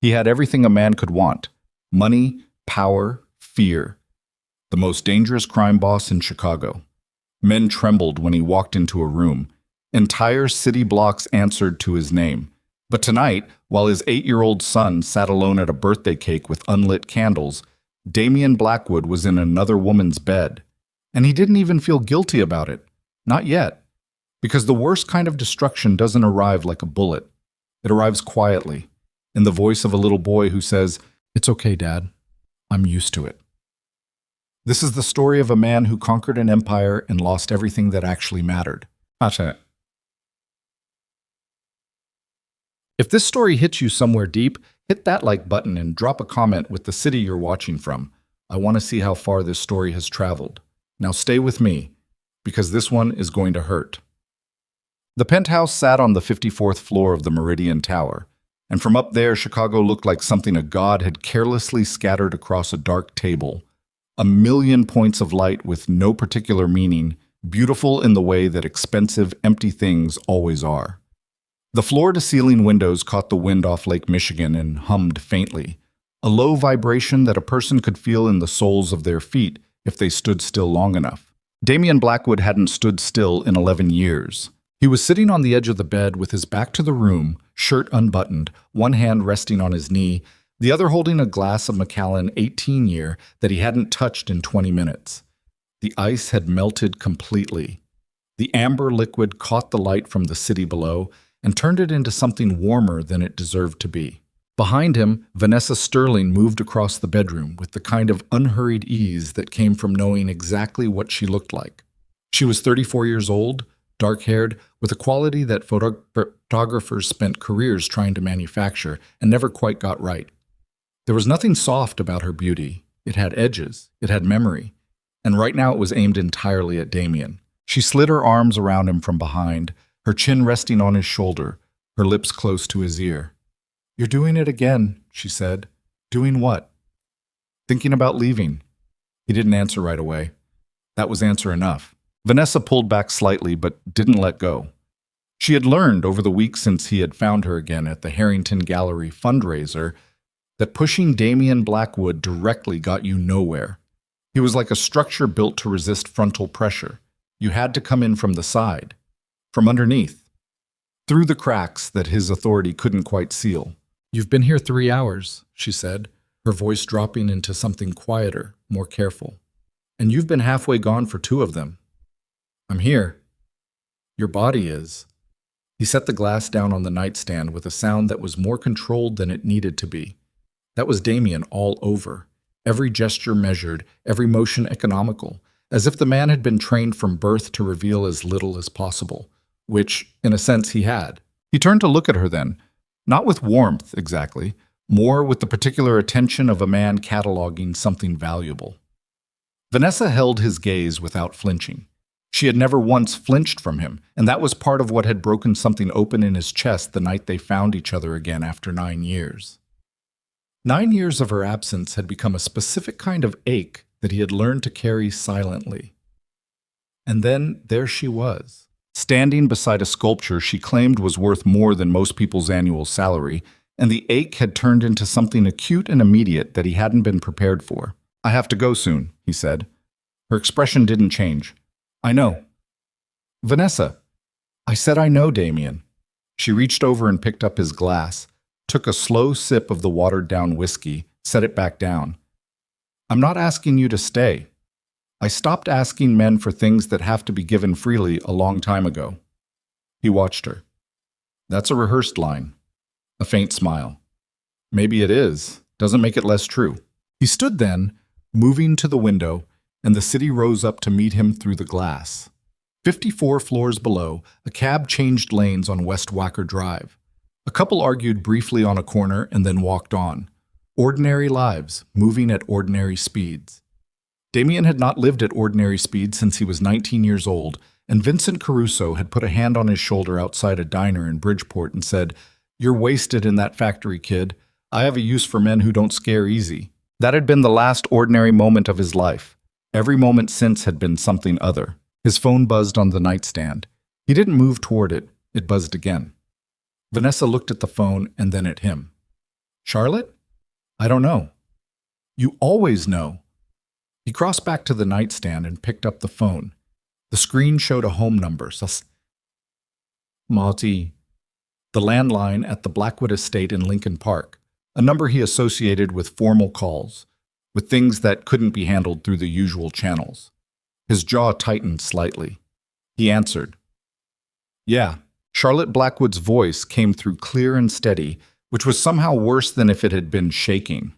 He had everything a man could want: money, power, fear. The most dangerous crime boss in Chicago. Men trembled when he walked into a room. Entire city blocks answered to his name. But tonight, while his 8-year-old son sat alone at a birthday cake with unlit candles, Damian Blackwood was in another woman's bed. And he didn't even feel guilty about it. Not yet. Because the worst kind of destruction doesn't arrive like a bullet. It arrives quietly, in the voice of a little boy who says, "It's okay, Dad. I'm used to it." This is the story of a man who conquered an empire and lost everything that actually mattered. If this story hits you somewhere deep, hit that like button and drop a comment with the city you're watching from. I want to see how far this story has traveled. Now stay with me, because this one is going to hurt. The penthouse sat on the 54th floor of the Meridian Tower, and from up there Chicago looked like something a god had carelessly scattered across a dark table. A million points of light with no particular meaning, beautiful in the way that expensive, empty things always are. The floor-to-ceiling windows caught the wind off Lake Michigan and hummed faintly, a low vibration that a person could feel in the soles of their feet if they stood still long enough. Damian Blackwood hadn't stood still in 11 years. He was sitting on the edge of the bed with his back to the room, shirt unbuttoned, one hand resting on his knee, the other holding a glass of Macallan 18-year that he hadn't touched in 20 minutes. The ice had melted completely. The amber liquid caught the light from the city below and turned it into something warmer than it deserved to be. Behind him, Vanessa Sterling moved across the bedroom with the kind of unhurried ease that came from knowing exactly what she looked like. She was 34 years old, dark-haired, with a quality that photographers spent careers trying to manufacture and never quite got right. There was nothing soft about her beauty. It had edges, it had memory, and right now it was aimed entirely at Damian. She slid her arms around him from behind, her chin resting on his shoulder, her lips close to his ear. "You're doing it again," she said. "Doing what?" "Thinking about leaving." He didn't answer right away. That was answer enough. Vanessa pulled back slightly, but didn't let go. She had learned over the weeks since he had found her again at the Harrington Gallery fundraiser that pushing Damian Blackwood directly got you nowhere. He was like a structure built to resist frontal pressure. You had to come in from the side, from underneath, through the cracks that his authority couldn't quite seal. "You've been here 3 hours," she said, her voice dropping into something quieter, more careful. "And you've been halfway gone for 2 of them. I'm here. Your body is." He set the glass down on the nightstand with a sound that was more controlled than it needed to be. That was Damian all over. Every gesture measured, every motion economical, as if the man had been trained from birth to reveal as little as possible, which, in a sense, he had. He turned to look at her then, not with warmth exactly, more with the particular attention of a man cataloging something valuable. Vanessa held his gaze without flinching. She had never once flinched from him, and that was part of what had broken something open in his chest the night they found each other again after 9 years. 9 years of her absence had become a specific kind of ache that he had learned to carry silently. And then there she was, standing beside a sculpture she claimed was worth more than most people's annual salary, and the ache had turned into something acute and immediate that he hadn't been prepared for. "I have to go soon," he said. Her expression didn't change. "I know." "Vanessa." "I said I know, Damian." She reached over and picked up his glass, took a slow sip of the watered-down whiskey, set it back down. "I'm not asking you to stay. I stopped asking men for things that have to be given freely a long time ago." He watched her. "That's a rehearsed line." A faint smile. "Maybe it is. Doesn't make it less true." He stood then, moving to the window, and the city rose up to meet him through the glass. 54 floors below, a cab changed lanes on West Wacker Drive. A couple argued briefly on a corner and then walked on. Ordinary lives, moving at ordinary speeds. Damian had not lived at ordinary speeds since he was 19 years old, and Vincent Caruso had put a hand on his shoulder outside a diner in Bridgeport and said, "You're wasted in that factory, kid. I have a use for men who don't scare easy." That had been the last ordinary moment of his life. Every moment since had been something other. His phone buzzed on the nightstand. He didn't move toward it. It buzzed again. Vanessa looked at the phone and then at him. Charlotte? I don't know. You always know. He crossed back to the nightstand and picked up the phone. The screen showed a home number. Marty. The landline at the Blackwood estate in Lincoln Park, a number he associated with formal calls, with things that couldn't be handled through the usual channels. His jaw tightened slightly. He answered. Yeah, Charlotte Blackwood's voice came through clear and steady, which was somehow worse than if it had been shaking.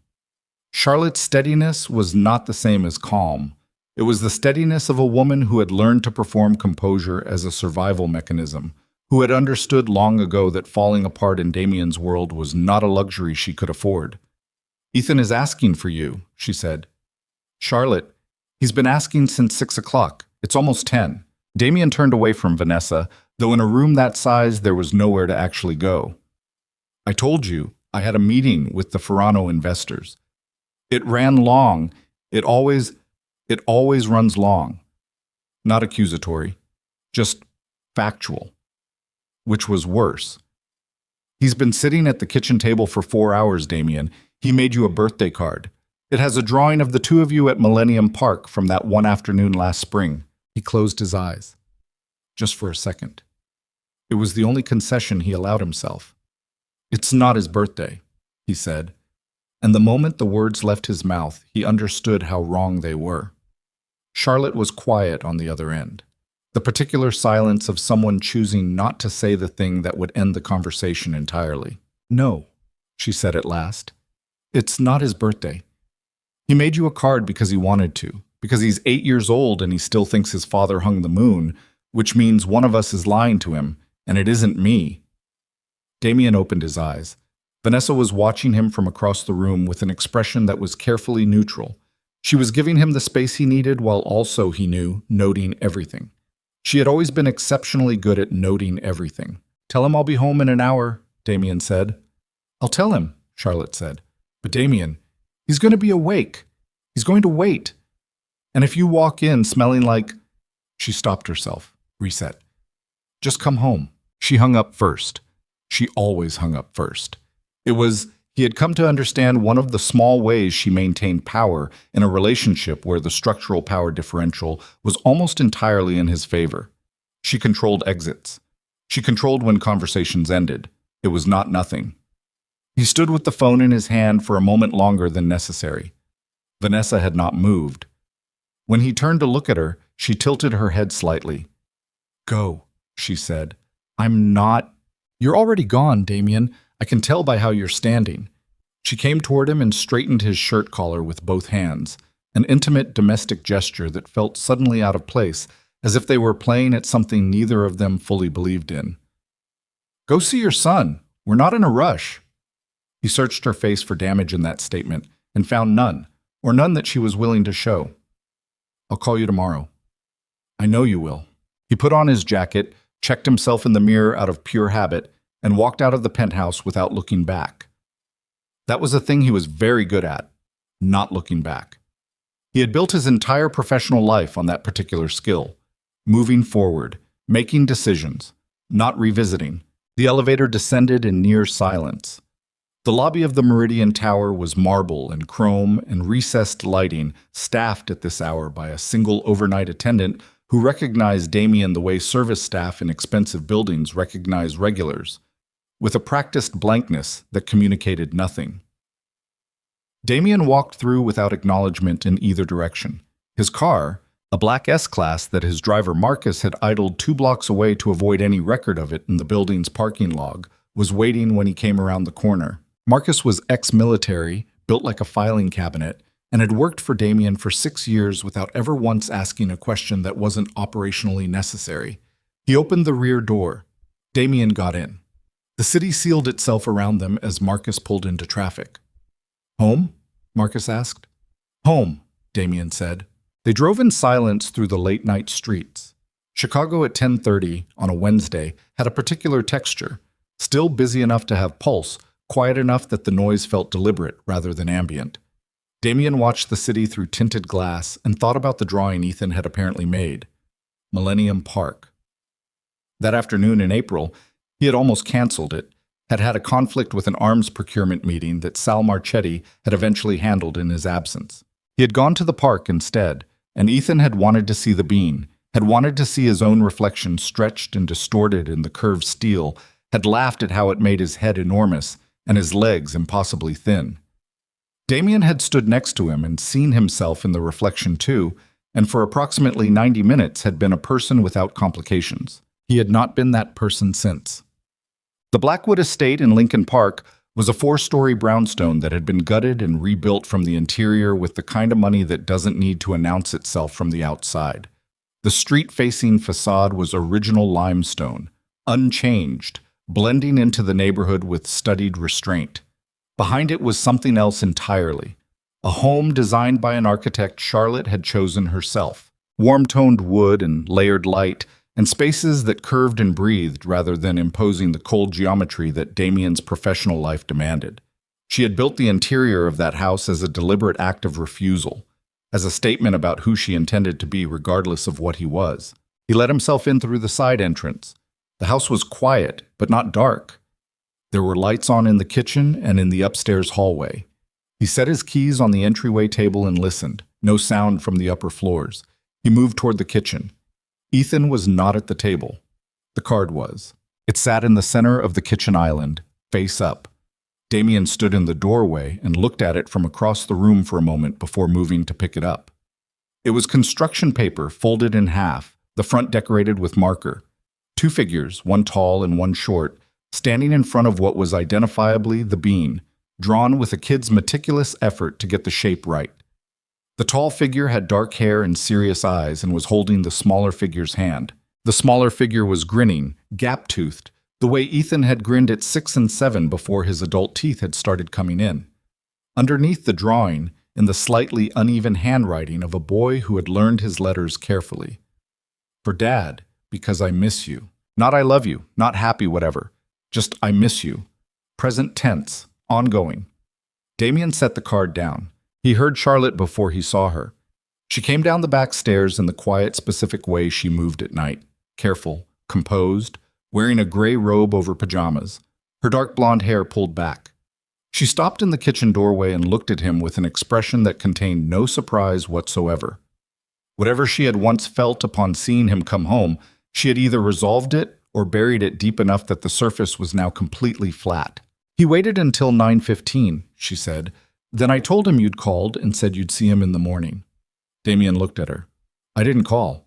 Charlotte's steadiness was not the same as calm. It was the steadiness of a woman who had learned to perform composure as a survival mechanism, who had understood long ago that falling apart in Damien's world was not a luxury she could afford. Ethan is asking for you, she said. Charlotte, he's been asking since 6 o'clock. It's almost 10. Damien turned away from Vanessa, though in a room that size there was nowhere to actually go. I told you, I had a meeting with the Ferrano investors. It ran long. It always runs long. Not accusatory, just factual. Which was worse. He's been sitting at the kitchen table for 4 hours, Damien. He made you a birthday card. It has a drawing of the two of you at Millennium Park from that one afternoon last spring. He closed his eyes. Just for a second. It was the only concession he allowed himself. It's not his birthday, he said. And the moment the words left his mouth, he understood how wrong they were. Charlotte was quiet on the other end. The particular silence of someone choosing not to say the thing that would end the conversation entirely. No, she said at last. It's not his birthday. He made you a card because he wanted to, because he's 8 years old and he still thinks his father hung the moon, which means one of us is lying to him, and it isn't me. Damien opened his eyes. Vanessa was watching him from across the room with an expression that was carefully neutral. She was giving him the space he needed while also, he knew, noting everything. She had always been exceptionally good at noting everything. Tell him I'll be home in an hour, Damien said. I'll tell him, Charlotte said. But Damien, he's going to be awake. He's going to wait. And if you walk in smelling like... She stopped herself. Reset. Just come home. She hung up first. She always hung up first. He had come to understand one of the small ways she maintained power in a relationship where the structural power differential was almost entirely in his favor. She controlled exits. She controlled when conversations ended. It was not nothing. He stood with the phone in his hand for a moment longer than necessary. Vanessa had not moved. When he turned to look at her, she tilted her head slightly. Go, she said. I'm not... You're already gone, Damien. I can tell by how you're standing. She came toward him and straightened his shirt collar with both hands, an intimate domestic gesture that felt suddenly out of place, as if they were playing at something neither of them fully believed in. Go see your son. We're not in a rush. He searched her face for damage in that statement and found none, or none that she was willing to show. I'll call you tomorrow. I know you will. He put on his jacket, checked himself in the mirror out of pure habit, and walked out of the penthouse without looking back. That was a thing he was very good at, not looking back. He had built his entire professional life on that particular skill, moving forward, making decisions, not revisiting. The elevator descended in near silence. The lobby of the Meridian Tower was marble and chrome and recessed lighting, staffed at this hour by a single overnight attendant who recognized Damien the way service staff in expensive buildings recognize regulars, with a practiced blankness that communicated nothing. Damien walked through without acknowledgement in either direction. His car, a black S-Class that his driver Marcus had idled 2 blocks away to avoid any record of it in the building's parking log, was waiting when he came around the corner. Marcus was ex-military, built like a filing cabinet, and had worked for Damien for 6 years without ever once asking a question that wasn't operationally necessary. He opened the rear door. Damien got in. The city sealed itself around them as Marcus pulled into traffic. Home? Marcus asked. Home, Damien said. They drove in silence through the late-night streets. Chicago at 10:30 on a Wednesday had a particular texture, still busy enough to have pulse, quiet enough that the noise felt deliberate rather than ambient. Damien watched the city through tinted glass and thought about the drawing Ethan had apparently made. Millennium Park. That afternoon in April, he had almost canceled it, had had a conflict with an arms procurement meeting that Sal Marchetti had eventually handled in his absence. He had gone to the park instead, and Ethan had wanted to see the bean, had wanted to see his own reflection stretched and distorted in the curved steel, had laughed at how it made his head enormous and his legs impossibly thin. Damien had stood next to him and seen himself in the reflection too, and for approximately 90 minutes had been a person without complications. He had not been that person since. The Blackwood estate in Lincoln Park was a 4-story brownstone that had been gutted and rebuilt from the interior with the kind of money that doesn't need to announce itself from the outside. The street-facing facade was original limestone, unchanged, blending into the neighborhood with studied restraint. Behind it was something else entirely. A home designed by an architect Charlotte had chosen herself. Warm-toned wood and layered light, and spaces that curved and breathed rather than imposing the cold geometry that Damien's professional life demanded. She had built the interior of that house as a deliberate act of refusal, as a statement about who she intended to be regardless of what he was. He let himself in through the side entrance. The house was quiet, but not dark. There were lights on in the kitchen and in the upstairs hallway. He set his keys on the entryway table and listened. No sound from the upper floors. He moved toward the kitchen. Ethan was not at the table. The card was. It sat in the center of the kitchen island, face up. Damien stood in the doorway and looked at it from across the room for a moment before moving to pick it up. It was construction paper folded in half, the front decorated with marker. 2 figures, one tall and one short, standing in front of what was identifiably the bean, drawn with a kid's meticulous effort to get the shape right. The tall figure had dark hair and serious eyes and was holding the smaller figure's hand. The smaller figure was grinning, gap-toothed, the way Ethan had grinned at 6 and 7 before his adult teeth had started coming in. Underneath the drawing, in the slightly uneven handwriting of a boy who had learned his letters carefully. For Dad, because I miss you. Not I love you, not happy whatever. Just I miss you. Present tense, ongoing. Damien set the card down. He heard Charlotte before he saw her. She came down the back stairs in the quiet, specific way she moved at night, careful, composed, wearing a gray robe over pajamas, her dark blonde hair pulled back. She stopped in the kitchen doorway and looked at him with an expression that contained no surprise whatsoever. Whatever she had once felt upon seeing him come home, she had either resolved it or buried it deep enough that the surface was now completely flat. He waited until 9:15, she said. Then I told him you'd called and said you'd see him in the morning. Damien looked at her. I didn't call.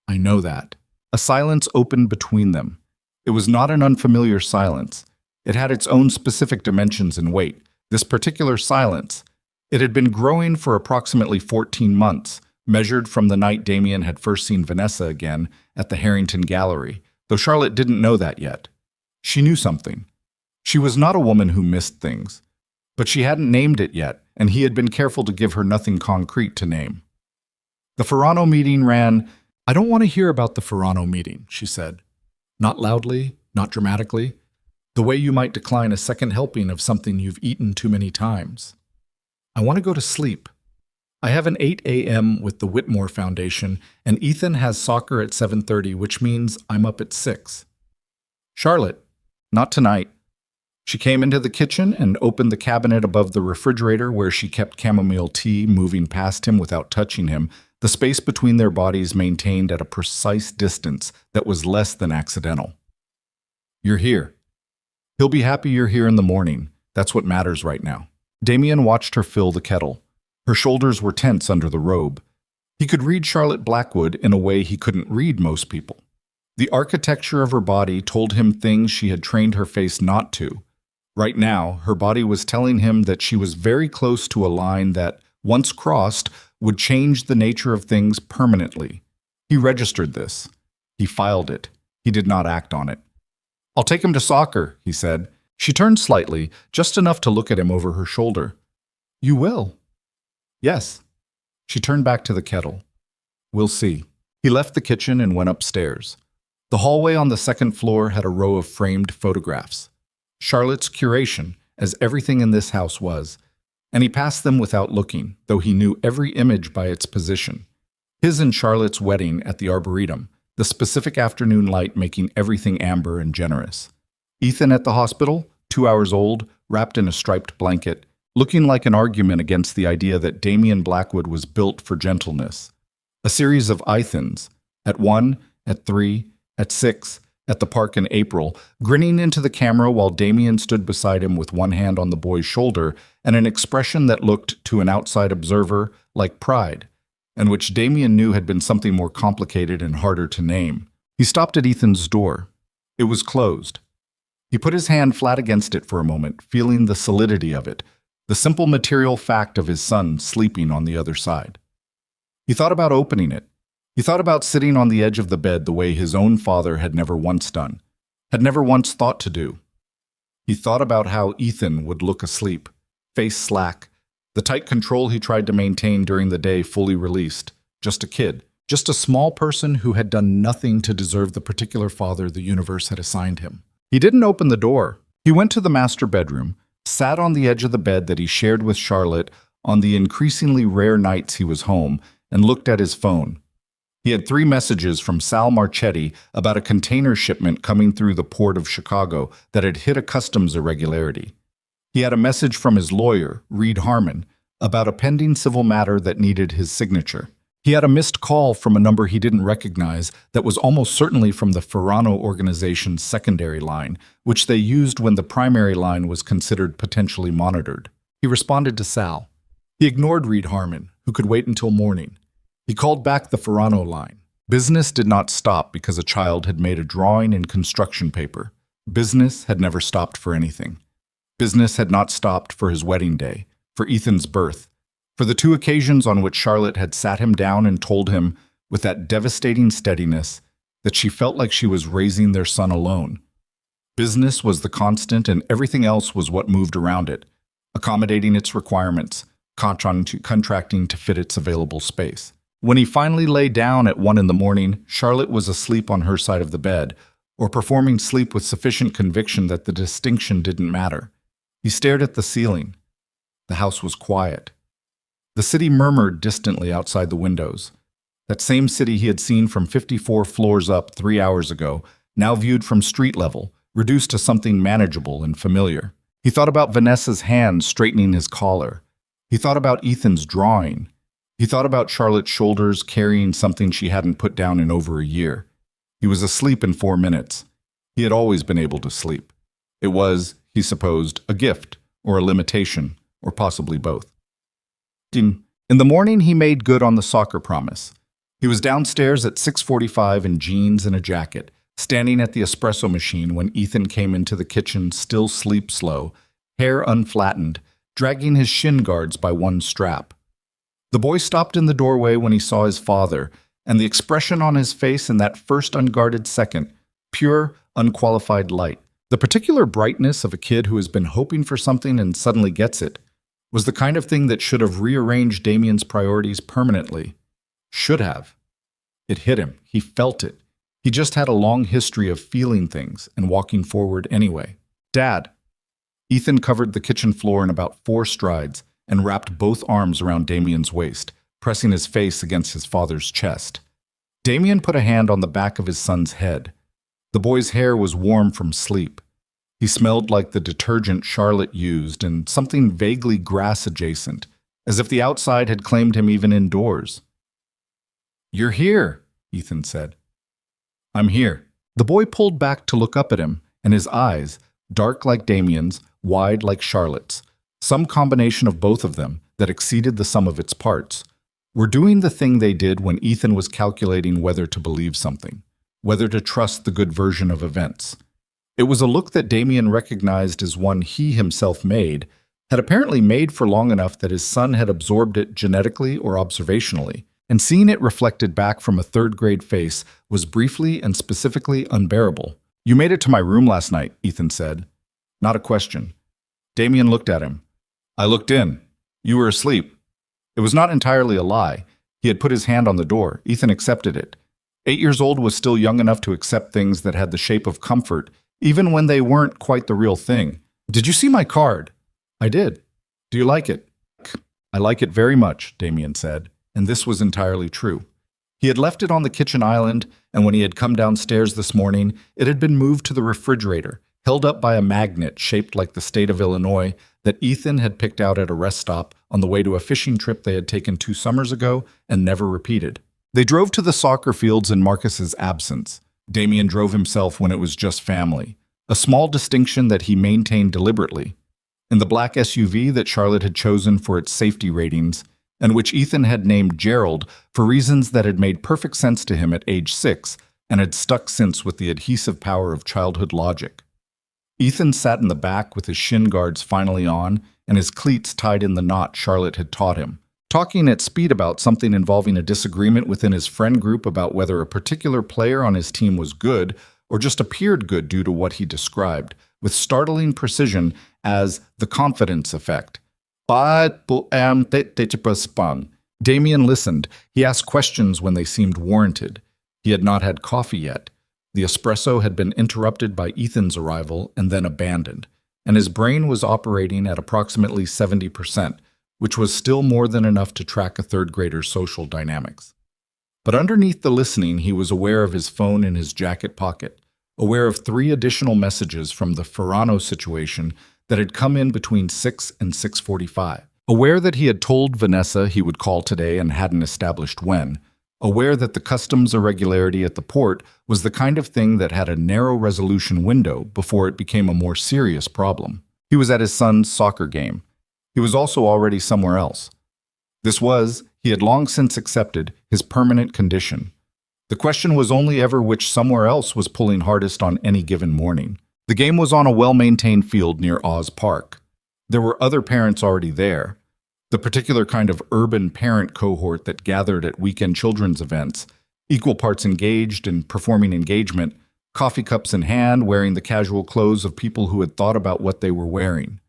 I know that. A silence opened between them. It was not an unfamiliar silence. It had its own specific dimensions and weight. This particular silence. It had been growing for approximately 14 months, measured from the night Damien had first seen Vanessa again at the Harrington Gallery, though Charlotte didn't know that yet. She knew something. She was not a woman who missed things. But she hadn't named it yet, and he had been careful to give her nothing concrete to name. The Ferrano meeting ran, I don't want to hear about the Ferrano meeting, she said. Not loudly, not dramatically. The way you might decline a second helping of something you've eaten too many times. I want to go to sleep. I have an 8 a.m. with the Whitmore Foundation, and Ethan has soccer at 7:30, which means I'm up at 6. Charlotte, not tonight. She came into the kitchen and opened the cabinet above the refrigerator where she kept chamomile tea, moving past him without touching him, the space between their bodies maintained at a precise distance that was less than accidental. You're here. He'll be happy you're here in the morning. That's what matters right now. Damien watched her fill the kettle. Her shoulders were tense under the robe. He could read Charlotte Blackwood in a way he couldn't read most people. The architecture of her body told him things she had trained her face not to. Right now, her body was telling him that she was very close to a line that, once crossed, would change the nature of things permanently. He registered this. He filed it. He did not act on it. I'll take him to soccer, he said. She turned slightly, just enough to look at him over her shoulder. You will? Yes. She turned back to the kettle. We'll see. He left the kitchen and went upstairs. The hallway on the second floor had a row of framed photographs. Charlotte's curation, as everything in this house was, and he passed them without looking, though he knew every image by its position. His and Charlotte's wedding at the Arboretum, the specific afternoon light making everything amber and generous. Ethan at the hospital, 2 hours old, wrapped in a striped blanket, looking like an argument against the idea that Damien Blackwood was built for gentleness. A series of Ethans, at 1, at 3, at 6, at the park in April, grinning into the camera while Damien stood beside him with one hand on the boy's shoulder and an expression that looked, to an outside observer, like pride, and which Damien knew had been something more complicated and harder to name. He stopped at Ethan's door. It was closed. He put his hand flat against it for a moment, feeling the solidity of it, the simple material fact of his son sleeping on the other side. He thought about opening it. He thought about sitting on the edge of the bed the way his own father had never once done, had never once thought to do. He thought about how Ethan would look asleep, face slack, the tight control he tried to maintain during the day fully released, just a kid, just a small person who had done nothing to deserve the particular father the universe had assigned him. He didn't open the door. He went to the master bedroom, sat on the edge of the bed that he shared with Charlotte on the increasingly rare nights he was home, and looked at his phone. He had 3 messages from Sal Marchetti about a container shipment coming through the port of Chicago that had hit a customs irregularity. He had a message from his lawyer, Reed Harmon, about a pending civil matter that needed his signature. He had a missed call from a number he didn't recognize that was almost certainly from the Ferrano organization's secondary line, which they used when the primary line was considered potentially monitored. He responded to Sal. He ignored Reed Harmon, who could wait until morning. He called back the Ferrano line. Business did not stop because a child had made a drawing in construction paper. Business had never stopped for anything. Business had not stopped for his wedding day, for Ethan's birth, for the 2 occasions on which Charlotte had sat him down and told him, with that devastating steadiness, that she felt like she was raising their son alone. Business was the constant and everything else was what moved around it, accommodating its requirements, contracting to fit its available space. When he finally lay down at 1 a.m, Charlotte was asleep on her side of the bed, or performing sleep with sufficient conviction that the distinction didn't matter. He stared at the ceiling. The house was quiet. The city murmured distantly outside the windows. That same city he had seen from 54 floors up 3 hours ago, now viewed from street level, reduced to something manageable and familiar. He thought about Vanessa's hand straightening his collar. He thought about Ethan's drawing. He thought about Charlotte's shoulders carrying something she hadn't put down in over a year. He was asleep in 4 minutes. He had always been able to sleep. It was, he supposed, a gift, or a limitation, or possibly both. In the morning, he made good on the soccer promise. He was downstairs at 6:45 in jeans and a jacket, standing at the espresso machine when Ethan came into the kitchen, still sleep slow, hair unflattened, dragging his shin guards by one strap. The boy stopped in the doorway when he saw his father, and the expression on his face in that first unguarded second, pure, unqualified light, the particular brightness of a kid who has been hoping for something and suddenly gets it, was the kind of thing that should have rearranged Damien's priorities permanently. Should have. It hit him. He felt it. He just had a long history of feeling things and walking forward anyway. Dad. Ethan covered the kitchen floor in about 4 strides and wrapped both arms around Damien's waist, pressing his face against his father's chest. Damien put a hand on the back of his son's head. The boy's hair was warm from sleep. He smelled like the detergent Charlotte used and something vaguely grass-adjacent, as if the outside had claimed him even indoors. "You're here," Ethan said. "I'm here." The boy pulled back to look up at him, and his eyes, dark like Damien's, wide like Charlotte's, some combination of both of them that exceeded the sum of its parts, were doing the thing they did when Ethan was calculating whether to believe something, whether to trust the good version of events. It was a look that Damien recognized as one he himself made, had apparently made for long enough that his son had absorbed it genetically or observationally, and seeing it reflected back from a 3rd-grade face was briefly and specifically unbearable. "You made it to my room last night," Ethan said. Not a question. Damien looked at him. "I looked in. You were asleep." It was not entirely a lie. He had put his hand on the door. Ethan accepted it. 8 years old was still young enough to accept things that had the shape of comfort, even when they weren't quite the real thing. "Did you see my card?" "I did. Do you like it?" "I like it very much," Damien said, and this was entirely true. He had left it on the kitchen island, and when he had come downstairs this morning, it had been moved to the refrigerator, held up by a magnet shaped like the state of Illinois that Ethan had picked out at a rest stop on the way to a fishing trip they had taken 2 summers ago and never repeated. They drove to the soccer fields in Marcus's absence. Damien drove himself when it was just family, a small distinction that he maintained deliberately. In the black SUV that Charlotte had chosen for its safety ratings, and which Ethan had named Gerald for reasons that had made perfect sense to him at age 6 and had stuck since with the adhesive power of childhood logic. Ethan sat in the back with his shin guards finally on and his cleats tied in the knot Charlotte had taught him, talking at speed about something involving a disagreement within his friend group about whether a particular player on his team was good or just appeared good due to what he described, with startling precision, as the confidence effect. Damien listened. He asked questions when they seemed warranted. He had not had coffee yet. The espresso had been interrupted by Ethan's arrival and then abandoned, and his brain was operating at approximately 70%, which was still more than enough to track a third grader's social dynamics. But underneath the listening, he was aware of his phone in his jacket pocket, aware of 3 additional messages from the Ferrano situation that had come in between 6 and 6:45, aware that he had told Vanessa he would call today and hadn't established when, aware that the customs irregularity at the port was the kind of thing that had a narrow resolution window before it became a more serious problem. He was at his son's soccer game. He was also already somewhere else. This was, he had long since accepted, his permanent condition. The question was only ever which somewhere else was pulling hardest on any given morning. The game was on a well-maintained field near Oz Park. There were other parents already there. The particular kind of urban parent cohort that gathered at weekend children's events, equal parts engaged in performing engagement, coffee cups in hand, wearing the casual clothes of people who had thought about what they were wearing.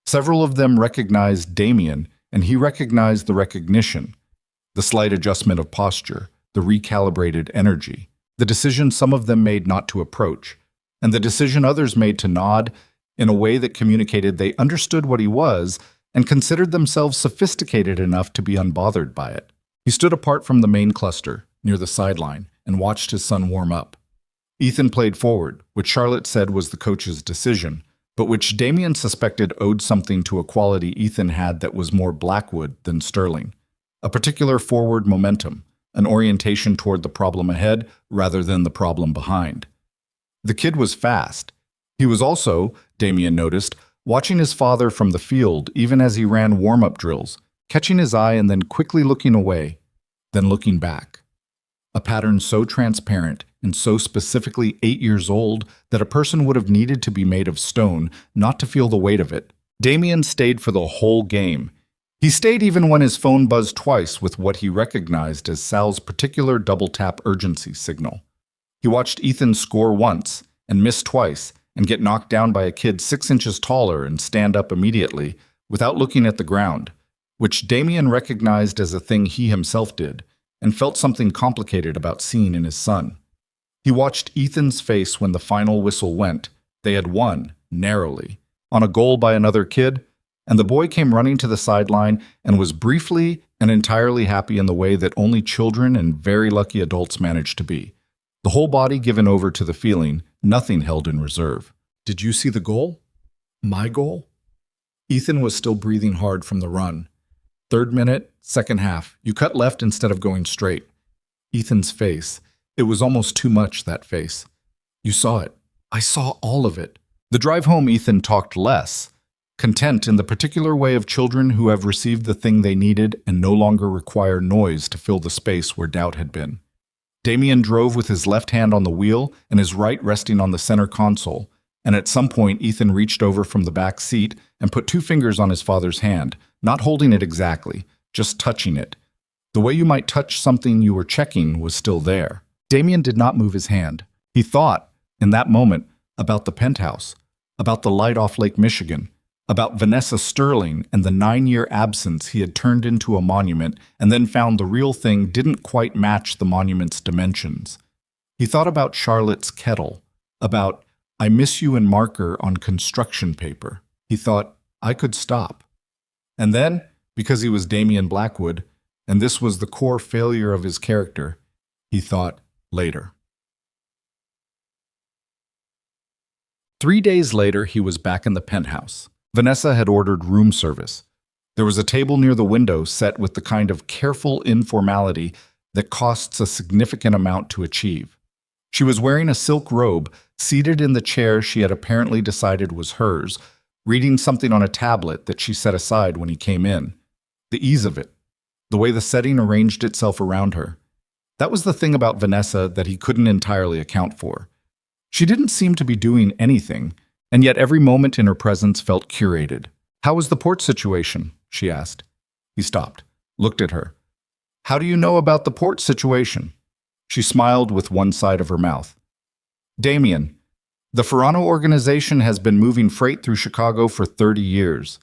Several of them recognized Damien, and he recognized the recognition, the slight adjustment of posture, the recalibrated energy, the decision some of them made not to approach, and the decision others made to nod in a way that communicated they understood what he was and considered themselves sophisticated enough to be unbothered by it. He stood apart from the main cluster, near the sideline, and watched his son warm up. Ethan played forward, which Charlotte said was the coach's decision, but which Damien suspected owed something to a quality Ethan had that was more Blackwood than Sterling, a particular forward momentum, an orientation toward the problem ahead rather than the problem behind. The kid was fast. He was also, Damien noticed, watching his father from the field even as he ran warm-up drills, catching his eye and then quickly looking away, then looking back. A pattern so transparent and so specifically 8 years old that a person would have needed to be made of stone not to feel the weight of it. Damien stayed for the whole game. He stayed even when his phone buzzed twice with what he recognized as Sal's particular double-tap urgency signal. He watched Ethan score once and miss twice and get knocked down by a kid 6 inches taller and stand up immediately without looking at the ground, which Damien recognized as a thing he himself did and felt something complicated about seeing in his son. He watched Ethan's face when the final whistle went. They had won, narrowly, on a goal by another kid, and the boy came running to the sideline and was briefly and entirely happy in the way that only children and very lucky adults manage to be. The whole body given over to the feeling, nothing held in reserve. Did you see the goal? My goal? Ethan was still breathing hard from the run. 3rd minute, 2nd half. You cut left instead of going straight. Ethan's face. It was almost too much, that face. You saw it. I saw all of it. The drive home, Ethan talked less, content in the particular way of children who have received the thing they needed and no longer require noise to fill the space where doubt had been. Damien drove with his left hand on the wheel and his right resting on the center console, and at some point Ethan reached over from the back seat and put 2 fingers on his father's hand, not holding it exactly, just touching it. The way you might touch something you were checking was still there. Damien did not move his hand. He thought, in that moment, about the penthouse, about the light off Lake Michigan, about Vanessa Sterling and the 9-year absence he had turned into a monument and then found the real thing didn't quite match the monument's dimensions. He thought about Charlotte's kettle, about I miss you in marker on construction paper. He thought, I could stop. And then, because he was Damien Blackwood, and this was the core failure of his character, he thought, later. 3 days later, he was back in the penthouse. Vanessa had ordered room service. There was a table near the window set with the kind of careful informality that costs a significant amount to achieve. She was wearing a silk robe, seated in the chair she had apparently decided was hers, reading something on a tablet that she set aside when he came in. The ease of it, the way the setting arranged itself around her. That was the thing about Vanessa that he couldn't entirely account for. She didn't seem to be doing anything, and yet every moment in her presence felt curated. "How was the port situation?" she asked. He stopped, looked at her. "How do you know about the port situation?" She smiled with one side of her mouth. "Damien, the Ferrano organization has been moving freight through Chicago for 30 years.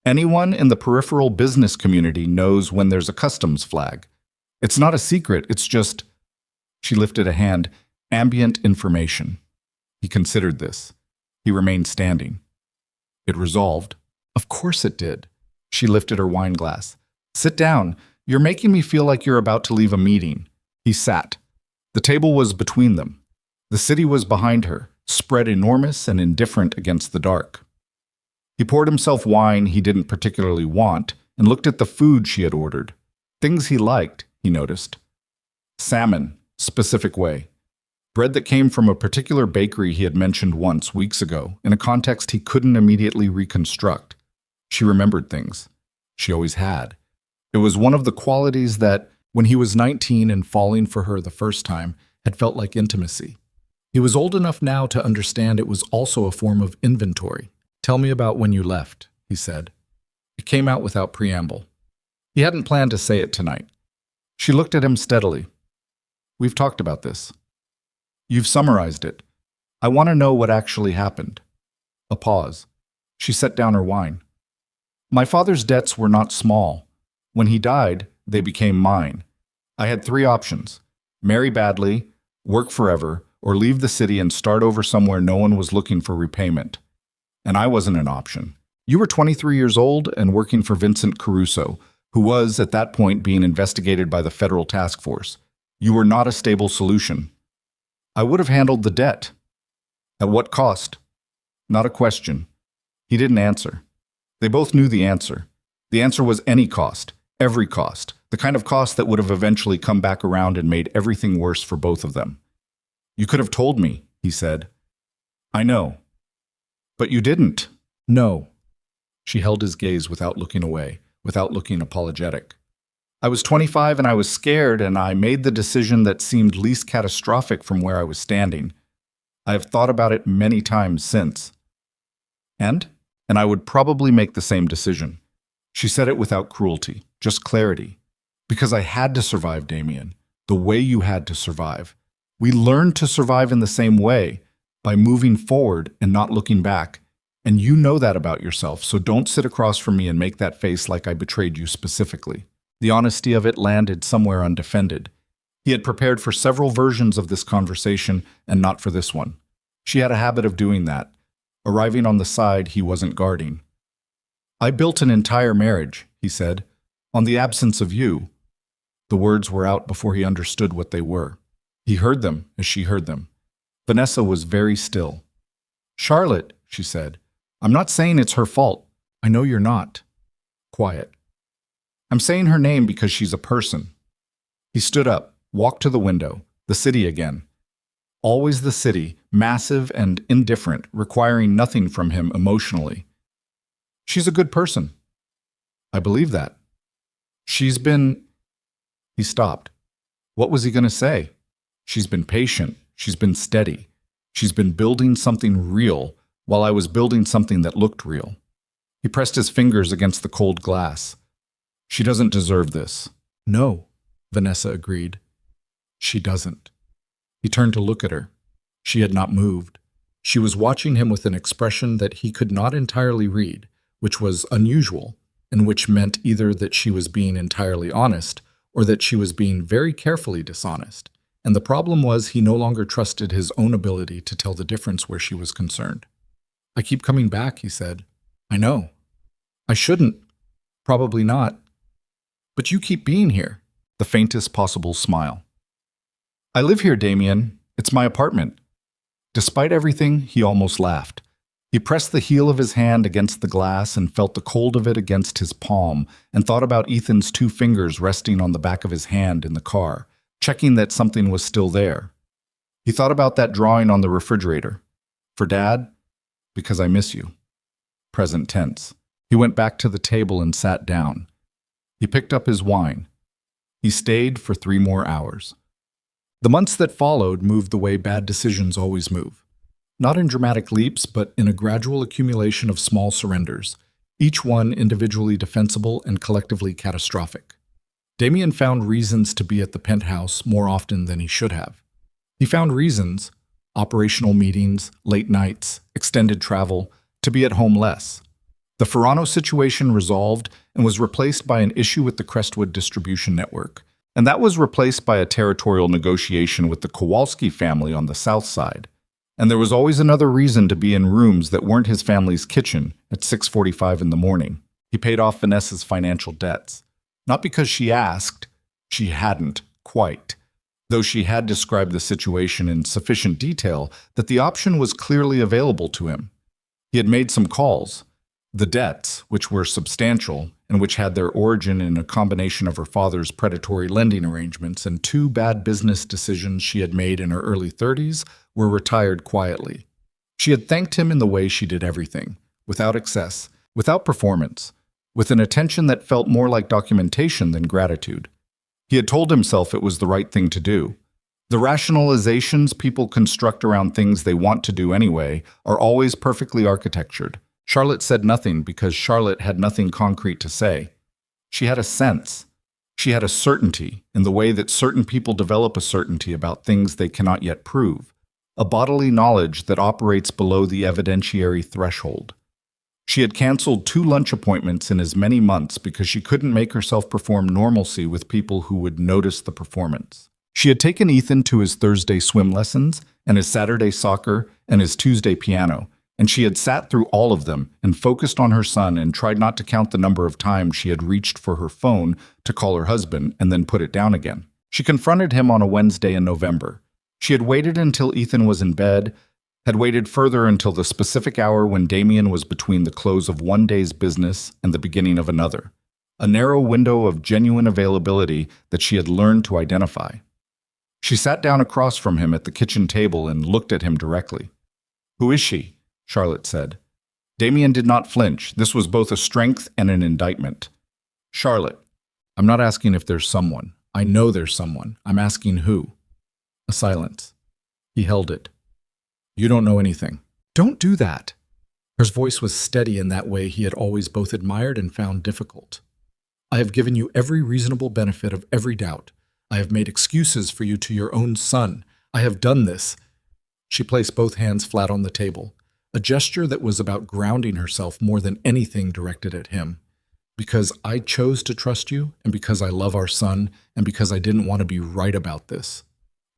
Anyone in the peripheral business community knows when there's a customs flag. It's not a secret, it's just—" She lifted a hand. "Ambient information." He considered this. He remained standing. It resolved. "Of course it did." She lifted her wine glass. "Sit down. You're making me feel like you're about to leave a meeting." He sat. The table was between them. The city was behind her, spread enormous and indifferent against the dark. He poured himself wine he didn't particularly want and looked at the food she had ordered. Things he liked, he noticed. Salmon, specific way. Bread that came from a particular bakery he had mentioned once, weeks ago, in a context he couldn't immediately reconstruct. She remembered things. She always had. It was one of the qualities that, when he was 19 and falling for her the first time, had felt like intimacy. He was old enough now to understand it was also a form of inventory. "Tell me about when you left," he said. It came out without preamble. He hadn't planned to say it tonight. She looked at him steadily. "We've talked about this. You've summarized it. I want to know what actually happened." A pause. She set down her wine. "My father's debts were not small. When he died, they became mine. I had 3 options: marry badly, work forever, or leave the city and start over somewhere no one was looking for repayment. And I wasn't an option. You were 23 years old and working for Vincent Caruso, who was, at that point, being investigated by the federal task force. You were not a stable solution. I would have handled the debt." "At what cost?" Not a question. He didn't answer. They both knew the answer. The answer was any cost, every cost, the kind of cost that would have eventually come back around and made everything worse for both of them. "You could have told me," he said. "I know. But you didn't." "No." She held his gaze without looking away, without looking apologetic. "I was 25 and I was scared, and I made the decision that seemed least catastrophic from where I was standing. I have thought about it many times since. And I would probably make the same decision." She said it without cruelty, just clarity. "Because I had to survive, Damien, the way you had to survive. We learned to survive in the same way, by moving forward and not looking back. And you know that about yourself, so don't sit across from me and make that face like I betrayed you specifically." The honesty of it landed somewhere undefended. He had prepared for several versions of this conversation and not for this one. She had a habit of doing that, arriving on the side he wasn't guarding. "I built an entire marriage," he said, "on the absence of you." The words were out before he understood what they were. He heard them as she heard them. Vanessa was very still. "Charlotte," she said, "I'm not saying it's her fault. I know you're not." Quiet. "I'm saying her name because she's a person." He stood up, walked to the window, the city again. Always the city, massive and indifferent, requiring nothing from him emotionally. "She's a good person." "I believe that." "She's been—" He stopped. What was he going to say? "She's been patient. She's been steady. She's been building something real while I was building something that looked real." He pressed his fingers against the cold glass. "She doesn't deserve this." "No," Vanessa agreed. "She doesn't." He turned to look at her. She had not moved. She was watching him with an expression that he could not entirely read, which was unusual, and which meant either that she was being entirely honest or that she was being very carefully dishonest. And the problem was he no longer trusted his own ability to tell the difference where she was concerned. "I keep coming back," he said. "I know. I shouldn't. Probably not. But you keep being here." The faintest possible smile. "I live here, Damien. It's my apartment." Despite everything, he almost laughed. He pressed the heel of his hand against the glass and felt the cold of it against his palm and thought about Ethan's 2 fingers resting on the back of his hand in the car, checking that something was still there. He thought about that drawing on the refrigerator. For Dad, because I miss you. Present tense. He went back to the table and sat down. He picked up his wine. He stayed for 3 more hours. The months that followed moved the way bad decisions always move. Not in dramatic leaps, but in a gradual accumulation of small surrenders, each one individually defensible and collectively catastrophic. Damien found reasons to be at the penthouse more often than he should have. He found reasons, operational meetings, late nights, extended travel, to be at home less. The Ferrano situation resolved and was replaced by an issue with the Crestwood distribution network, and that was replaced by a territorial negotiation with the Kowalski family on the south side. And there was always another reason to be in rooms that weren't his family's kitchen at 6:45 in the morning. He paid off Vanessa's financial debts. Not because she asked, she hadn't quite, though she had described the situation in sufficient detail that the option was clearly available to him. He had made some calls. The debts, which were substantial and which had their origin in a combination of her father's predatory lending arrangements and 2 bad business decisions she had made in her early 30s, were retired quietly. She had thanked him in the way she did everything, without excess, without performance, with an attention that felt more like documentation than gratitude. He had told himself it was the right thing to do. The rationalizations people construct around things they want to do anyway are always perfectly architectured. Charlotte said nothing because Charlotte had nothing concrete to say. She had a sense. She had a certainty in the way that certain people develop a certainty about things they cannot yet prove, a bodily knowledge that operates below the evidentiary threshold. She had canceled 2 lunch appointments in as many months because she couldn't make herself perform normalcy with people who would notice the performance. She had taken Ethan to his Thursday swim lessons and his Saturday soccer and his Tuesday piano, and she had sat through all of them and focused on her son and tried not to count the number of times she had reached for her phone to call her husband and then put it down again. She confronted him on a Wednesday in November. She had waited until Ethan was in bed, had waited further until the specific hour when Damien was between the close of one day's business and the beginning of another, a narrow window of genuine availability that she had learned to identify. She sat down across from him at the kitchen table and looked at him directly. "Who is she?" Charlotte said. Damien did not flinch. This was both a strength and an indictment. "Charlotte, I'm not asking if there's someone. I know there's someone. I'm asking who." A silence. He held it. "You don't know anything." "Don't do that." Her voice was steady in that way he had always both admired and found difficult. "I have given you every reasonable benefit of every doubt. I have made excuses for you to your own son. I have done this." She placed both hands flat on the table, a gesture that was about grounding herself more than anything directed at him. "Because I chose to trust you, and because I love our son, and because I didn't want to be right about this.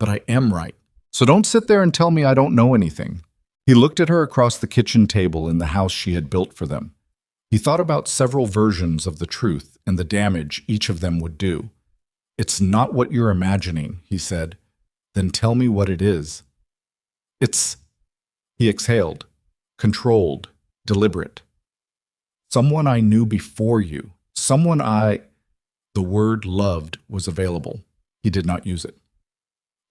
But I am right. So don't sit there and tell me I don't know anything." He looked at her across the kitchen table in the house she had built for them. He thought about several versions of the truth and the damage each of them would do. "It's not what you're imagining," he said. "Then tell me what it is." "It's..." He exhaled. Controlled, deliberate. "Someone I knew before you. Someone I..." The word loved was available. He did not use it.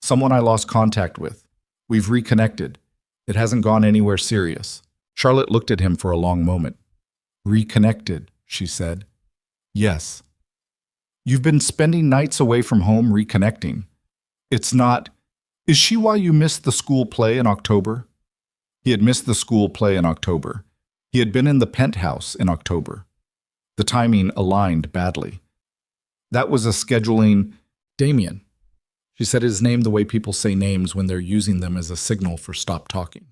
"Someone I lost contact with. We've reconnected. It hasn't gone anywhere serious." Charlotte looked at him for a long moment. "Reconnected," she said. "Yes." "You've been spending nights away from home reconnecting. It's not... Is she why you missed the school play in October?" He had missed the school play in October. He had been in the penthouse in October. The timing aligned badly. That was a scheduling... "Damien." She said his name the way people say names when they're using them as a signal for stop talking.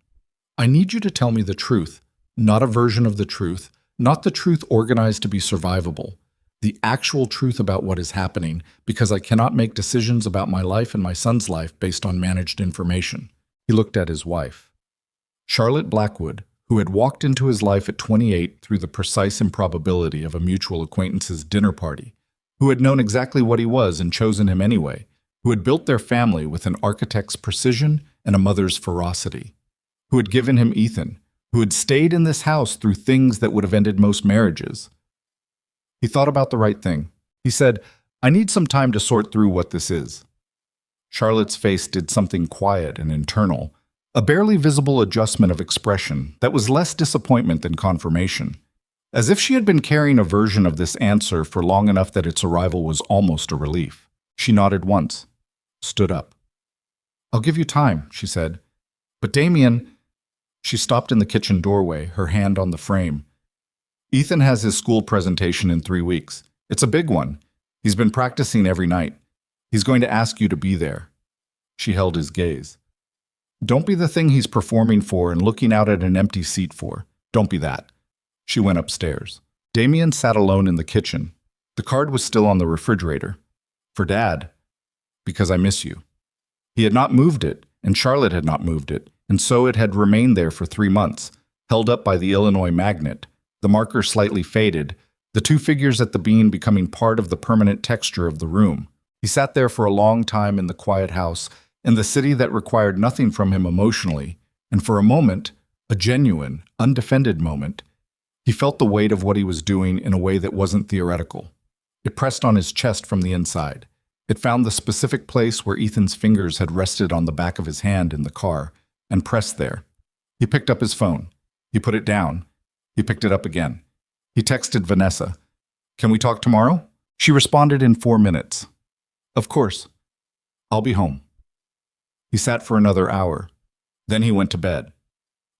"I need you to tell me the truth, not a version of the truth, not the truth organized to be survivable, the actual truth about what is happening, because I cannot make decisions about my life and my son's life based on managed information." He looked at his wife. Charlotte Blackwood, who had walked into his life at 28 through the precise improbability of a mutual acquaintance's dinner party, who had known exactly what he was and chosen him anyway, who had built their family with an architect's precision and a mother's ferocity. who had given him Ethan, who had stayed in this house through things that would have ended most marriages. He thought about the right thing. He said, "I need some time to sort through what this is." Charlotte's face did something quiet and internal, a barely visible adjustment of expression that was less disappointment than confirmation, as if she had been carrying a version of this answer for long enough that its arrival was almost a relief. She nodded once, stood up. "I'll give you time," she said. "But Damien—" She stopped in the kitchen doorway, her hand on the frame. "Ethan has his school presentation in 3 weeks. It's a big one. He's been practicing every night. He's going to ask you to be there." She held his gaze. "Don't be the thing he's performing for and looking out at an empty seat for. Don't be that." She went upstairs. Damien sat alone in the kitchen. The card was still on the refrigerator. "For Dad. Because I miss you." He had not moved it, and Charlotte had not moved it, and so it had remained there for 3 months, held up by the Illinois magnet, the marker slightly faded, the 2 figures at the bean becoming part of the permanent texture of the room. He sat there for a long time in the quiet house, in the city that required nothing from him emotionally, and for a moment, a genuine, undefended moment, he felt the weight of what he was doing in a way that wasn't theoretical. It pressed on his chest from the inside. It found the specific place where Ethan's fingers had rested on the back of his hand in the car, and pressed there. He picked up his phone. He put it down. He picked it up again. He texted Vanessa. "Can we talk tomorrow?" She responded in 4 minutes. "Of course. I'll be home." He sat for another hour. Then he went to bed.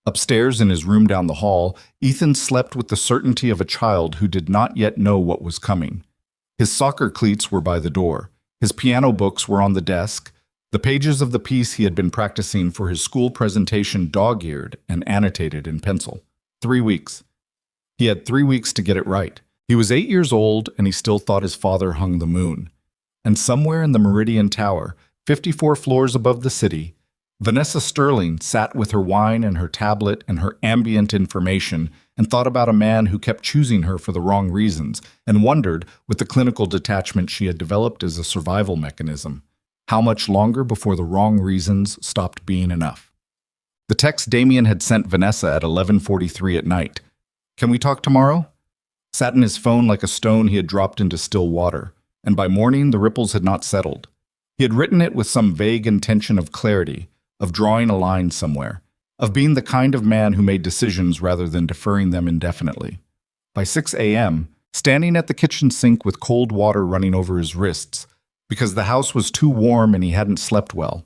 Upstairs in his room down the hall, Ethan slept with the certainty of a child who did not yet know what was coming. His soccer cleats were by the door. His piano books were on the desk, the pages of the piece he had been practicing for his school presentation dog-eared and annotated in pencil. 3 weeks. He had 3 weeks to get it right. He was 8 years old, and he still thought his father hung the moon. And somewhere in the Meridian Tower, 54 floors above the city, Vanessa Sterling sat with her wine and her tablet and her ambient information and thought about a man who kept choosing her for the wrong reasons and wondered, with the clinical detachment she had developed as a survival mechanism, how much longer before the wrong reasons stopped being enough. The text Damien had sent Vanessa at 11:43 at night. "Can we talk tomorrow?" Sat in his phone like a stone he had dropped into still water, and by morning the ripples had not settled. He had written it with some vague intention of clarity, of drawing a line somewhere, of being the kind of man who made decisions rather than deferring them indefinitely. By 6 a.m., standing at the kitchen sink with cold water running over his wrists, because the house was too warm and he hadn't slept well,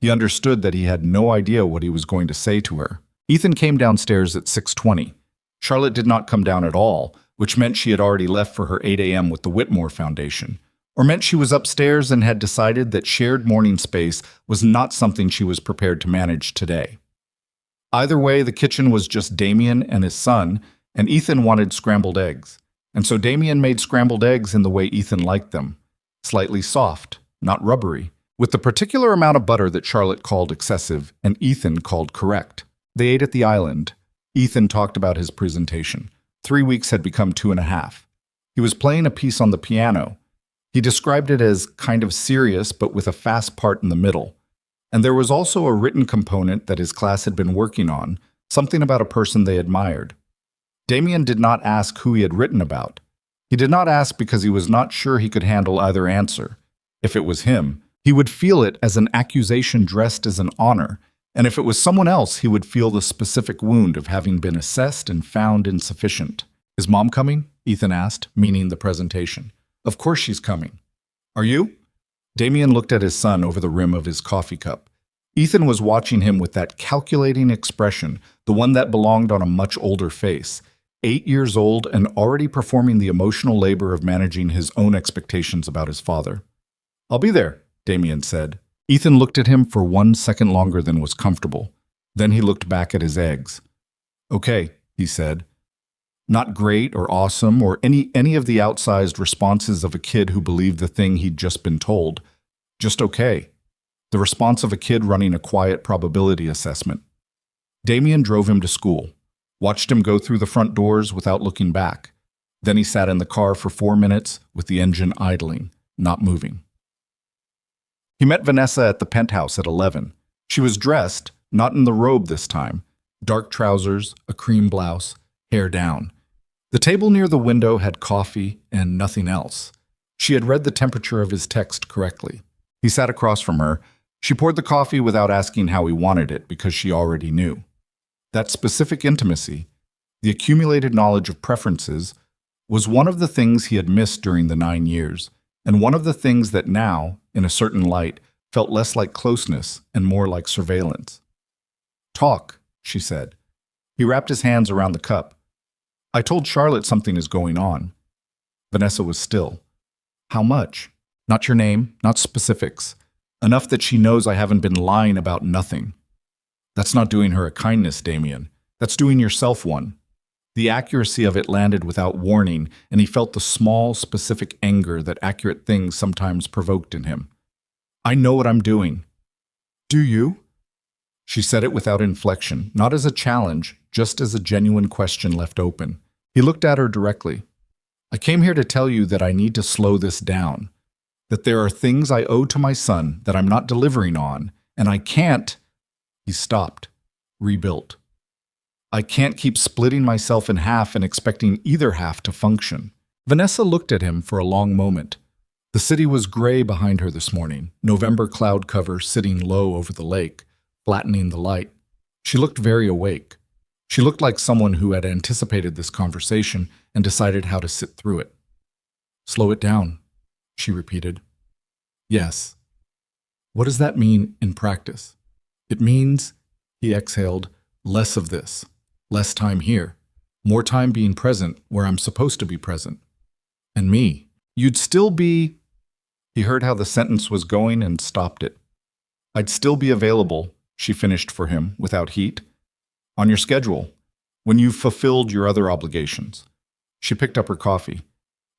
he understood that he had no idea what he was going to say to her. Ethan came downstairs at 6:20. Charlotte did not come down at all, which meant she had already left for her 8 a.m. with the Whitmore Foundation, or meant she was upstairs and had decided that shared morning space was not something she was prepared to manage today. Either way, the kitchen was just Damien and his son, and Ethan wanted scrambled eggs. And so Damien made scrambled eggs in the way Ethan liked them, slightly soft, not rubbery, with the particular amount of butter that Charlotte called excessive and Ethan called correct. They ate at the island. Ethan talked about his presentation. 3 weeks had become 2.5. He was playing a piece on the piano. He described it as kind of serious but with a fast part in the middle. And there was also a written component that his class had been working on, something about a person they admired. Damien did not ask who he had written about. He did not ask because he was not sure he could handle either answer. If it was him, he would feel it as an accusation dressed as an honor, and if it was someone else, he would feel the specific wound of having been assessed and found insufficient. "Is Mom coming?" Ethan asked, meaning the presentation. "Of course she's coming. Are you?" Damien looked at his son over the rim of his coffee cup. Ethan was watching him with that calculating expression, the one that belonged on a much older face. 8 years old and already performing the emotional labor of managing his own expectations about his father. "I'll be there," Damien said. Ethan looked at him for 1 second longer than was comfortable. Then he looked back at his eggs. "Okay," he said. Not great or awesome or any of the outsized responses of a kid who believed the thing he'd just been told. Just okay. The response of a kid running a quiet probability assessment. Damien drove him to school, watched him go through the front doors without looking back. Then he sat in the car for 4 minutes with the engine idling, not moving. He met Vanessa at the penthouse at 11. She was dressed, not in the robe this time, Dark trousers, a cream blouse, hair down. The table near the window had coffee and nothing else. She had read the temperature of his text correctly. He sat across from her. She poured the coffee without asking how he wanted it because she already knew. That specific intimacy, the accumulated knowledge of preferences, was one of the things he had missed during the 9 years, and one of the things that now, in a certain light, felt less like closeness and more like surveillance. "Talk," she said. He wrapped his hands around the cup. "I told Charlotte something is going on." Vanessa was still. "How much?" "Not your name, not specifics. Enough that she knows I haven't been lying about nothing." "That's not doing her a kindness, Damien. That's doing yourself one." The accuracy of it landed without warning, and he felt the small, specific anger that accurate things sometimes provoked in him. "I know what I'm doing." "Do you?" She said it without inflection, not as a challenge, just as a genuine question left open. He looked at her directly. "I came here to tell you that I need to slow this down, that there are things I owe to my son that I'm not delivering on, and I can't—" He stopped, rebuilt. "I can't keep splitting myself in half and expecting either half to function." Vanessa looked at him for a long moment. The city was gray behind her this morning, November cloud cover sitting low over the lake, flattening the light. She looked very awake. She looked like someone who had anticipated this conversation and decided how to sit through it. "Slow it down," she repeated. "Yes." "What does that mean in practice?" "It means," he exhaled, "less of this. Less time here. More time being present where I'm supposed to be present. And me. You'd still be—" He heard how the sentence was going and stopped it. "I'd still be available," she finished for him, without heat. "On your schedule. When you've fulfilled your other obligations." She picked up her coffee.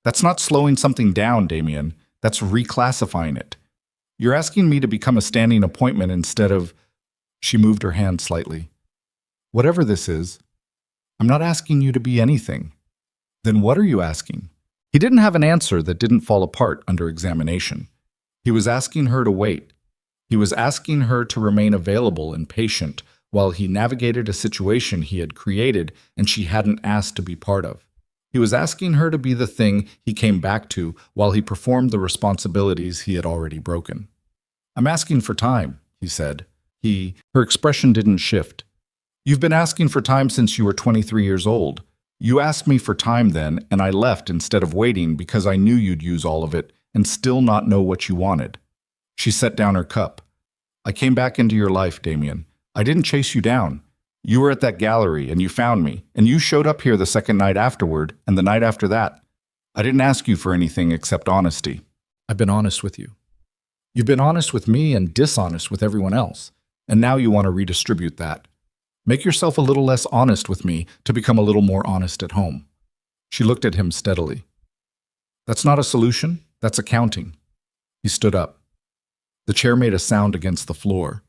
"That's not slowing something down, Damien. That's reclassifying it. You're asking me to become a standing appointment instead of—" She moved her hand slightly. "Whatever this is, I'm not asking you to be anything." "Then what are you asking?" He didn't have an answer that didn't fall apart under examination. He was asking her to wait. He was asking her to remain available and patient while he navigated a situation he had created and she hadn't asked to be part of. He was asking her to be the thing he came back to while he performed the responsibilities he had already broken. "I'm asking for time," he said. Her expression didn't shift. "You've been asking for time since you were 23 years old. You asked me for time then, and I left instead of waiting because I knew you'd use all of it and still not know what you wanted." She set down her cup. "I came back into your life, Damien. I didn't chase you down. You were at that gallery, and you found me, and you showed up here the second night afterward, and the night after that. I didn't ask you for anything except honesty." "I've been honest with you. You've been honest with me and dishonest with everyone else, and now you want to redistribute that. Make yourself a little less honest with me to become a little more honest at home." She looked at him steadily. "That's not a solution, that's accounting." He stood up. The chair made a sound against the floor.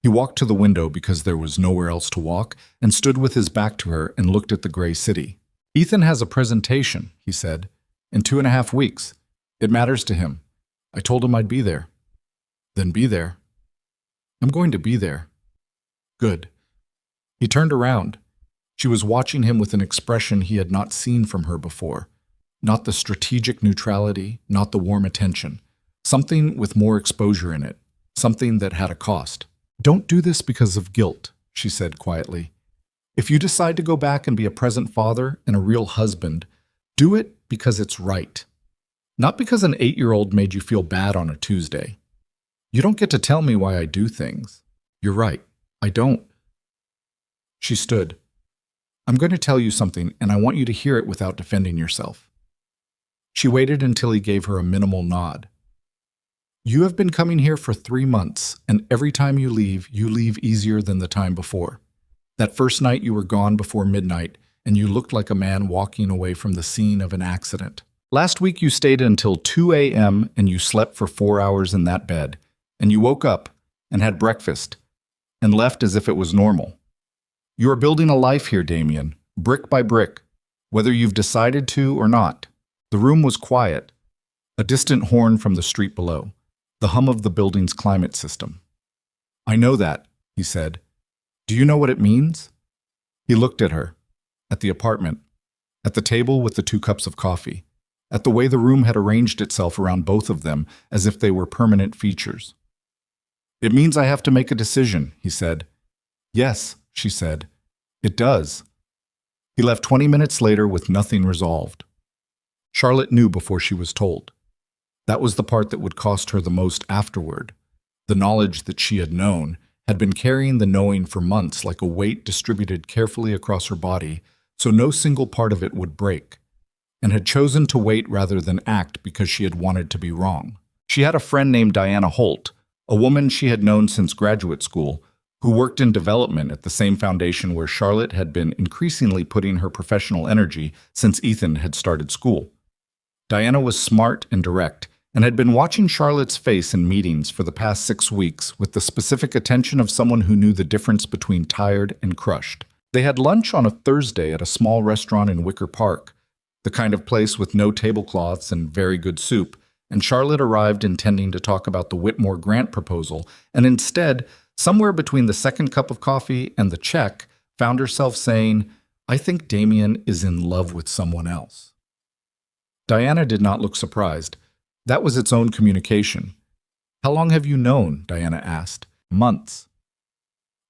He walked to the window because there was nowhere else to walk and stood with his back to her and looked at the gray city. "Ethan has a presentation," he said, "in 2.5 weeks. It matters to him. I told him I'd be there." "Then be there." "I'm going to be there." "Good." He turned around. She was watching him with an expression he had not seen from her before. Not the strategic neutrality, not the warm attention. Something with more exposure in it. Something that had a cost. "Don't do this because of guilt," she said quietly. "If you decide to go back and be a present father and a real husband, do it because it's right. Not because an 8-year-old made you feel bad on a Tuesday. You don't get to tell me why I do things. You're right. I don't." She stood. "I'm going to tell you something, and I want you to hear it without defending yourself." She waited until he gave her a minimal nod. "You have been coming here for 3 months, and every time you leave easier than the time before. That first night you were gone before midnight, and you looked like a man walking away from the scene of an accident. Last week you stayed until 2 a.m. and you slept for 4 hours in that bed, and you woke up and had breakfast and left as if it was normal. You are building a life here, Damien, brick by brick, whether you've decided to or not." The room was quiet, a distant horn from the street below, the hum of the building's climate system. "I know that," he said. "Do you know what it means? He looked at her, at the apartment, at the table with the 2 cups of coffee, at the way the room had arranged itself around both of them as if they were permanent features. "It means I have to make a decision," he said. "Yes," she said. "It does." He left 20 minutes later with nothing resolved. Charlotte knew before she was told. That was the part that would cost her the most afterward. The knowledge that she had known had been carrying the knowing for months like a weight distributed carefully across her body so no single part of it would break, and had chosen to wait rather than act because she had wanted to be wrong. She had a friend named Diana Holt, a woman she had known since graduate school, who worked in development at the same foundation where Charlotte had been increasingly putting her professional energy since Ethan had started school. Diana was smart and direct, and had been watching Charlotte's face in meetings for the past 6 weeks with the specific attention of someone who knew the difference between tired and crushed. They had lunch on a Thursday at a small restaurant in Wicker Park, the kind of place with no tablecloths and very good soup, and Charlotte arrived intending to talk about the Whitmore grant proposal, and instead, somewhere between the 2nd cup of coffee and the check, found herself saying, "I think Damien is in love with someone else." Diana did not look surprised. That was its own communication. "How long have you known?" Diana asked. "Months."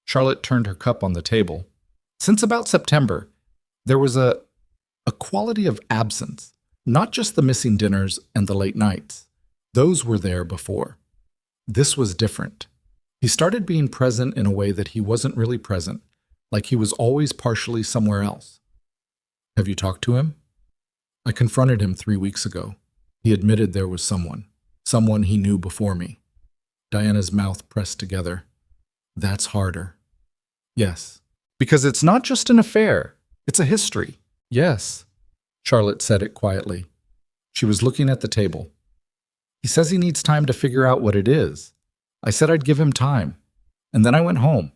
Charlotte turned her cup on the table. "Since about September. There was a quality of absence, not just the missing dinners and the late nights. Those were there before. This was different. He started being present in a way that he wasn't really present, like he was always partially somewhere else." "Have you talked to him?" "I confronted him 3 weeks ago. He admitted there was someone he knew before me." Diana's mouth pressed together. "That's harder." "Yes. Because it's not just an affair. It's a history." "Yes." Charlotte said it quietly. She was looking at the table. "He says he needs time to figure out what it is. I said I'd give him time. And then I went home,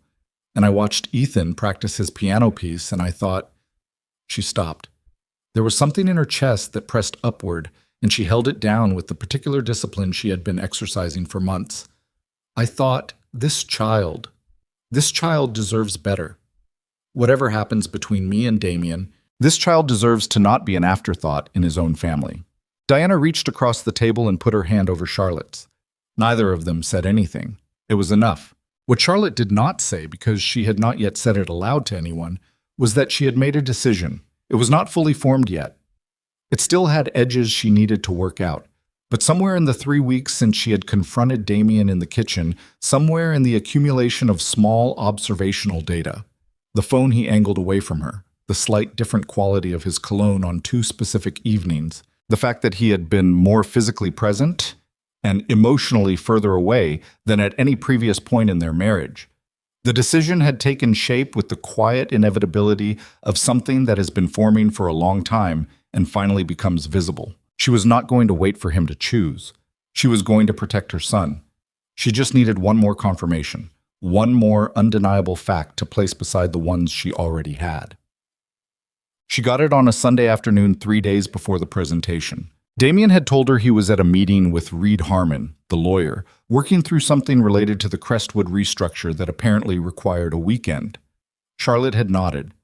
and I watched Ethan practice his piano piece, and I thought—" She stopped. There was something in her chest that pressed upward, and she held it down with the particular discipline she had been exercising for months. "I thought, this child deserves better. Whatever happens between me and Damien, this child deserves to not be an afterthought in his own family." Diana reached across the table and put her hand over Charlotte's. Neither of them said anything. It was enough. What Charlotte did not say, because she had not yet said it aloud to anyone, was that she had made a decision. It was not fully formed yet. It still had edges she needed to work out. But somewhere in the 3 weeks since she had confronted Damien in the kitchen, somewhere in the accumulation of small observational data, the phone he angled away from her, the slight different quality of his cologne on 2 specific evenings, the fact that he had been more physically present and emotionally further away than at any previous point in their marriage. The decision had taken shape with the quiet inevitability of something that has been forming for a long time and finally becomes visible. She was not going to wait for him to choose. She was going to protect her son. She just needed one more confirmation, one more undeniable fact to place beside the ones she already had. She got it on a Sunday afternoon 3 days before the presentation. Damien had told her he was at a meeting with Reed Harmon, the lawyer, working through something related to the Crestwood restructure that apparently required a weekend. Charlotte had nodded.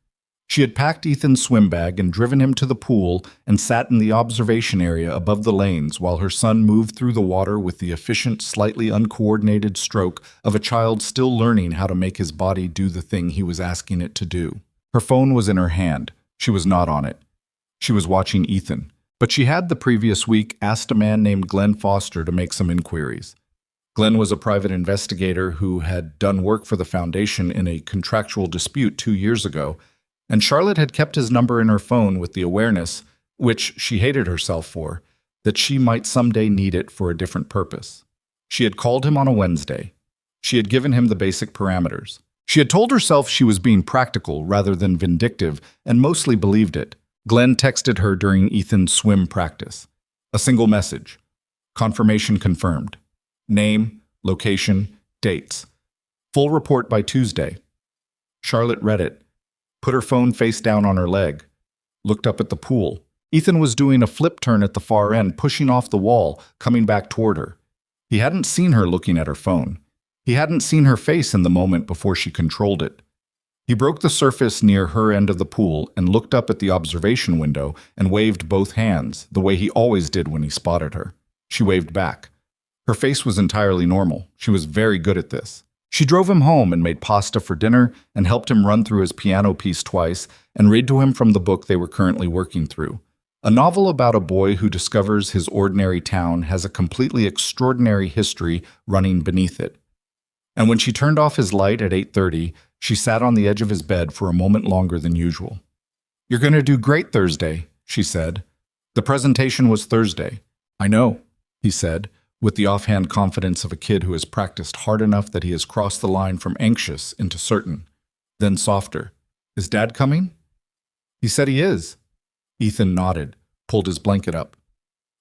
She had packed Ethan's swim bag and driven him to the pool and sat in the observation area above the lanes while her son moved through the water with the efficient, slightly uncoordinated stroke of a child still learning how to make his body do the thing he was asking it to do. Her phone was in her hand. She was not on it. She was watching Ethan. But she had the previous week asked a man named Glenn Foster to make some inquiries. Glenn was a private investigator who had done work for the foundation in a contractual dispute 2 years ago, and Charlotte had kept his number in her phone with the awareness, which she hated herself for, that she might someday need it for a different purpose. She had called him on a Wednesday. She had given him the basic parameters. She had told herself she was being practical rather than vindictive, and mostly believed it. Glenn texted her during Ethan's swim practice. A single message. Confirmation confirmed. Name, location, dates. Full report by Tuesday. Charlotte read it, put her phone face down on her leg, looked up at the pool. Ethan was doing a flip turn at the far end, pushing off the wall, coming back toward her. He hadn't seen her looking at her phone. He hadn't seen her face in the moment before she controlled it. He broke the surface near her end of the pool and looked up at the observation window and waved both hands, the way he always did when he spotted her. She waved back. Her face was entirely normal. She was very good at this. She drove him home and made pasta for dinner and helped him run through his piano piece twice and read to him from the book they were currently working through. A novel about a boy who discovers his ordinary town has a completely extraordinary history running beneath it. And when she turned off his light at 8:30, she sat on the edge of his bed for a moment longer than usual. "You're going to do great Thursday," she said. The presentation was Thursday. "I know," he said, with the offhand confidence of a kid who has practiced hard enough that he has crossed the line from anxious into certain. Then softer. "Is Dad coming?" "He said he is." Ethan nodded, pulled his blanket up.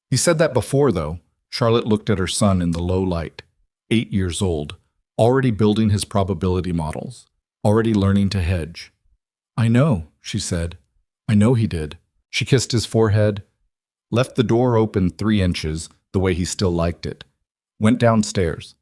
"He said that before, though." Charlotte looked at her son in the low light. 8 years old, already building his probability models, already learning to hedge. "I know," she said. "I know he did." She kissed his forehead, left the door open 3 inches, the way he still liked it, went downstairs.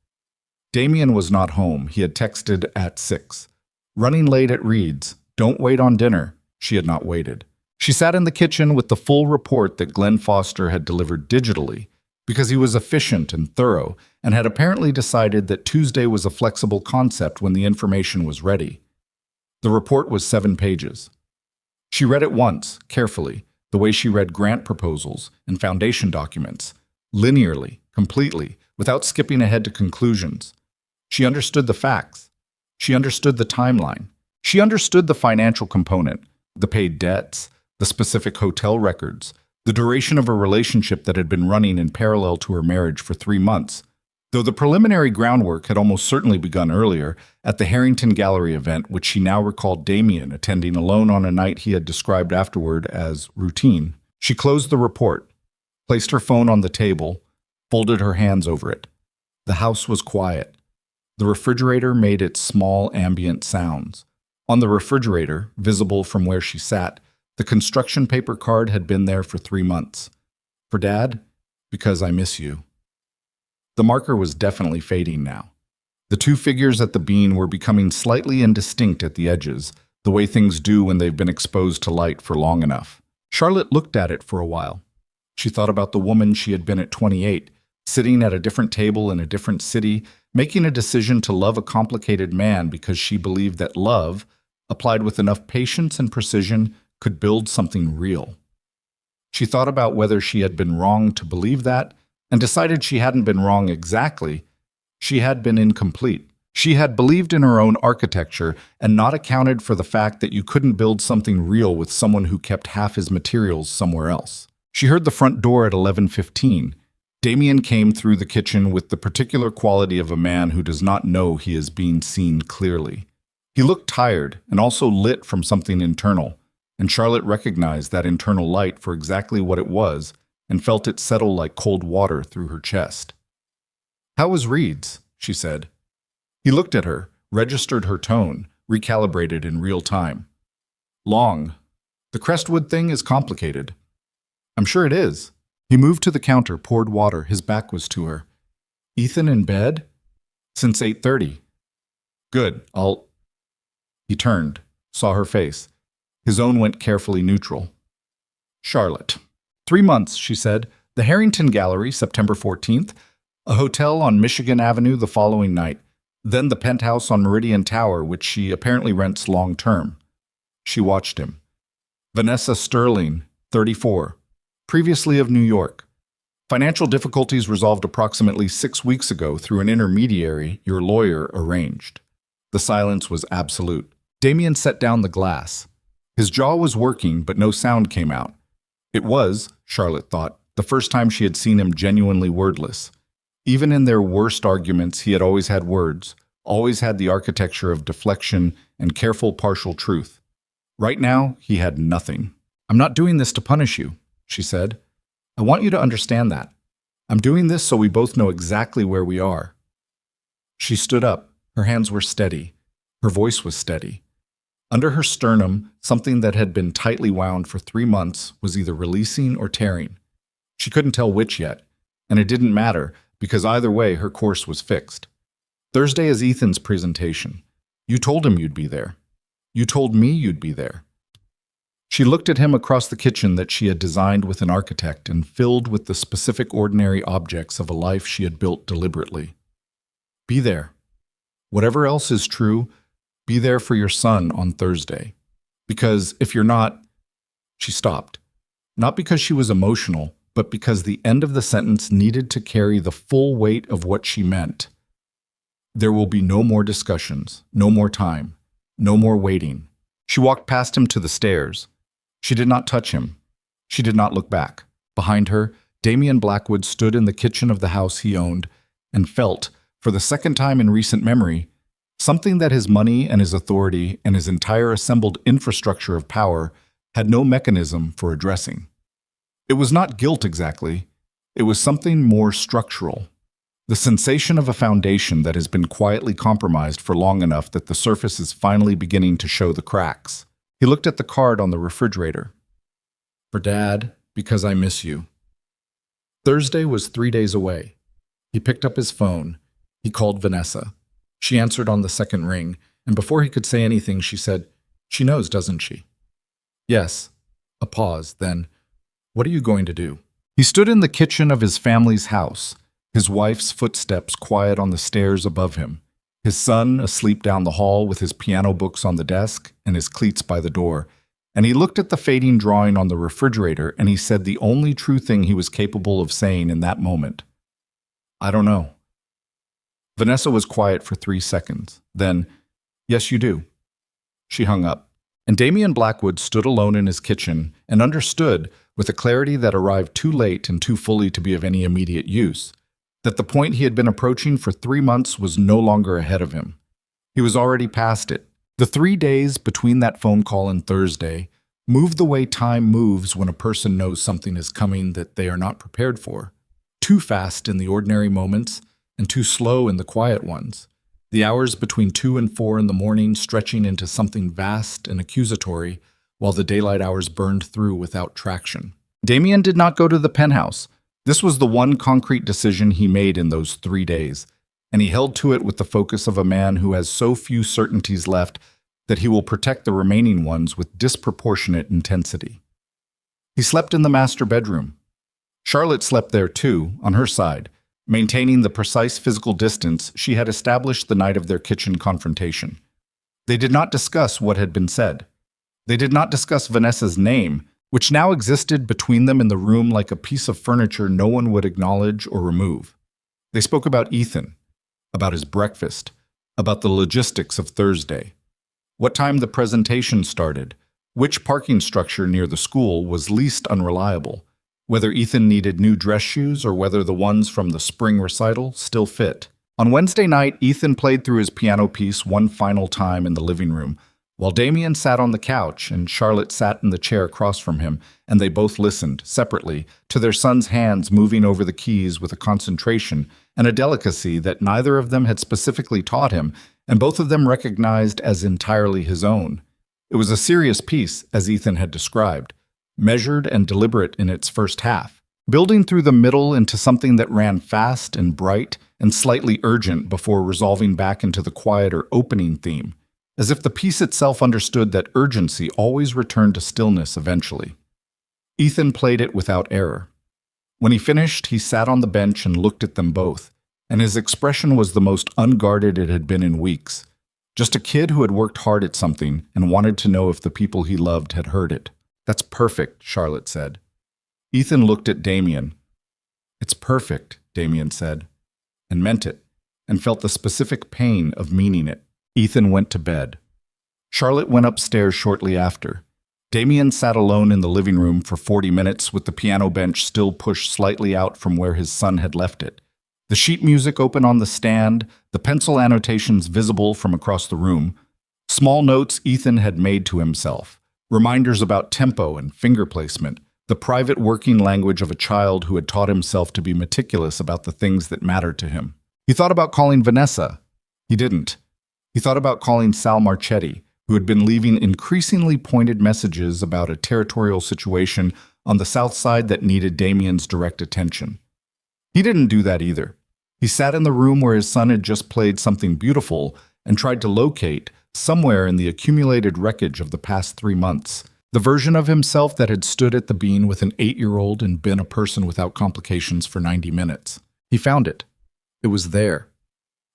Damien was not home. He had texted at 6. "Running late at Reed's. Don't wait on dinner." She had not waited. She sat in the kitchen with the full report that Glenn Foster had delivered digitally, because he was efficient and thorough, and had apparently decided that Tuesday was a flexible concept when the information was ready. The report was 7 pages. She read it once, carefully, the way she read grant proposals and foundation documents, linearly, completely, without skipping ahead to conclusions. She understood the facts. She understood the timeline. She understood the financial component, the paid debts, the specific hotel records, the duration of a relationship that had been running in parallel to her marriage for 3 months, though the preliminary groundwork had almost certainly begun earlier at the Harrington Gallery event, which she now recalled Damien attending alone on a night he had described afterward as routine. She closed the report, placed her phone on the table, folded her hands over it. The house was quiet. The refrigerator made its small ambient sounds. On the refrigerator, visible from where she sat, the construction paper card had been there for 3 months. "For Dad, because I miss you." The marker was definitely fading now. The 2 figures at the bean were becoming slightly indistinct at the edges, the way things do when they've been exposed to light for long enough. Charlotte looked at it for a while. She thought about the woman she had been at 28, sitting at a different table in a different city, making a decision to love a complicated man because she believed that love, applied with enough patience and precision, could build something real. She thought about whether she had been wrong to believe that, and decided she hadn't been wrong exactly. She had been incomplete. She had believed in her own architecture and not accounted for the fact that you couldn't build something real with someone who kept half his materials somewhere else. She heard the front door at 11:15. Damien came through the kitchen with the particular quality of a man who does not know he is being seen clearly. He looked tired and also lit from something internal, and Charlotte recognized that internal light for exactly what it was and felt it settle like cold water through her chest. "How was Reed's?" she said. He looked at her, registered her tone, recalibrated in real time. "Long. The Crestwood thing is complicated." "I'm sure it is." He moved to the counter, poured water. His back was to her. "Ethan in bed?" "Since 8:30. "Good, I'll—" He turned, saw her face. His own went carefully neutral. "Charlotte. 3 months," she said. "The Harrington Gallery, September 14th. A hotel on Michigan Avenue the following night. Then the penthouse on Meridian Tower, which she apparently rents long-term." She watched him. "Vanessa Sterling, 34. Previously of New York. Financial difficulties resolved approximately 6 weeks ago through an intermediary your lawyer arranged." The silence was absolute. Damien set down the glass. His jaw was working, but no sound came out. It was, Charlotte thought, the first time she had seen him genuinely wordless. Even in their worst arguments, he had always had words, always had the architecture of deflection and careful partial truth. Right now, he had nothing. "I'm not doing this to punish you," she said. "I want you to understand that. I'm doing this so we both know exactly where we are." She stood up. Her hands were steady. Her voice was steady. Under her sternum, something that had been tightly wound for 3 months was either releasing or tearing. She couldn't tell which yet, and it didn't matter, because either way her course was fixed. "Thursday is Ethan's presentation. You told him you'd be there." You told me you'd be there. She looked at him across the kitchen that she had designed with an architect and filled with the specific ordinary objects of a life she had built deliberately. Be there. Whatever else is true, be there for your son on Thursday. Because if you're not, she stopped. Not because she was emotional, but because the end of the sentence needed to carry the full weight of what she meant. There will be no more discussions, no more time, no more waiting. She walked past him to the stairs. She did not touch him. She did not look back. Behind her, Damian Blackwood stood in the kitchen of the house he owned and felt, for the second time in recent memory, something that his money and his authority and his entire assembled infrastructure of power had no mechanism for addressing. It was not guilt exactly. It was something more structural. The sensation of a foundation that has been quietly compromised for long enough that the surface is finally beginning to show the cracks. He looked at the card on the refrigerator. For Dad, because I miss you. Thursday was 3 days away. He picked up his phone. He called Vanessa. She answered on the second ring, and before he could say anything, she said, "She knows, doesn't she?" Yes. A pause, then, "What are you going to do?" He stood in the kitchen of his family's house, his wife's footsteps quiet on the stairs above him, his son asleep down the hall with his piano books on the desk and his cleats by the door, and he looked at the fading drawing on the refrigerator and he said the only true thing he was capable of saying in that moment. I don't know. Vanessa was quiet for 3 seconds. Then, yes, you do. She hung up. And Damian Blackwood stood alone in his kitchen and understood, with a clarity that arrived too late and too fully to be of any immediate use, that the point he had been approaching for 3 months was no longer ahead of him. He was already past it. The 3 days between that phone call and Thursday moved the way time moves when a person knows something is coming that they are not prepared for. Too fast in the ordinary moments and too slow in the quiet ones. The hours between 2 and 4 in the morning stretching into something vast and accusatory, while the daylight hours burned through without traction. Damian did not go to the penthouse. This was the one concrete decision he made in those 3 days, and he held to it with the focus of a man who has so few certainties left that he will protect the remaining ones with disproportionate intensity. He slept in the master bedroom. Charlotte slept there too, on her side, maintaining the precise physical distance she had established the night of their kitchen confrontation. They did not discuss what had been said. They did not discuss Vanessa's name, which now existed between them in the room like a piece of furniture no one would acknowledge or remove. They spoke about Ethan, about his breakfast, about the logistics of Thursday, what time the presentation started, which parking structure near the school was least unreliable, whether Ethan needed new dress shoes or whether the ones from the spring recital still fit. On Wednesday night, Ethan played through his piano piece one final time in the living room, while Damian sat on the couch and Charlotte sat in the chair across from him, and they both listened, separately, to their son's hands moving over the keys with a concentration and a delicacy that neither of them had specifically taught him, and both of them recognized as entirely his own. It was a serious piece, as Ethan had described, measured and deliberate in its first half, building through the middle into something that ran fast and bright and slightly urgent before resolving back into the quieter opening theme, as if the piece itself understood that urgency always returned to stillness eventually. Ethan played it without error. When he finished, he sat on the bench and looked at them both, and his expression was the most unguarded it had been in weeks. Just a kid who had worked hard at something and wanted to know if the people he loved had heard it. That's perfect, Charlotte said. Ethan looked at Damian. It's perfect, Damian said, and meant it, and felt the specific pain of meaning it. Ethan went to bed. Charlotte went upstairs shortly after. Damian sat alone in the living room for 40 minutes with the piano bench still pushed slightly out from where his son had left it. The sheet music open on the stand, the pencil annotations visible from across the room, small notes Ethan had made to himself, reminders about tempo and finger placement, the private working language of a child who had taught himself to be meticulous about the things that mattered to him. He thought about calling Vanessa. He didn't. He thought about calling Sal Marchetti, who had been leaving increasingly pointed messages about a territorial situation on the south side that needed Damian's direct attention. He didn't do that either. He sat in the room where his son had just played something beautiful and tried to locate, somewhere in the accumulated wreckage of the past 3 months, the version of himself that had stood at the bean with an 8-year-old and been a person without complications for 90 minutes. He found it. It was there.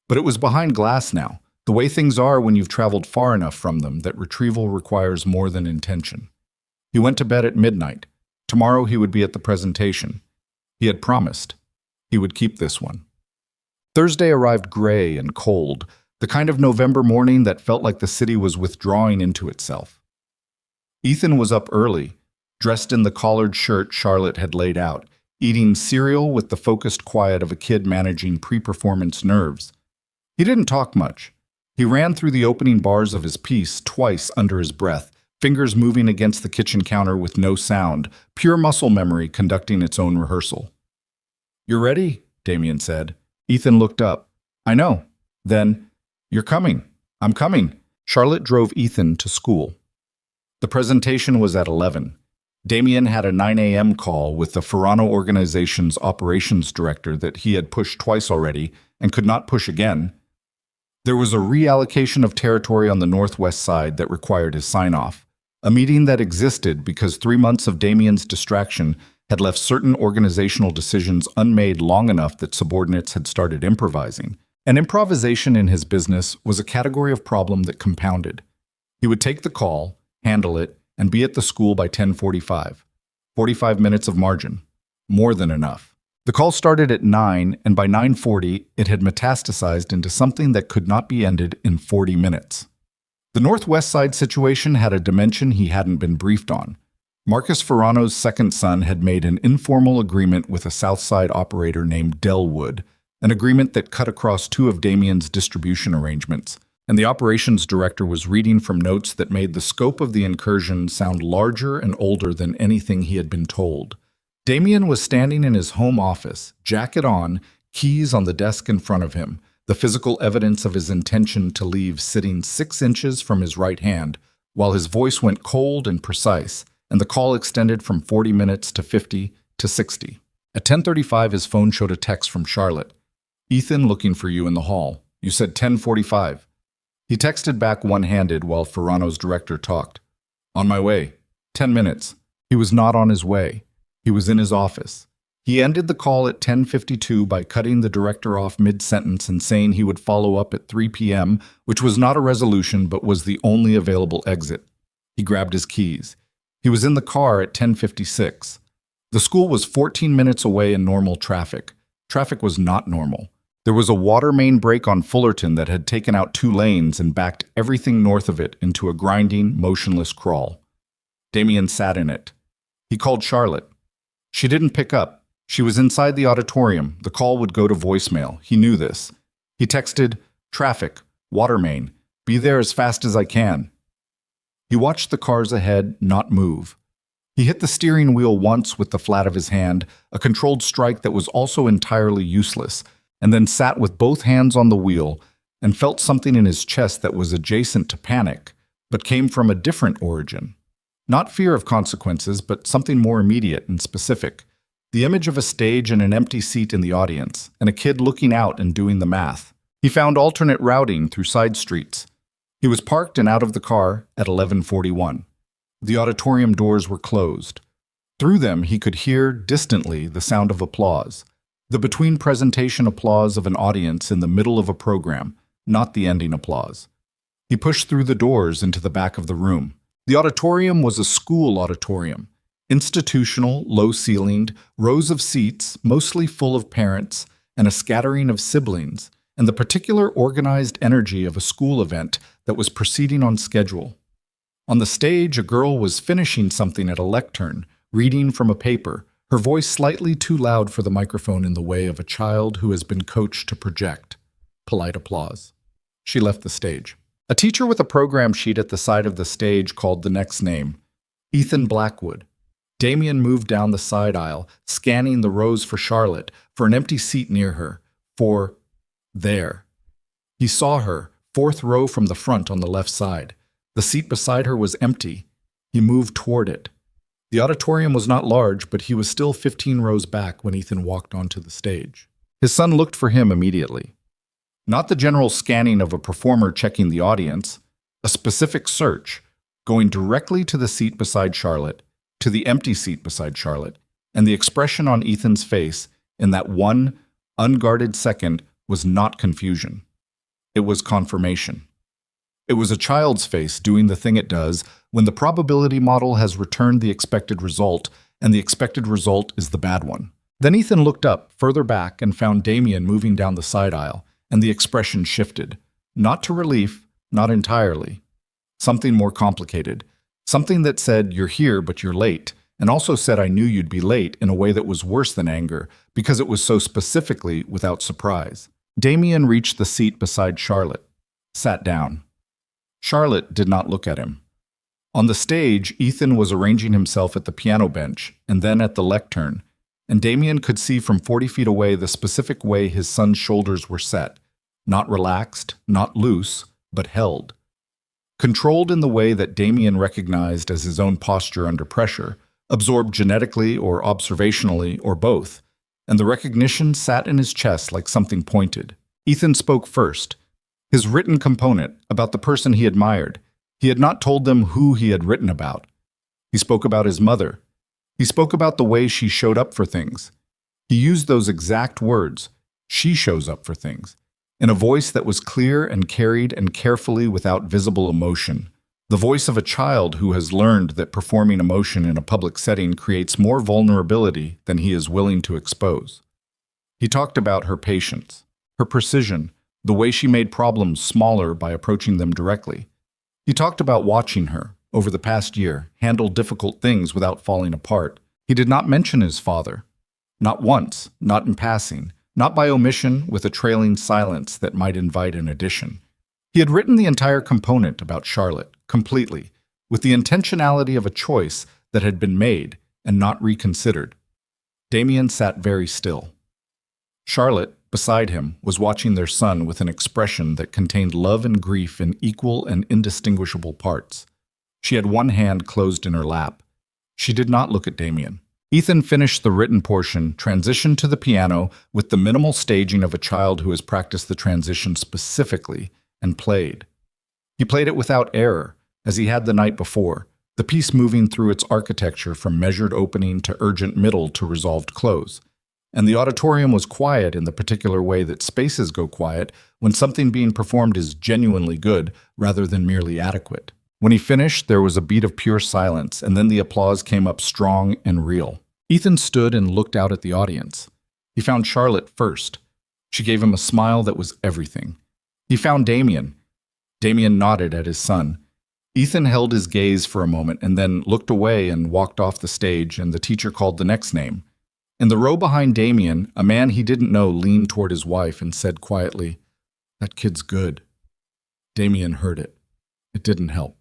But it was behind glass now, the way things are when you've traveled far enough from them that retrieval requires more than intention. He went to bed at midnight. Tomorrow he would be at the presentation. He had promised. He would keep this one. Thursday arrived gray and cold, the kind of November morning that felt like the city was withdrawing into itself. Ethan was up early, dressed in the collared shirt Charlotte had laid out, eating cereal with the focused quiet of a kid managing pre-performance nerves. He didn't talk much. He ran through the opening bars of his piece twice under his breath, fingers moving against the kitchen counter with no sound, pure muscle memory conducting its own rehearsal. "You're ready," Damien said. Ethan looked up. "I know." Then, "You're coming." "I'm coming." Charlotte drove Ethan to school. The presentation was at 11. Damien had a 9 a.m. call with the Ferrano organization's operations director that he had pushed twice already and could not push again. There was a reallocation of territory on the northwest side that required his sign-off, a meeting that existed because 3 months of Damien's distraction had left certain organizational decisions unmade long enough that subordinates had started improvising. And improvisation in his business was a category of problem that compounded. He would take the call, handle it, and be at the school by 10:45. 45 minutes of margin. More than enough. The call started at 9, and by 9:40, it had metastasized into something that could not be ended in 40 minutes. The Northwest Side situation had a dimension he hadn't been briefed on. Marcus Ferrano's second son had made an informal agreement with a South Side operator named Delwood, an agreement that cut across 2 of Damien's distribution arrangements, and the operations director was reading from notes that made the scope of the incursion sound larger and older than anything he had been told. Damien was standing in his home office, jacket on, keys on the desk in front of him, the physical evidence of his intention to leave sitting 6 inches from his right hand, while his voice went cold and precise, and the call extended from 40 minutes to 50 to 60. At 10:35, his phone showed a text from Charlotte. "Ethan looking for you in the hall. You said 10:45. He texted back one-handed while Ferrano's director talked. "On my way. 10 minutes. He was not on his way. He was in his office. He ended the call at 10:52 by cutting the director off mid-sentence and saying he would follow up at 3 p.m., which was not a resolution but was the only available exit. He grabbed his keys. He was in the car at 10:56. The school was 14 minutes away in normal traffic. Traffic was not normal. There was a water main break on Fullerton that had taken out 2 lanes and backed everything north of it into a grinding, motionless crawl. Damien sat in it. He called Charlotte. She didn't pick up. She was inside the auditorium. The call would go to voicemail. He knew this. He texted, "Traffic, water main. Be there as fast as I can." He watched the cars ahead not move. He hit the steering wheel once with the flat of his hand, a controlled strike that was also entirely useless, and then sat with both hands on the wheel and felt something in his chest that was adjacent to panic, but came from a different origin. Not fear of consequences, but something more immediate and specific. The image of a stage and an empty seat in the audience, and a kid looking out and doing the math. He found alternate routing through side streets. He was parked and out of the car at 11:41. The auditorium doors were closed. Through them, he could hear, distantly, the sound of applause. The between-presentation applause of an audience in the middle of a program, not the ending applause. He pushed through the doors into the back of the room. The auditorium was a school auditorium. Institutional, low-ceilinged, rows of seats, mostly full of parents, and a scattering of siblings, and the particular organized energy of a school event that was proceeding on schedule. On the stage, a girl was finishing something at a lectern, reading from a paper, her voice slightly too loud for the microphone in the way of a child who has been coached to project. Polite applause. She left the stage. A teacher with a program sheet at the side of the stage called the next name, Ethan Blackwood. Damien moved down the side aisle, scanning the rows for Charlotte, for an empty seat near her, for there. He saw her, 4th row from the front on the left side. The seat beside her was empty. He moved toward it. The auditorium was not large, but he was still 15 rows back when Ethan walked onto the stage. His son looked for him immediately. Not the general scanning of a performer checking the audience, a specific search, going directly to the seat beside Charlotte, to the empty seat beside Charlotte, and the expression on Ethan's face in that one unguarded second was not confusion. It was confirmation. It was a child's face doing the thing it does when the probability model has returned the expected result, and the expected result is the bad one. Then Ethan looked up, further back, and found Damien moving down the side aisle, and the expression shifted. Not to relief, not entirely. Something more complicated. Something that said, "You're here, but you're late," and also said, "I knew you'd be late," in a way that was worse than anger, because it was so specifically without surprise. Damien reached the seat beside Charlotte, sat down. Charlotte did not look at him. On the stage, Ethan was arranging himself at the piano bench, and then at the lectern, and Damien could see from 40 feet away the specific way his son's shoulders were set, not relaxed, not loose, but held. Controlled in the way that Damien recognized as his own posture under pressure, absorbed genetically or observationally or both, and the recognition sat in his chest like something pointed. Ethan spoke first, his written component, about the person he admired. He had not told them who he had written about. He spoke about his mother. He spoke about the way she showed up for things. He used those exact words, "She shows up for things," in a voice that was clear and carried and carefully without visible emotion. The voice of a child who has learned that performing emotion in a public setting creates more vulnerability than he is willing to expose. He talked about her patience, her precision, the way she made problems smaller by approaching them directly. He talked about watching her, over the past year, handle difficult things without falling apart. He did not mention his father. Not once, not in passing, not by omission with a trailing silence that might invite an addition. He had written the entire component about Charlotte, completely, with the intentionality of a choice that had been made and not reconsidered. Damien sat very still. Charlotte, beside him, was watching their son with an expression that contained love and grief in equal and indistinguishable parts. She had one hand closed in her lap. She did not look at Damien. Ethan finished the written portion, transitioned to the piano with the minimal staging of a child who has practiced the transition specifically, and played. He played it without error, as he had the night before, the piece moving through its architecture from measured opening to urgent middle to resolved close. And the auditorium was quiet in the particular way that spaces go quiet when something being performed is genuinely good rather than merely adequate. When he finished, there was a beat of pure silence, and then the applause came up strong and real. Ethan stood and looked out at the audience. He found Charlotte first. She gave him a smile that was everything. He found Damien. Damien nodded at his son. Ethan held his gaze for a moment and then looked away and walked off the stage, and the teacher called the next name. In the row behind Damien, a man he didn't know leaned toward his wife and said quietly, "That kid's good." Damien heard it. It didn't help.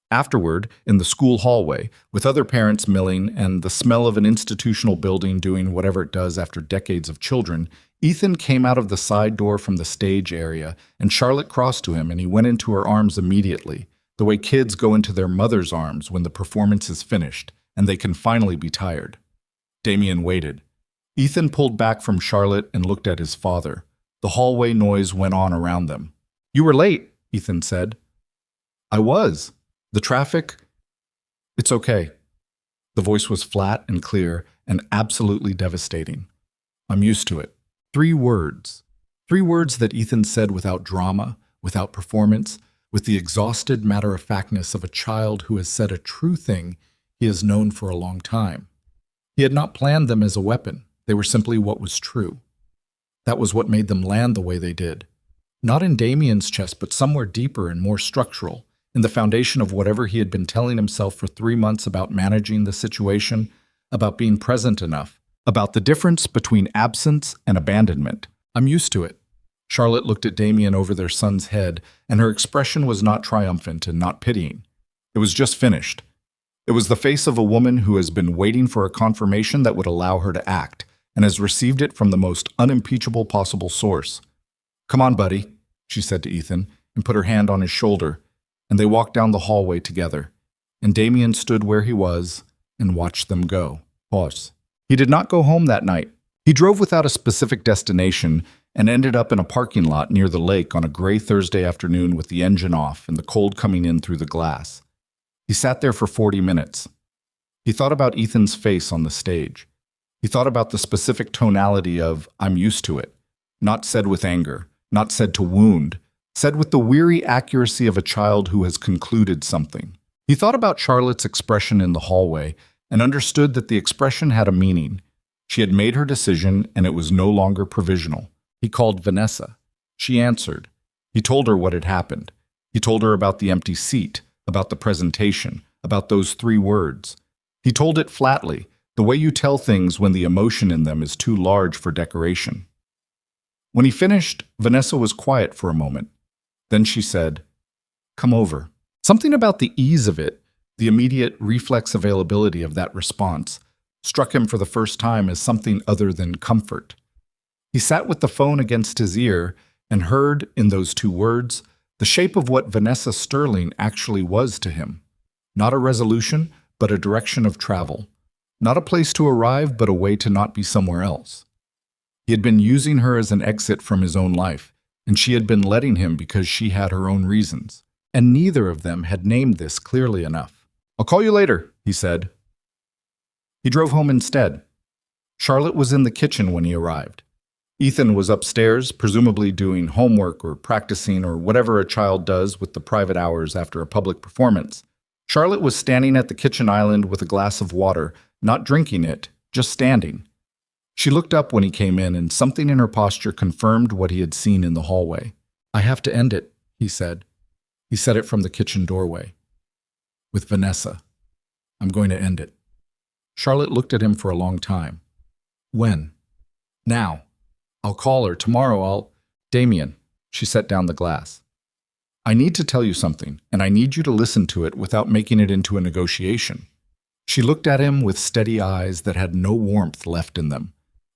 Afterward, in the school hallway, with other parents milling and the smell of an institutional building doing whatever it does after decades of children, Ethan came out of the side door from the stage area, and Charlotte crossed to him, and he went into her arms immediately, the way kids go into their mother's arms when the performance is finished, and they can finally be tired. Damien waited. Ethan pulled back from Charlotte and looked at his father. The hallway noise went on around them. "You were late," Ethan said. "I was. The traffic?" "It's okay." The voice was flat and clear and absolutely devastating. "I'm used to it." 3 words. 3 words that Ethan said without drama, without performance, with the exhausted matter-of-factness of a child who has said a true thing he has known for a long time. He had not planned them as a weapon. They were simply what was true. That was what made them land the way they did. Not in Damien's chest, but somewhere deeper and more structural, in the foundation of whatever he had been telling himself for 3 months about managing the situation, about being present enough, about the difference between absence and abandonment. "I'm used to it." Charlotte looked at Damien over their son's head, and her expression was not triumphant and not pitying. It was just finished. It was the face of a woman who has been waiting for a confirmation that would allow her to act, and has received it from the most unimpeachable possible source. "Come on, buddy," she said to Ethan, and put her hand on his shoulder, and they walked down the hallway together, and Damien stood where he was and watched them go. Pause. He did not go home that night. He drove without a specific destination and ended up in a parking lot near the lake on a gray Thursday afternoon with the engine off and the cold coming in through the glass. He sat there for 40 minutes. He thought about Ethan's face on the stage. He thought about the specific tonality of, "I'm used to it," not said with anger, not said to wound, said with the weary accuracy of a child who has concluded something. He thought about Charlotte's expression in the hallway and understood that the expression had a meaning. She had made her decision and it was no longer provisional. He called Vanessa. She answered. He told her what had happened. He told her about the empty seat, about the presentation, about those 3 words. He told it flatly, the way you tell things when the emotion in them is too large for decoration. When he finished, Vanessa was quiet for a moment. Then she said, "Come over." Something about the ease of it, the immediate reflex availability of that response, struck him for the first time as something other than comfort. He sat with the phone against his ear and heard, in those 2 words, the shape of what Vanessa Sterling actually was to him. Not a resolution, but a direction of travel. Not a place to arrive, but a way to not be somewhere else. He had been using her as an exit from his own life, and she had been letting him because she had her own reasons. And neither of them had named this clearly enough. "I'll call you later," he said. He drove home instead. Charlotte was in the kitchen when he arrived. Ethan was upstairs, presumably doing homework or practicing or whatever a child does with the private hours after a public performance. Charlotte was standing at the kitchen island with a glass of water, not drinking it, just standing. She looked up when he came in, and something in her posture confirmed what he had seen in the hallway. "I have to end it," he said. He said it from the kitchen doorway. "With Vanessa. I'm going to end it." Charlotte looked at him for a long time. "When?" "Now. I'll call her. Tomorrow Damien." She set down the glass. "I need to tell you something, and I need you to listen to it without making it into a negotiation." She looked at him with steady eyes that had no warmth left in them.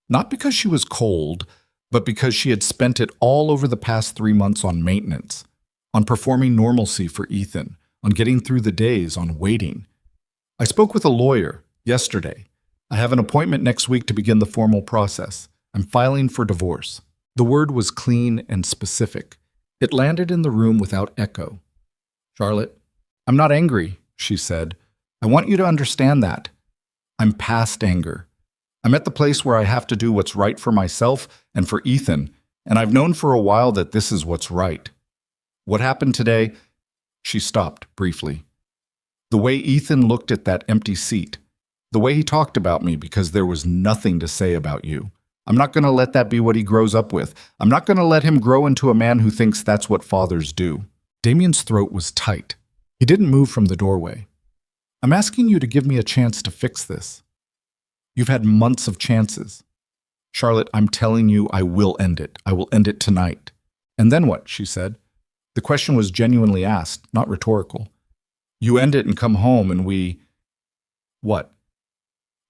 Not because she was cold, but because she had spent it all over the past 3 months on maintenance, on performing normalcy for Ethan, on getting through the days, on waiting. "I spoke with a lawyer yesterday. I have an appointment next week to begin the formal process. I'm filing for divorce." The word was clean and specific. It landed in the room without echo. "Charlotte, I'm not angry," she said. "I want you to understand that. I'm past anger. I'm at the place where I have to do what's right for myself and for Ethan, and I've known for a while that this is what's right. What happened today?" She stopped briefly. "The way Ethan looked at that empty seat, the way he talked about me because there was nothing to say about you. I'm not going to let that be what he grows up with. I'm not going to let him grow into a man who thinks that's what fathers do." Damien's throat was tight. He didn't move from the doorway. "I'm asking you to give me a chance to fix this. You've had months of chances. Charlotte, I'm telling you, I will end it. I will end it tonight." "And then what?" she said. The question was genuinely asked, not rhetorical. "You end it and come home and we..." "What?"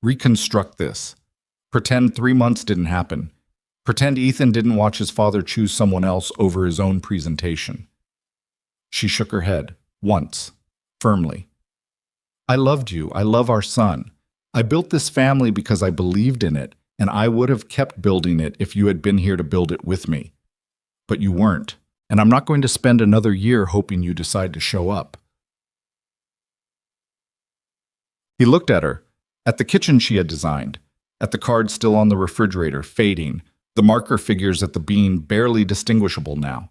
"Reconstruct this. Pretend 3 months didn't happen. Pretend Ethan didn't watch his father choose someone else over his own presentation." She shook her head, once, firmly. "I loved you. I love our son. I built this family because I believed in it, and I would have kept building it if you had been here to build it with me. But you weren't, and I'm not going to spend another year hoping you decide to show up." He looked at her, at the kitchen she had designed, at the card still on the refrigerator, fading, the marker figures at the bean barely distinguishable now,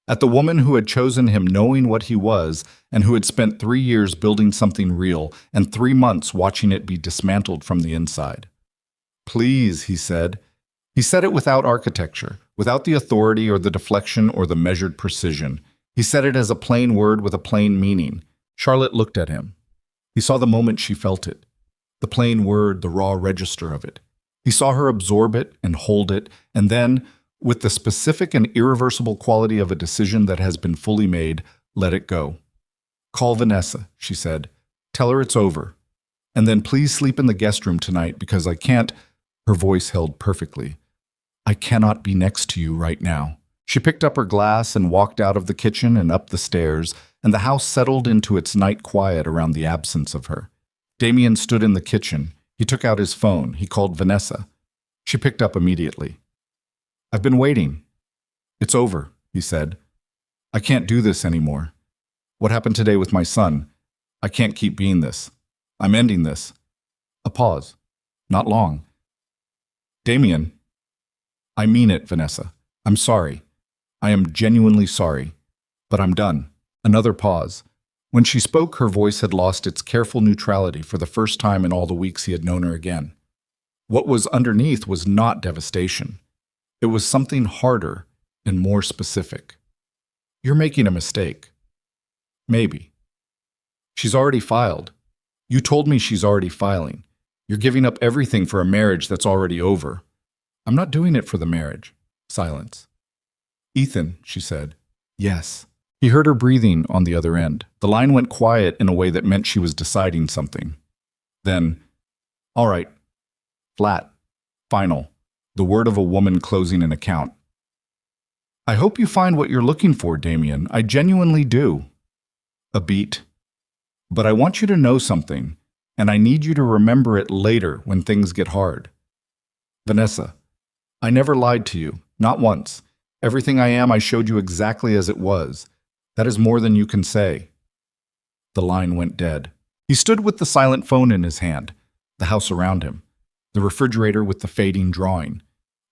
at the woman who had chosen him knowing what he was and who had spent 3 years building something real and 3 months watching it be dismantled from the inside. "Please," he said. He said it without architecture, without the authority or the deflection or the measured precision. He said it as a plain word with a plain meaning. Charlotte looked at him. He saw the moment she felt it. The plain word, the raw register of it. He saw her absorb it and hold it, and then, with the specific and irreversible quality of a decision that has been fully made, let it go. "Call Vanessa," she said. "Tell her it's over. And then please sleep in the guest room tonight because I can't..." Her voice held perfectly. "I cannot be next to you right now." She picked up her glass and walked out of the kitchen and up the stairs, and the house settled into its night quiet around the absence of her. Damien stood in the kitchen. He took out his phone. He called Vanessa. She picked up immediately. "I've been waiting." "It's over," he said. "I can't do this anymore. What happened today with my son? I can't keep being this. I'm ending this." A pause. Not long. "Damien." "I mean it, Vanessa. I'm sorry. I am genuinely sorry. But I'm done." Another pause. When she spoke, her voice had lost its careful neutrality for the first time in all the weeks he had known her again. What was underneath was not devastation. It was something harder and more specific. "You're making a mistake." "Maybe." "She's already filed. You told me she's already filing. You're giving up everything for a marriage that's already over." "I'm not doing it for the marriage." Silence. "Ethan," she said. "Yes." He heard her breathing on the other end. The line went quiet in a way that meant she was deciding something. Then, "All right." Flat. Final. The word of a woman closing an account. "I hope you find what you're looking for, Damien. I genuinely do." A beat. "But I want you to know something, and I need you to remember it later when things get hard." "Vanessa, I never lied to you. Not once. Everything I am, I showed you exactly as it was. That is more than you can say." The line went dead. He stood with the silent phone in his hand, the house around him, the refrigerator with the fading drawing,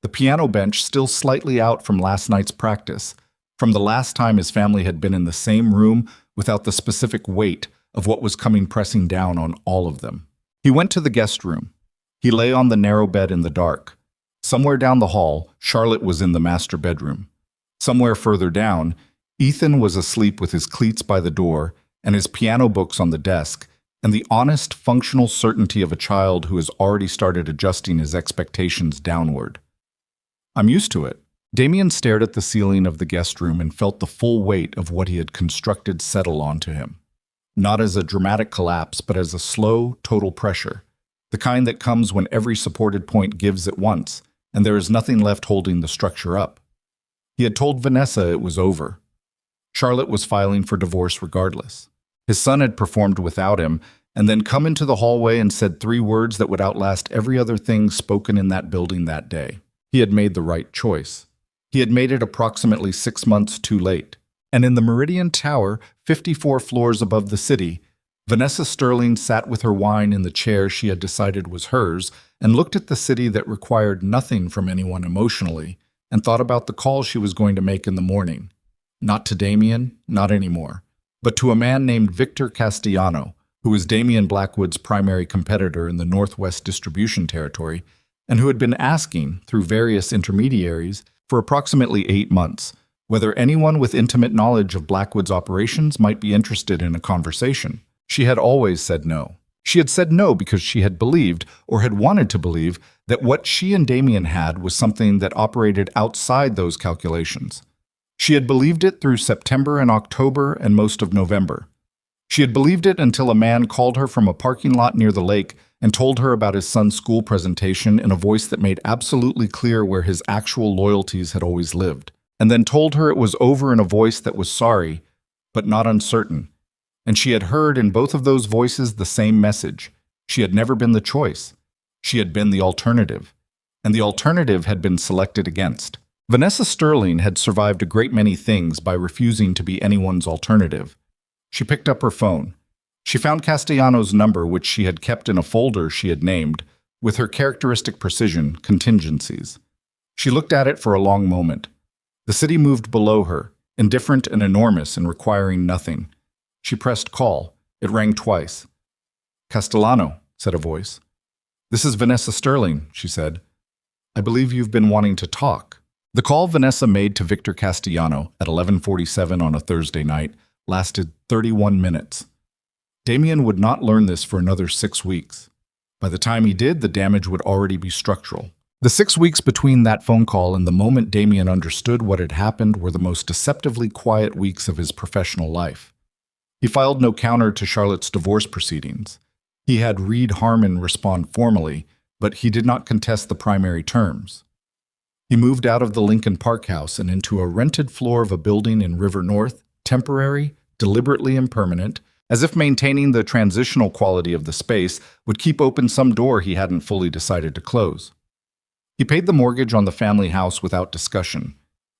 the piano bench still slightly out from last night's practice, from the last time his family had been in the same room without the specific weight of what was coming pressing down on all of them. He went to the guest room. He lay on the narrow bed in the dark. Somewhere down the hall, Charlotte was in the master bedroom. Somewhere further down, Ethan was asleep with his cleats by the door and his piano books on the desk, and the honest, functional certainty of a child who has already started adjusting his expectations downward. "I'm used to it." Damien stared at the ceiling of the guest room and felt the full weight of what he had constructed settle onto him. Not as a dramatic collapse, but as a slow, total pressure, the kind that comes when every supported point gives at once, and there is nothing left holding the structure up. He had told Vanessa it was over. Charlotte was filing for divorce regardless. His son had performed without him, and then come into the hallway and said 3 words that would outlast every other thing spoken in that building that day. He had made the right choice. He had made it approximately 6 months too late. And in the Meridian Tower, 54 floors above the city, Vanessa Sterling sat with her wine in the chair she had decided was hers and looked at the city that required nothing from anyone emotionally and thought about the call she was going to make in the morning. Not to Damien, not anymore, but to a man named Victor Castellano, who was Damien Blackwood's primary competitor in the Northwest distribution territory, and who had been asking, through various intermediaries, for approximately 8 months, whether anyone with intimate knowledge of Blackwood's operations might be interested in a conversation. She had always said no. She had said no because she had believed, or had wanted to believe, that what she and Damien had was something that operated outside those calculations. She had believed it through September and October and most of November. She had believed it until a man called her from a parking lot near the lake and told her about his son's school presentation in a voice that made absolutely clear where his actual loyalties had always lived, and then told her it was over in a voice that was sorry, but not uncertain. And she had heard in both of those voices the same message. She had never been the choice. She had been the alternative. And the alternative had been selected against. Vanessa Sterling had survived a great many things by refusing to be anyone's alternative. She picked up her phone. She found Castellano's number, which she had kept in a folder she had named, with her characteristic precision, contingencies. She looked at it for a long moment. The city moved below her, indifferent and enormous and requiring nothing. She pressed call. It rang twice. "Castellano," said a voice. "This is Vanessa Sterling," she said. "I believe you've been wanting to talk." The call Vanessa made to Victor Castellano at 11:47 on a Thursday night lasted 31 minutes. Damien would not learn this for another 6 weeks. By the time he did, the damage would already be structural. The 6 weeks between that phone call and the moment Damien understood what had happened were the most deceptively quiet weeks of his professional life. He filed no counter to Charlotte's divorce proceedings. He had Reed Harmon respond formally, but he did not contest the primary terms. He moved out of the Lincoln Park house and into a rented floor of a building in River North, temporary, deliberately impermanent, as if maintaining the transitional quality of the space would keep open some door he hadn't fully decided to close. He paid the mortgage on the family house without discussion.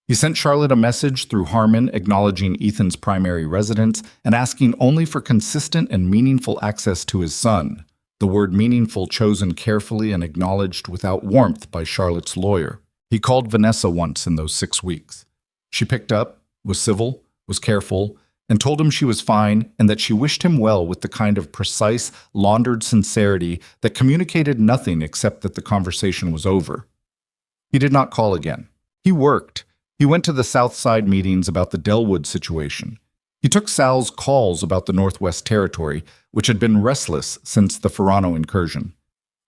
He sent Charlotte a message through Harmon acknowledging Ethan's primary residence and asking only for consistent and meaningful access to his son, the word meaningful chosen carefully and acknowledged without warmth by Charlotte's lawyer. He called Vanessa once in those 6 weeks. She picked up, was civil, was careful, and told him she was fine and that she wished him well with the kind of precise, laundered sincerity that communicated nothing except that the conversation was over. He did not call again. He worked. He went to the South Side meetings about the Delwood situation. He took Sal's calls about the Northwest Territory, which had been restless since the Ferrano incursion.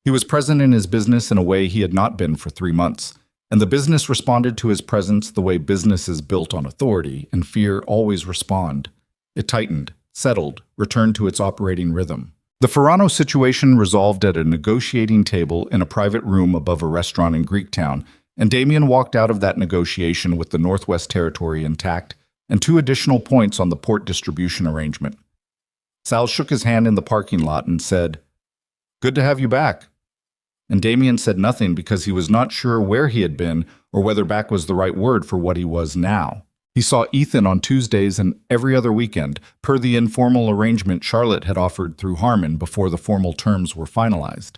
He was present in his business in a way he had not been for 3 months, and the business responded to his presence the way business is built on authority and fear always respond. It tightened, settled, returned to its operating rhythm. The Ferrano situation resolved at a negotiating table in a private room above a restaurant in Greektown, and Damien walked out of that negotiation with the Northwest Territory intact and 2 additional points on the port distribution arrangement. Sal shook his hand in the parking lot and said, "Good to have you back." And Damien said nothing because he was not sure where he had been or whether back was the right word for what he was now. He saw Ethan on Tuesdays and every other weekend, per the informal arrangement Charlotte had offered through Harmon before the formal terms were finalized.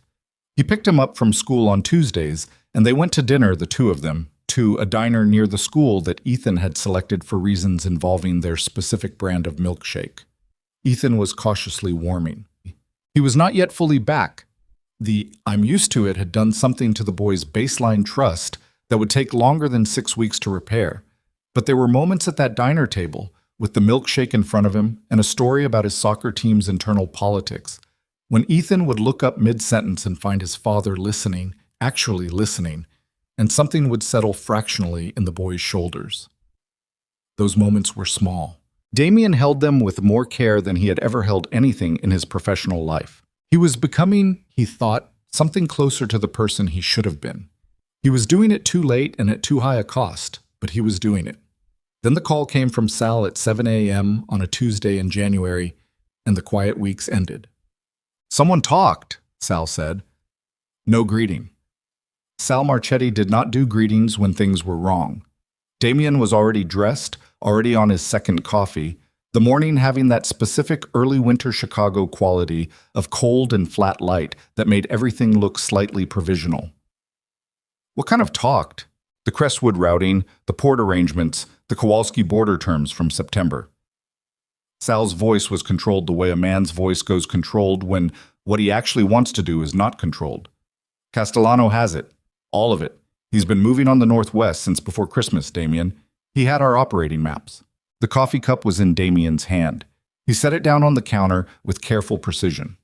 He picked him up from school on Tuesdays, and they went to dinner, the 2 of them, to a diner near the school that Ethan had selected for reasons involving their specific brand of milkshake. Ethan was cautiously warming. He was not yet fully back. The "I'm used to it" had done something to the boy's baseline trust that would take longer than 6 weeks to repair. But there were moments at that diner table, with the milkshake in front of him and a story about his soccer team's internal politics, when Ethan would look up mid-sentence and find his father listening, actually listening, and something would settle fractionally in the boy's shoulders. Those moments were small. Damien held them with more care than he had ever held anything in his professional life. He was becoming, he thought, something closer to the person he should have been. He was doing it too late and at too high a cost, but he was doing it. Then the call came from Sal at 7 a.m. on a Tuesday in January, and the quiet weeks ended. "Someone talked," Sal said. No greeting. Sal Marchetti did not do greetings when things were wrong. Damien was already dressed, already on his second coffee, the morning having that specific early winter Chicago quality of cold and flat light that made everything look slightly provisional. What kind of talked? The Crestwood routing, the port arrangements, the Kowalski border terms from September. Sal's voice was controlled the way a man's voice goes controlled when what he actually wants to do is not controlled. Castellano has it. All of it. He's been moving on the Northwest since before Christmas, Damien. He had our operating maps. The coffee cup was in Damien's hand. He set it down on the counter with careful precision.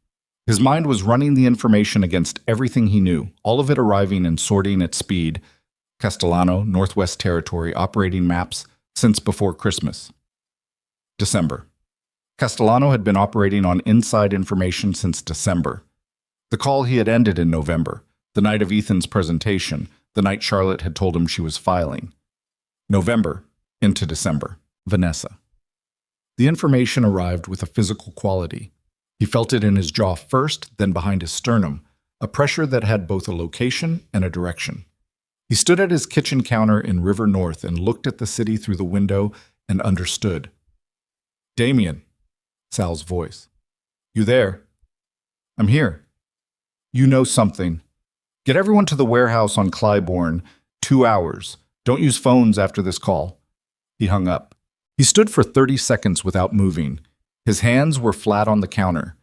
His mind was running the information against everything he knew, all of it arriving and sorting at speed. Castellano, Northwest Territory, operating maps, since before Christmas. December. Castellano had been operating on inside information since December. The call he had ended in November, the night of Ethan's presentation, the night Charlotte had told him she was filing. November, into December. Vanessa. The information arrived with a physical quality. He felt it in his jaw first, then behind his sternum, a pressure that had both a location and a direction. He stood at his kitchen counter in River North and looked at the city through the window and understood. "Damien," Sal's voice. "You there?" "I'm here." "You know something. Get everyone to the warehouse on Clybourne, 2 hours. Don't use phones after this call." He hung up. He stood for 30 seconds without moving. His hands were flat on the counter.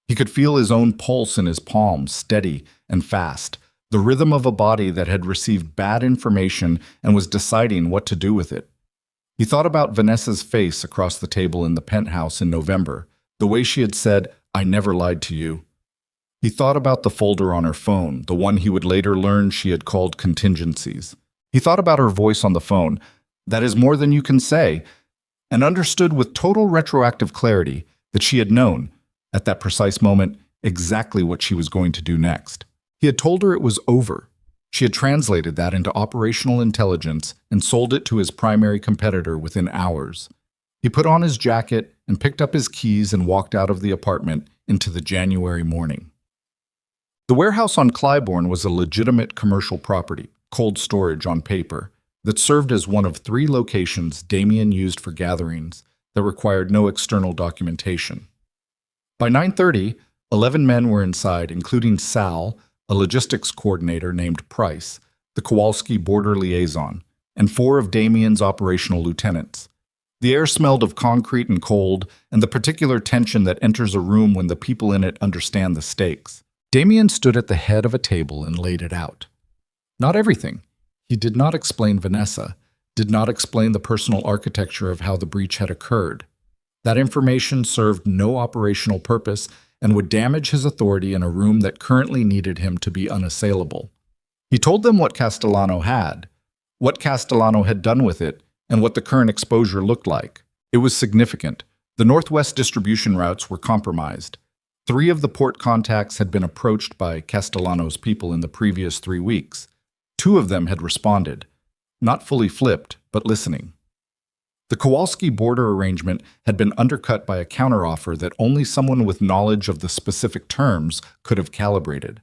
He could feel his own pulse in his palms, steady and fast, the rhythm of a body that had received bad information and was deciding what to do with it. He thought about Vanessa's face across the table in the penthouse in November, the way she had said, "I never lied to you." He thought about the folder on her phone, the one he would later learn she had called contingencies. He thought about her voice on the phone, "That is more than you can say," and understood with total retroactive clarity that she had known, at that precise moment, exactly what she was going to do next. He had told her it was over. She had translated that into operational intelligence and sold it to his primary competitor within hours. He put on his jacket and picked up his keys and walked out of the apartment into the January morning. The warehouse on Clybourne was a legitimate commercial property. cold storage on paper, that served as one of 3 locations Damien used for gatherings that required no external documentation. By 9:30, 11 men were inside, including Sal, a logistics coordinator named Price, the Kowalski border liaison, and 4 of Damien's operational lieutenants. The air smelled of concrete and cold, and the particular tension that enters a room when the people in it understand the stakes. Damien stood at the head of a table and laid it out. Not everything. He did not explain Vanessa, did not explain the personal architecture of how the breach had occurred. That information served no operational purpose and would damage his authority in a room that currently needed him to be unassailable. He told them what Castellano had, what Castellano had done with it, and what the current exposure looked like. It was significant. The northwest distribution routes were compromised. 3 of the port contacts had been approached by Castellano's people in the previous 3 weeks. 2 of them had responded, not fully flipped, but listening. The Kowalski border arrangement had been undercut by a counteroffer that only someone with knowledge of the specific terms could have calibrated.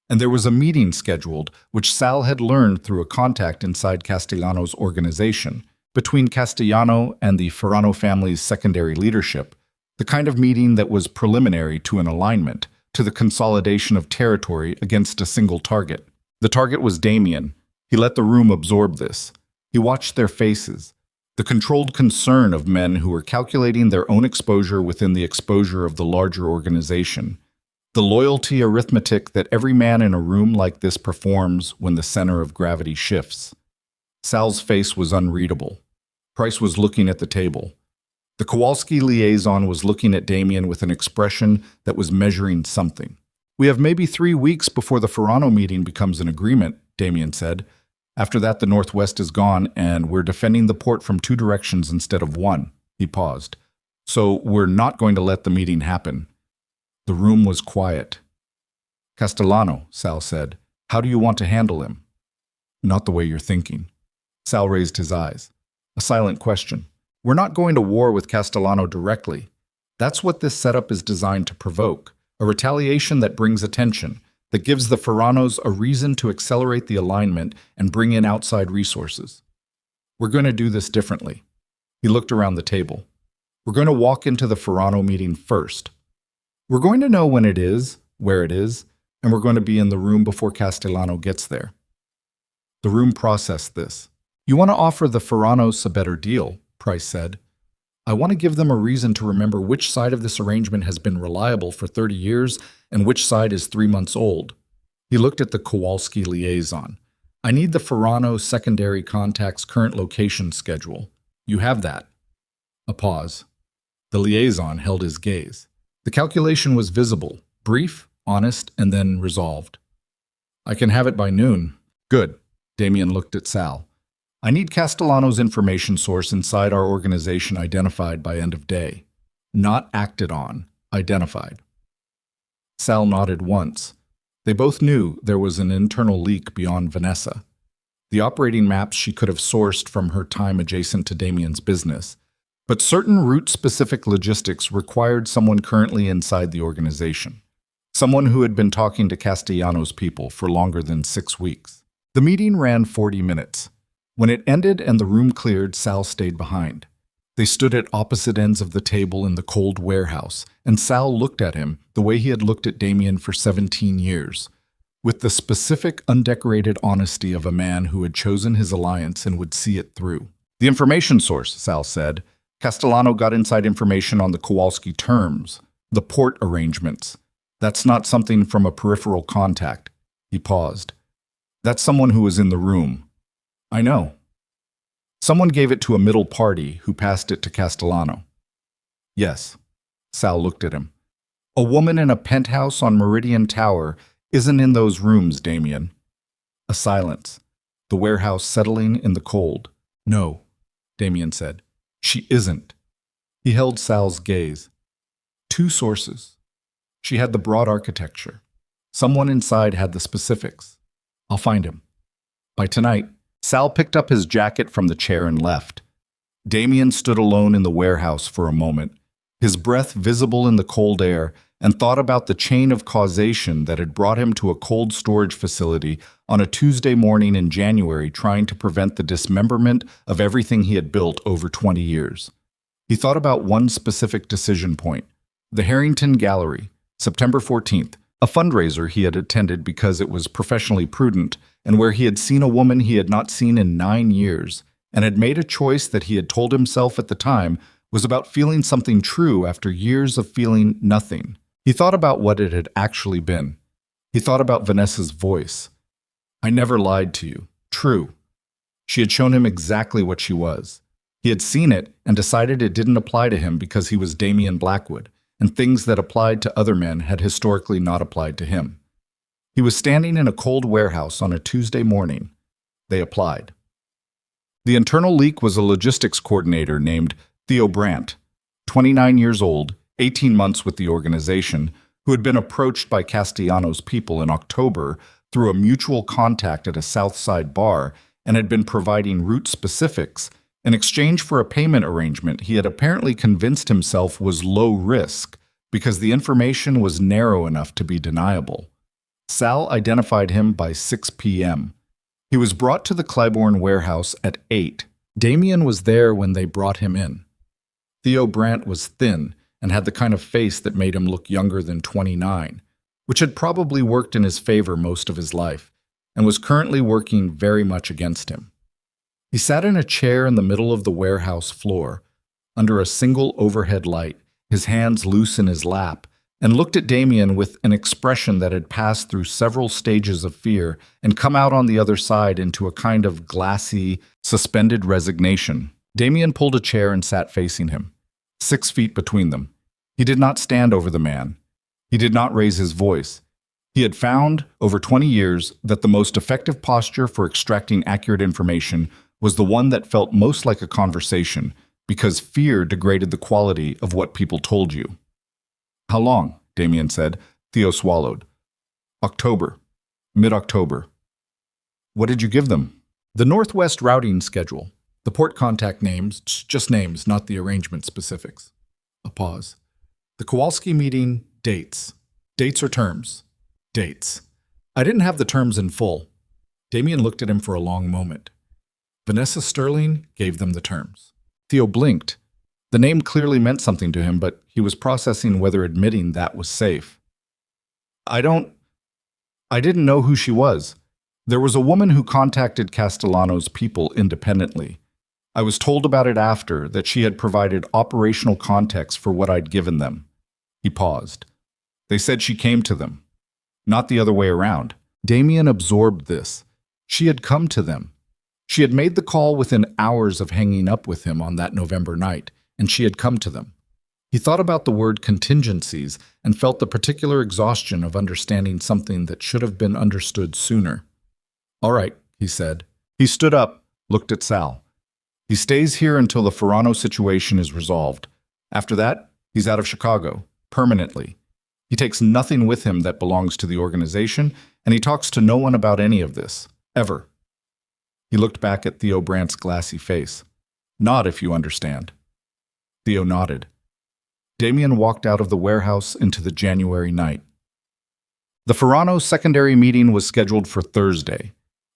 And there was a meeting scheduled, which Sal had learned through a contact inside Castellano's organization, between Castellano and the Ferrano family's secondary leadership, the kind of meeting that was preliminary to an alignment, to the consolidation of territory against a single target. The target was Damien. He let the room absorb this. He watched their faces, the controlled concern of men who were calculating their own exposure within the exposure of the larger organization, the loyalty arithmetic that every man in a room like this performs when the center of gravity shifts. Sal's face was unreadable. Price was looking at the table. The Kowalski liaison was looking at Damien with an expression that was measuring something. "We have maybe 3 weeks before the Ferrano meeting becomes an agreement," Damien said. "After that, the Northwest is gone, and we're defending the port from 2 directions instead of 1. He paused. "So we're not going to let the meeting happen." The room was quiet. "Castellano," Sal said, "how do you want to handle him?" "Not the way you're thinking." Sal raised his eyes. A silent question. "We're not going to war with Castellano directly. That's what this setup is designed to provoke, a retaliation that brings attention, that gives the Ferranos a reason to accelerate the alignment and bring in outside resources. We're going to do this differently." He looked around the table. "We're going to walk into the Ferrano meeting first. We're going to know when it is, where it is, and we're going to be in the room before Castellano gets there." The room processed this. "You want to offer the Ferranos a better deal," Price said. "I want to give them a reason to remember which side of this arrangement has been reliable for 30 years and which side is 3 months old." He looked at the Kowalski liaison. "I need the Ferrano secondary contact's current location schedule. You have that." A pause. The liaison held his gaze. The calculation was visible, brief, honest, and then resolved. "I can have it by noon." "Good." Damien looked at Sal. "I need Castellano's information source inside our organization identified by end of day. Not acted on, identified." Sal nodded once. They both knew there was an internal leak beyond Vanessa. The operating maps she could have sourced from her time adjacent to Damien's business. But certain route-specific logistics required someone currently inside the organization. Someone who had been talking to Castellano's people for longer than 6 weeks. The meeting ran 40 minutes. When it ended and the room cleared, Sal stayed behind. They stood at opposite ends of the table in the cold warehouse, and Sal looked at him the way he had looked at Damien for 17 years, with the specific, undecorated honesty of a man who had chosen his alliance and would see it through. "The information source," Sal said. "Castellano got inside information on the Kowalski terms, the port arrangements. That's not something from a peripheral contact." He paused. "That's someone who was in the room." "I know." "Someone gave it to a middle party who passed it to Castellano." "Yes." Sal looked at him. "A woman in a penthouse on Meridian Tower isn't in those rooms, Damien." A silence, the warehouse settling in the cold. "No," Damien said. "She isn't." He held Sal's gaze. 2 sources. She had the broad architecture. Someone inside had the specifics. "I'll find him." By tonight, Sal picked up his jacket from the chair and left. Damien stood alone in the warehouse for a moment, his breath visible in the cold air and thought about the chain of causation that had brought him to a cold storage facility on a Tuesday morning in January, trying to prevent the dismemberment of everything he had built over 20 years. He thought about one specific decision point: the Harrington Gallery, September 14th, a fundraiser he had attended because it was professionally prudent and where he had seen a woman he had not seen in 9 years, and had made a choice that he had told himself at the time was about feeling something true after years of feeling nothing. He thought about what it had actually been. He thought about Vanessa's voice. "I never lied to you." True. She had shown him exactly what she was. He had seen it and decided it didn't apply to him because he was Damian Blackwood, and things that applied to other men had historically not applied to him. He was standing in a cold warehouse on a Tuesday morning. They applied. The internal leak was a logistics coordinator named Theo Brandt, 29 years old, 18 months with the organization, who had been approached by Castellanos people in October through a mutual contact at a Southside bar and had been providing route specifics in exchange for a payment arrangement he had apparently convinced himself was low risk because the information was narrow enough to be deniable. Sal identified him by 6 p.m. He was brought to the Clybourne warehouse at 8. Damian was there when they brought him in. Theo Brandt was thin and had the kind of face that made him look younger than 29, which had probably worked in his favor most of his life, and was currently working very much against him. He sat in a chair in the middle of the warehouse floor, under a single overhead light, his hands loose in his lap, and looked at Damian with an expression that had passed through several stages of fear and come out on the other side into a kind of glassy, suspended resignation. Damian pulled a chair and sat facing him, 6 feet between them. He did not stand over the man. He did not raise his voice. He had found, over 20 years, that the most effective posture for extracting accurate information was the one that felt most like a conversation, because fear degraded the quality of what people told you. "How long?" Damian said. Theo swallowed. "October. Mid-October." "What did you give them?" "The Northwest routing schedule. The port contact names, just names, not the arrangement specifics." A pause. "The Kowalski meeting, dates. Dates or terms?" "Dates." "I didn't have the terms in full." Damian looked at him for a long moment. Vanessa Sterling gave them the terms. Theo blinked. The name clearly meant something to him, but he was processing whether admitting that was safe. I didn't know who she was. There was a woman who contacted Castellanos people independently. I was told about it after, that she had provided operational context for what I'd given them." He paused. "They said she came to them, not the other way around." Damian absorbed this. She had come to them. She had made the call within hours of hanging up with him on that November night, and she had come to them. He thought about the word contingencies and felt the particular exhaustion of understanding something that should have been understood sooner. "All right," he said. He stood up, looked at Sal. "He stays here until the Ferrano situation is resolved. After that, he's out of Chicago, permanently. He takes nothing with him that belongs to the organization, and he talks to no one about any of this, ever." He looked back at Theo Brandt's glassy face. "Nod if you understand." Theo nodded. Damian walked out of the warehouse into the January night. The Ferrano secondary meeting was scheduled for Thursday.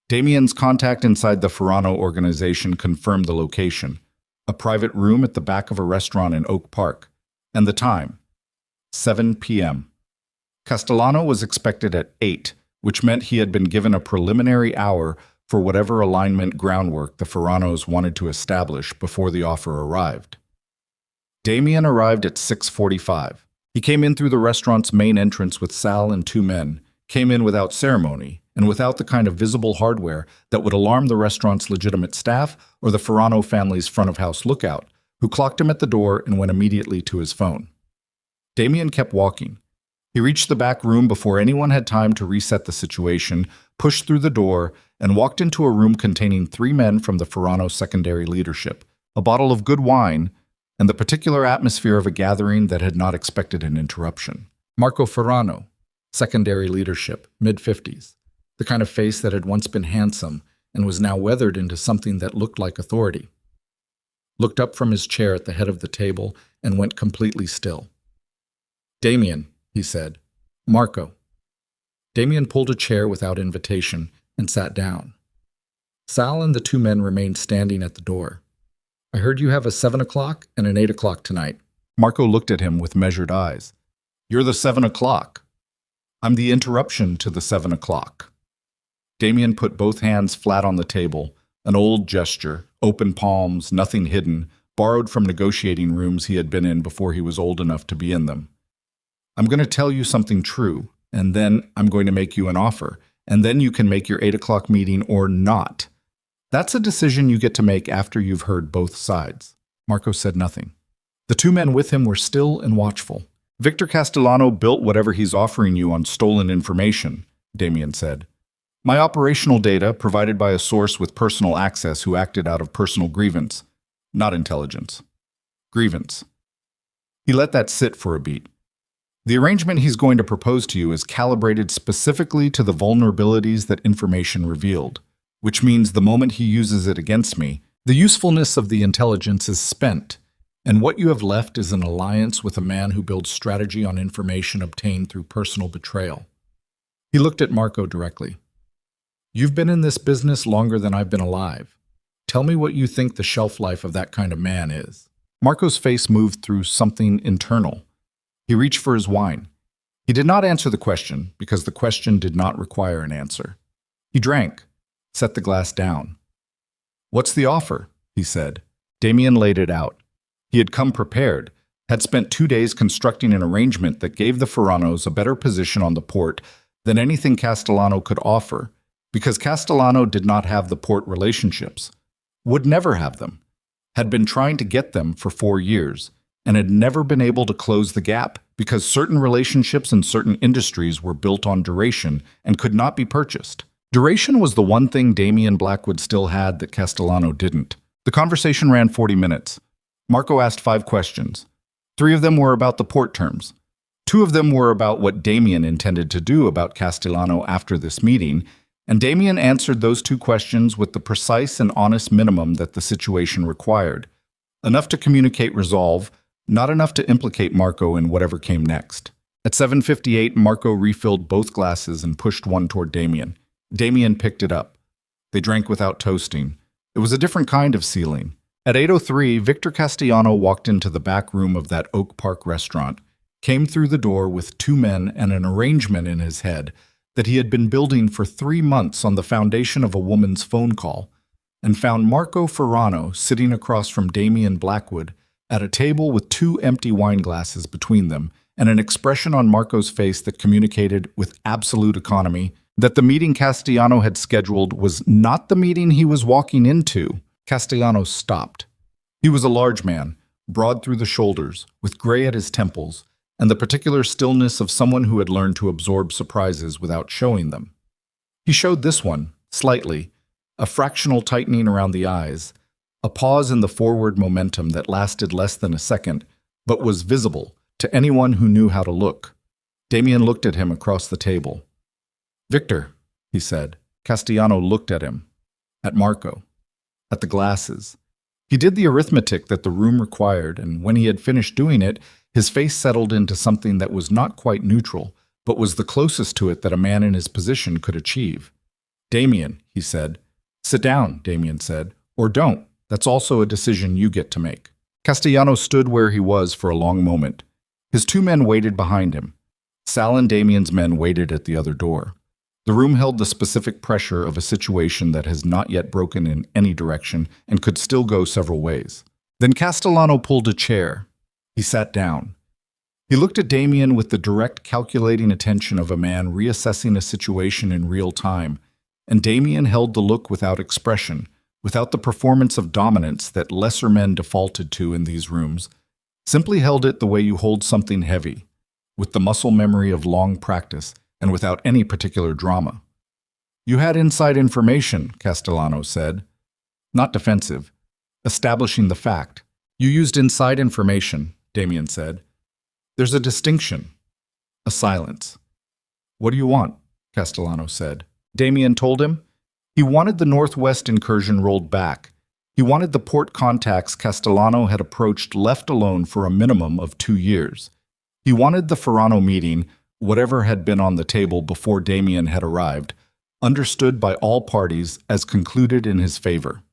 Damian's contact inside the Ferrano organization confirmed the location, a private room at the back of a restaurant in Oak Park, and the time, 7 p.m. Castellano was expected at 8, which meant he had been given a preliminary hour for whatever alignment groundwork the Ferranos wanted to establish before the offer arrived. Damian arrived at 6:45. He came in through the restaurant's main entrance with Sal and 2 men, came in without ceremony, and without the kind of visible hardware that would alarm the restaurant's legitimate staff or the Ferrano family's front-of-house lookout, who clocked him at the door and went immediately to his phone. Damian kept walking. He reached the back room before anyone had time to reset the situation, pushed through the door, and walked into a room containing 3 men from the Ferrano secondary leadership, a bottle of good wine, and the particular atmosphere of a gathering that had not expected an interruption. Marco Ferrano, secondary leadership, mid-50s, the kind of face that had once been handsome and was now weathered into something that looked like authority. Looked up from his chair at the head of the table and went completely still. "Damian," he said. Marco. Damien pulled a chair without invitation and sat down. Sal and the two men remained standing at the door. I heard you have a 7 o'clock and an 8 o'clock tonight. Marco looked at him with measured eyes. You're the 7 o'clock. I'm the interruption to the 7 o'clock. Damien put both hands flat on the table, an old gesture, open palms, nothing hidden, borrowed from negotiating rooms he had been in before he was old enough to be in them. I'm going to tell you something true, and then I'm going to make you an offer, and then you can make your 8 o'clock meeting or not. That's a decision you get to make after you've heard both sides. Marco said nothing. The two men with him were still and watchful. Victor Castellano built whatever he's offering you on stolen information, Damien said. My operational data provided by a source with personal access who acted out of personal grievance, not intelligence. Grievance. He let that sit for a beat. The arrangement he's going to propose to you is calibrated specifically to the vulnerabilities that information revealed, which means the moment he uses it against me, the usefulness of the intelligence is spent, and what you have left is an alliance with a man who builds strategy on information obtained through personal betrayal. He looked at Marco directly. You've been in this business longer than I've been alive. Tell me what you think the shelf life of that kind of man is. Marco's face moved through something internal. He reached for his wine. He did not answer the question because the question did not require an answer. He drank, set the glass down. What's the offer? He said. Damien laid it out. He had come prepared, had spent 2 days constructing an arrangement that gave the Ferranos a better position on the port than anything Castellano could offer, because Castellano did not have the port relationships, would never have them, had been trying to get them for 4 years, and had never been able to close the gap because certain relationships in certain industries were built on duration and could not be purchased. Duration was the one thing Damien Blackwood still had that Castellano didn't. The conversation ran 40 minutes. Marco asked 5 questions. 3 of them were about the port terms. 2 of them were about what Damien intended to do about Castellano after this meeting, and Damien answered those 2 questions with the precise and honest minimum that the situation required. Enough to communicate resolve, not enough to implicate Marco in whatever came next. At 7:58, Marco refilled both glasses and pushed one toward Damien. Damien picked it up. They drank without toasting. It was a different kind of ceiling. At 8:03, Victor Castellano walked into the back room of that Oak Park restaurant, came through the door with 2 men and an arrangement in his head that he had been building for 3 months on the foundation of a woman's phone call, and found Marco Ferrano sitting across from Damien Blackwood at a table with 2 empty wine glasses between them and an expression on Marco's face that communicated with absolute economy that the meeting Castellano had scheduled was not the meeting he was walking into. Castellano stopped. He was a large man, broad through the shoulders, with gray at his temples, and the particular stillness of someone who had learned to absorb surprises without showing them. He showed this one, slightly, a fractional tightening around the eyes, a pause in the forward momentum that lasted less than a second, but was visible to anyone who knew how to look. Damien looked at him across the table. Victor, he said. Castellano looked at him, at Marco, at the glasses. He did the arithmetic that the room required, and when he had finished doing it, his face settled into something that was not quite neutral, but was the closest to it that a man in his position could achieve. Damien, he said. Sit down, Damien said. Or don't. That's also a decision you get to make. Castellano stood where he was for a long moment. His 2 men waited behind him. Sal and Damien's men waited at the other door. The room held the specific pressure of a situation that has not yet broken in any direction and could still go several ways. Then Castellano pulled a chair. He sat down. He looked at Damien with the direct, calculating attention of a man reassessing a situation in real time, and Damien held the look without expression, without the performance of dominance that lesser men defaulted to in these rooms, simply held it the way you hold something heavy, with the muscle memory of long practice, and without any particular drama. You had inside information, Castellano said. Not defensive. Establishing the fact. You used inside information, Damien said. There's a distinction. A silence. What do you want? Castellano said. Damien told him. He wanted the Northwest incursion rolled back. He wanted the port contacts Castellano had approached left alone for a minimum of 2 years. He wanted the Ferrano meeting, whatever had been on the table before Damien had arrived, understood by all parties as concluded in his favor.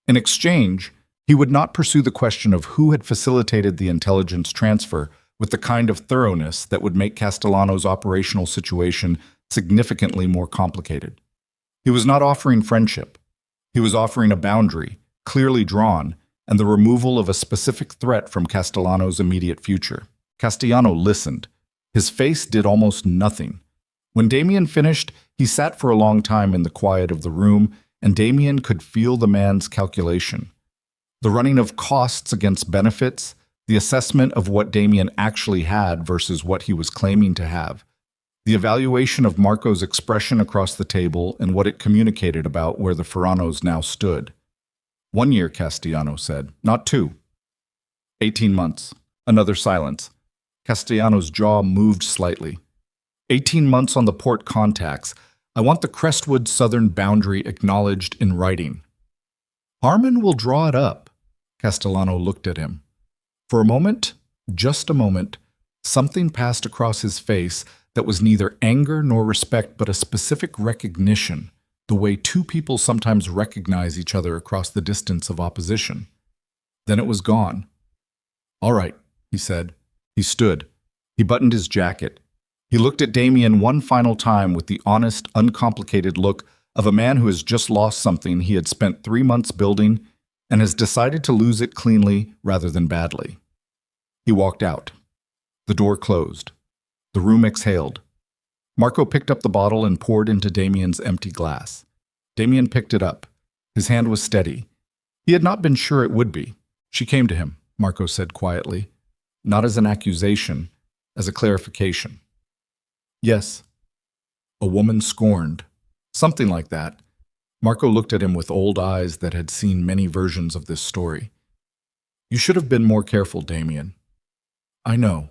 In exchange, he would not pursue the question of who had facilitated the intelligence transfer with the kind of thoroughness that would make Castellano's operational situation significantly more complicated. He was not offering friendship. He was offering a boundary, clearly drawn, and the removal of a specific threat from Castellano's immediate future. Castellano listened. His face did almost nothing. When Damien finished, he sat for a long time in the quiet of the room, and Damien could feel the man's calculation. The running of costs against benefits, the assessment of what Damien actually had versus what he was claiming to have, the evaluation of Marco's expression across the table and what it communicated about where the Ferranos now stood. 1 year, Castellano said, not 2. 18 months. Another silence. Castellano's jaw moved slightly. 18 months on the port contacts. I want the Crestwood southern boundary acknowledged in writing. Harmon will draw it up. Castellano looked at him. For a moment, just a moment, something passed across his face that was neither anger nor respect but a specific recognition, the way two people sometimes recognize each other across the distance of opposition. Then it was gone. All right, he said. He stood. He buttoned his jacket. He looked at Damien one final time with the honest, uncomplicated look of a man who has just lost something he had spent 3 months building and has decided to lose it cleanly rather than badly. He walked out. The door closed. The room exhaled. Marco picked up the bottle and poured into Damien's empty glass. Damien picked it up. His hand was steady. He had not been sure it would be. She came to him, Marco said quietly, not as an accusation, as a clarification. Yes. A woman scorned. Something like that. Marco looked at him with old eyes that had seen many versions of this story. You should have been more careful, Damien. I know.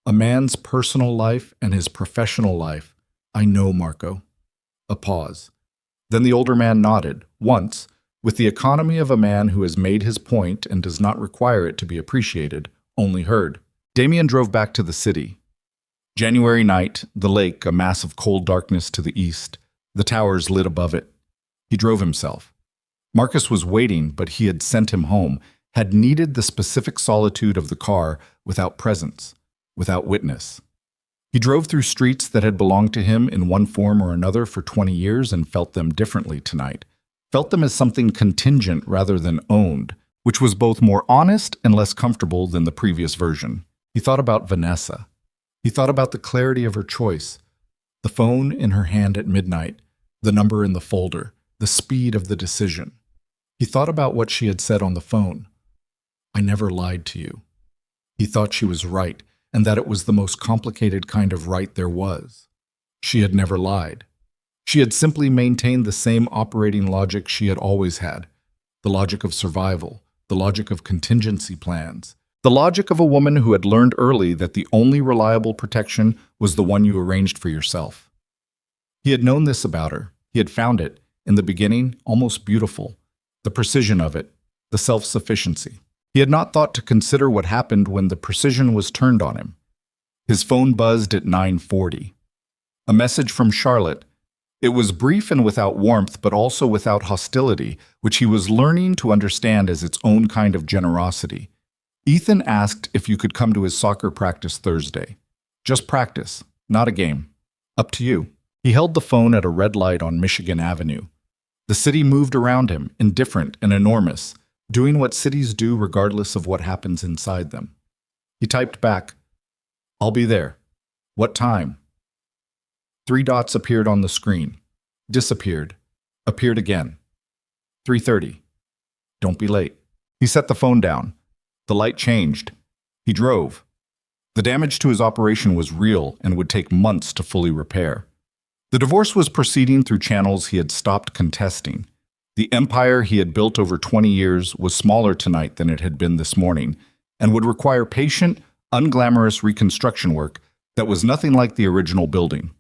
A man's personal life and his professional life. I know, Marco. A pause. Then the older man nodded, once, with the economy of a man who has made his point and does not require it to be appreciated, only heard. Damien drove back to the city. January night, the lake, a mass of cold darkness to the east, the towers lit above it. He drove himself. Marcus was waiting, but he had sent him home, had needed the specific solitude of the car without presence, without witness. He drove through streets that had belonged to him in one form or another for 20 years and felt them differently tonight, felt them as something contingent rather than owned, which was both more honest and less comfortable than the previous version. He thought about Vanessa. He thought about the clarity of her choice, the phone in her hand at midnight, the number in the folder, the speed of the decision. He thought about what she had said on the phone. I never lied to you. He thought she was right, and that it was the most complicated kind of right there was. She had never lied. She had simply maintained the same operating logic she had always had, the logic of survival, the logic of contingency plans, the logic of a woman who had learned early that the only reliable protection was the one you arranged for yourself. He had known this about her. He had found it, in the beginning, almost beautiful, the precision of it, the self-sufficiency. He had not thought to consider what happened when the precision was turned on him. His phone buzzed at 9:40. A message from Charlotte. It was brief and without warmth, but also without hostility, which he was learning to understand as its own kind of generosity. Ethan asked if you could come to his soccer practice Thursday. Just practice, not a game. Up to you. He held the phone at a red light on Michigan Avenue. The city moved around him, indifferent and enormous, doing what cities do regardless of what happens inside them. He typed back, I'll be there. What time? 3 dots appeared on the screen. Disappeared. Appeared again. 3:30. Don't be late. He set the phone down. The light changed. He drove. The damage to his operation was real and would take months to fully repair. The divorce was proceeding through channels he had stopped contesting. The empire he had built over 20 years was smaller tonight than it had been this morning, and would require patient, unglamorous reconstruction work that was nothing like the original building.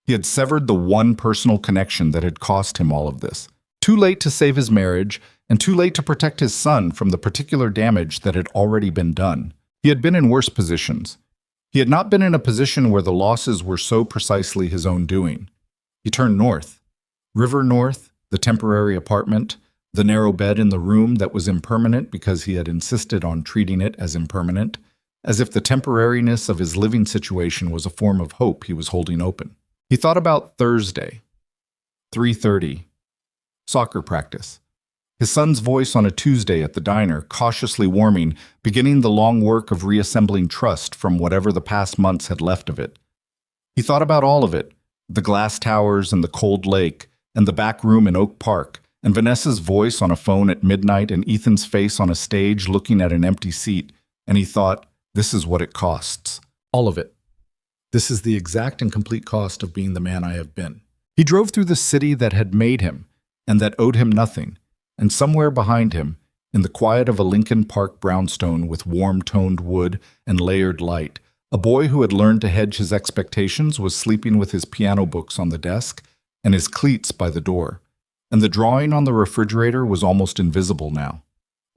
He had severed the one personal connection that had cost him all of this. Too late to save his marriage, and too late to protect his son from the particular damage that had already been done. He had been in worse positions. He had not been in a position where the losses were so precisely his own doing. He turned north. River north, the temporary apartment, the narrow bed in the room that was impermanent because he had insisted on treating it as impermanent, as if the temporariness of his living situation was a form of hope he was holding open. He thought about Thursday, 3:30, soccer practice. His son's voice on a Tuesday at the diner, cautiously warming, beginning the long work of reassembling trust from whatever the past months had left of it. He thought about all of it, the glass towers and the cold lake, and the back room in Oak Park, and Vanessa's voice on a phone at midnight and Ethan's face on a stage looking at an empty seat, and he thought, this is what it costs. All of it. This is the exact and complete cost of being the man I have been. He drove through the city that had made him, and that owed him nothing, and somewhere behind him, in the quiet of a Lincoln Park brownstone with warm-toned wood and layered light, a boy who had learned to hedge his expectations was sleeping with his piano books on the desk and his cleats by the door, and the drawing on the refrigerator was almost invisible now.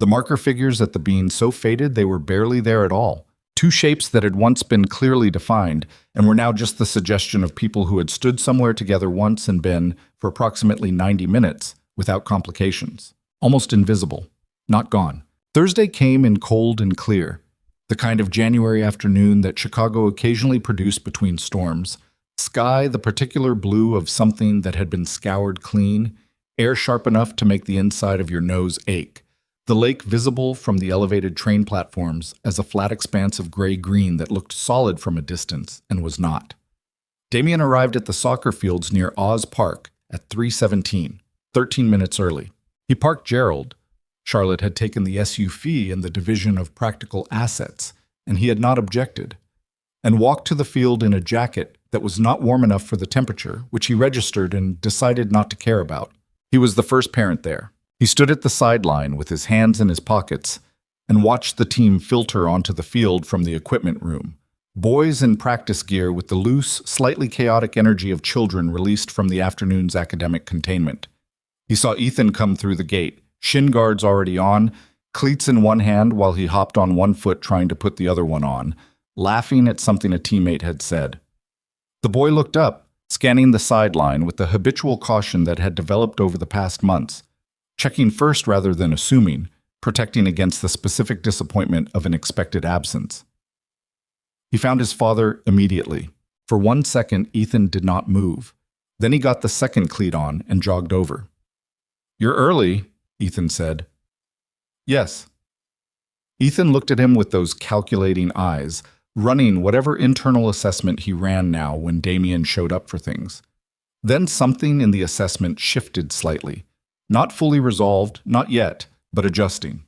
The marker figures at the bean so faded they were barely there at all, two shapes that had once been clearly defined and were now just the suggestion of people who had stood somewhere together once and been, for approximately 90 minutes, without complications. Almost invisible. Not gone. Thursday came in cold and clear, the kind of January afternoon that Chicago occasionally produced between storms. Sky the particular blue of something that had been scoured clean, air sharp enough to make the inside of your nose ache. The lake visible from the elevated train platforms as a flat expanse of gray-green that looked solid from a distance and was not. Damien arrived at the soccer fields near Oz Park at 3:17, 13 minutes early. He parked Gerald. Charlotte had taken the SUV in the division of practical assets, and he had not objected, and walked to the field in a jacket that was not warm enough for the temperature, which he registered and decided not to care about. He was the first parent there. He stood at the sideline with his hands in his pockets and watched the team filter onto the field from the equipment room. Boys in practice gear with the loose, slightly chaotic energy of children released from the afternoon's academic containment. He saw Ethan come through the gate, shin guards already on, cleats in one hand while he hopped on one foot trying to put the other one on, laughing at something a teammate had said. The boy looked up, scanning the sideline with the habitual caution that had developed over the past months, checking first rather than assuming, protecting against the specific disappointment of an expected absence. He found his father immediately. For 1 second, Ethan did not move. Then he got the second cleat on and jogged over. "You're early," Ethan said. "Yes." Ethan looked at him with those calculating eyes, running whatever internal assessment he ran now when Damien showed up for things. Then something in the assessment shifted slightly. Not fully resolved, not yet, but adjusting.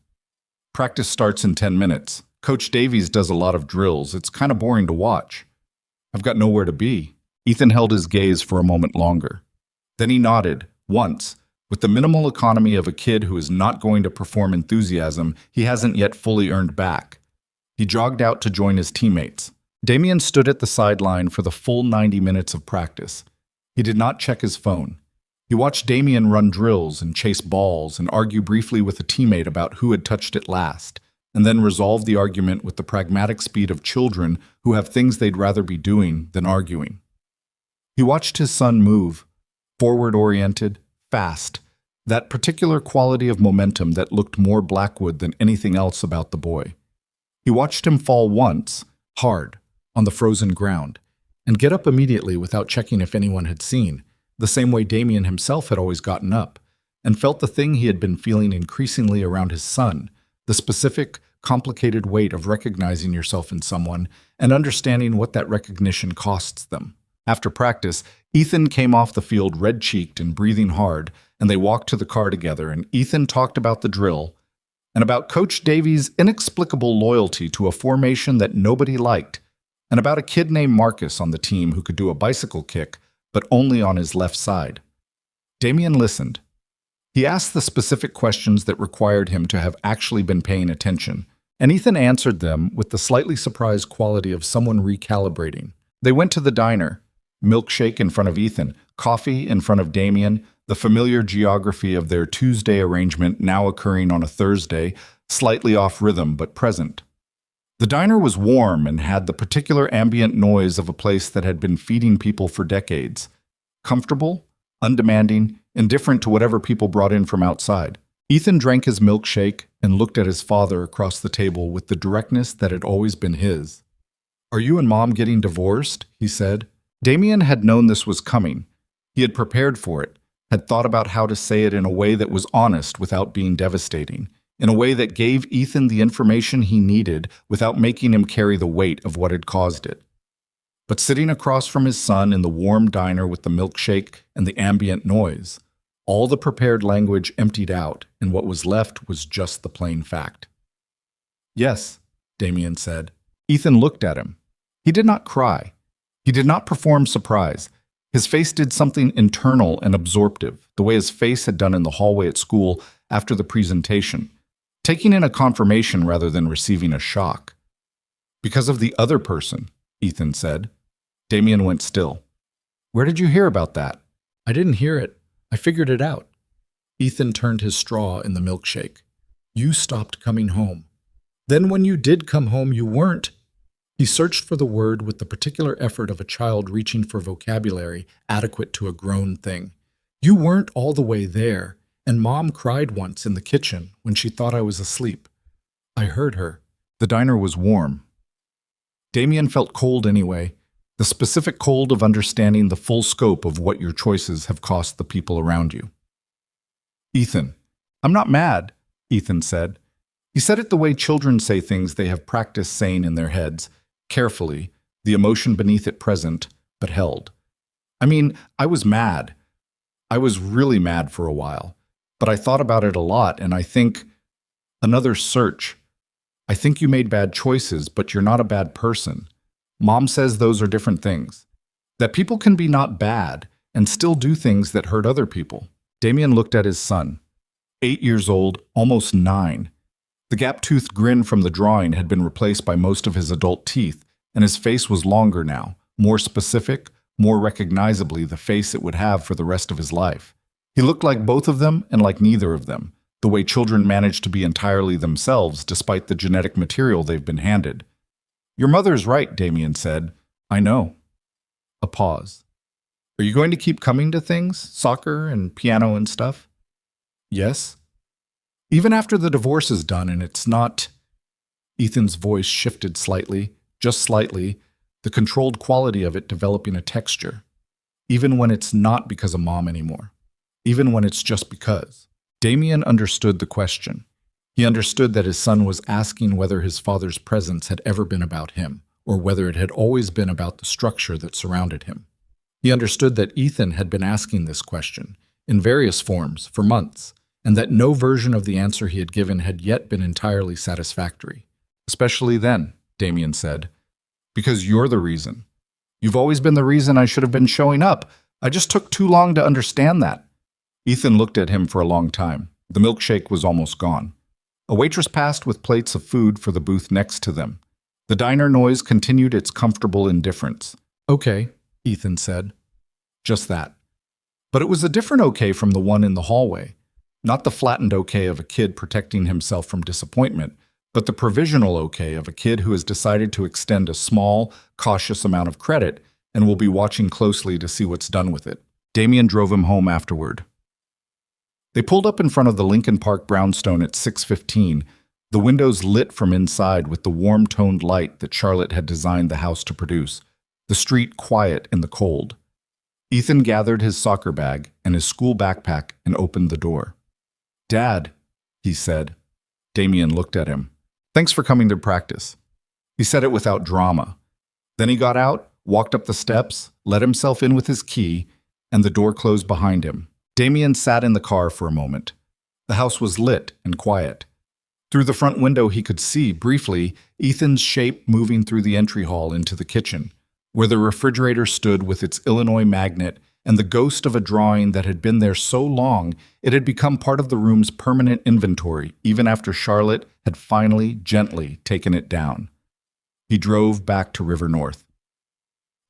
"Practice starts in 10 minutes. Coach Davies does a lot of drills. It's kind of boring to watch. I've got nowhere to be." Ethan held his gaze for a moment longer. Then he nodded, once, with the minimal economy of a kid who is not going to perform enthusiasm he hasn't yet fully earned back. He jogged out to join his teammates. Damien stood at the sideline for the full 90 minutes of practice. He did not check his phone. He watched Damien run drills and chase balls and argue briefly with a teammate about who had touched it last, and then resolve the argument with the pragmatic speed of children who have things they'd rather be doing than arguing. He watched his son move, forward-oriented, fast, that particular quality of momentum that looked more Blackwood than anything else about the boy. He watched him fall once, hard, on the frozen ground, and get up immediately without checking if anyone had seen, the same way Damien himself had always gotten up, and felt the thing he had been feeling increasingly around his son, the specific, complicated weight of recognizing yourself in someone and understanding what that recognition costs them. After practice, Ethan came off the field red-cheeked and breathing hard, and they walked to the car together, and Ethan talked about the drill and about Coach Davies' inexplicable loyalty to a formation that nobody liked, and about a kid named Marcus on the team who could do a bicycle kick, but only on his left side. Damien listened. He asked the specific questions that required him to have actually been paying attention, and Ethan answered them with the slightly surprised quality of someone recalibrating. They went to the diner. Milkshake in front of Ethan, coffee in front of Damien, the familiar geography of their Tuesday arrangement now occurring on a Thursday, slightly off rhythm but present. The diner was warm and had the particular ambient noise of a place that had been feeding people for decades. Comfortable, undemanding, indifferent to whatever people brought in from outside. Ethan drank his milkshake and looked at his father across the table with the directness that had always been his. "Are you and Mom getting divorced?" he said. Damien had known this was coming. He had prepared for it, had thought about how to say it in a way that was honest without being devastating, in a way that gave Ethan the information he needed without making him carry the weight of what had caused it. But sitting across from his son in the warm diner with the milkshake and the ambient noise, all the prepared language emptied out, and what was left was just the plain fact. "Yes," Damien said. Ethan looked at him. He did not cry. He did not perform surprise. His face did something internal and absorptive, the way his face had done in the hallway at school after the presentation, taking in a confirmation rather than receiving a shock. "Because of the other person," Ethan said. Damien went still. "Where did you hear about that?" "I didn't hear it. I figured it out." Ethan turned his straw in the milkshake. "You stopped coming home. Then when you did come home, you weren't." He searched for the word with the particular effort of a child reaching for vocabulary adequate to a grown thing. "You weren't all the way there, and Mom cried once in the kitchen when she thought I was asleep. I heard her." The diner was warm. Damien felt cold anyway, the specific cold of understanding the full scope of what your choices have cost the people around you. "Ethan, I'm not mad," Ethan said. He said it the way children say things they have practiced saying in their heads, carefully, the emotion beneath it present, but held. "I mean, I was mad. I was really mad for a while, but I thought about it a lot, and I think, another search. I think you made bad choices, but you're not a bad person. Mom says those are different things. That people can be not bad and still do things that hurt other people." Damien looked at his son. 8 years old, almost 9. The gap-toothed grin from the drawing had been replaced by most of his adult teeth, and his face was longer now, more specific, more recognizably the face it would have for the rest of his life. He looked like both of them and like neither of them, the way children manage to be entirely themselves despite the genetic material they've been handed. "Your mother's right," Damien said. "I know." A pause. "Are you going to keep coming to things, soccer and piano and stuff?" "Yes." "Even after the divorce is done and it's not—" Ethan's voice shifted slightly, just slightly, the controlled quality of it developing a texture. "Even when it's not because of Mom anymore. Even when it's just because." Damien understood the question. He understood that his son was asking whether his father's presence had ever been about him, or whether it had always been about the structure that surrounded him. He understood that Ethan had been asking this question, in various forms, for months, and that no version of the answer he had given had yet been entirely satisfactory. "Especially then," Damien said, "because you're the reason. You've always been the reason I should have been showing up. I just took too long to understand that." Ethan looked at him for a long time. The milkshake was almost gone. A waitress passed with plates of food for the booth next to them. The diner noise continued its comfortable indifference. "Okay," Ethan said. Just that. But it was a different okay from the one in the hallway. Not the flattened okay of a kid protecting himself from disappointment, but the provisional okay of a kid who has decided to extend a small, cautious amount of credit and will be watching closely to see what's done with it. Damien drove him home afterward. They pulled up in front of the Lincoln Park brownstone at 6:15, the windows lit from inside with the warm-toned light that Charlotte had designed the house to produce, the street quiet in the cold. Ethan gathered his soccer bag and his school backpack and opened the door. "Dad," he said. Damien looked at him. "Thanks for coming to practice." He said it without drama. Then he got out, walked up the steps, let himself in with his key, and the door closed behind him. Damien sat in the car for a moment. The house was lit and quiet. Through the front window he could see, briefly, Ethan's shape moving through the entry hall into the kitchen, where the refrigerator stood with its Illinois magnet and the ghost of a drawing that had been there so long it had become part of the room's permanent inventory, even after Charlotte had finally, gently taken it down. He drove back to River North.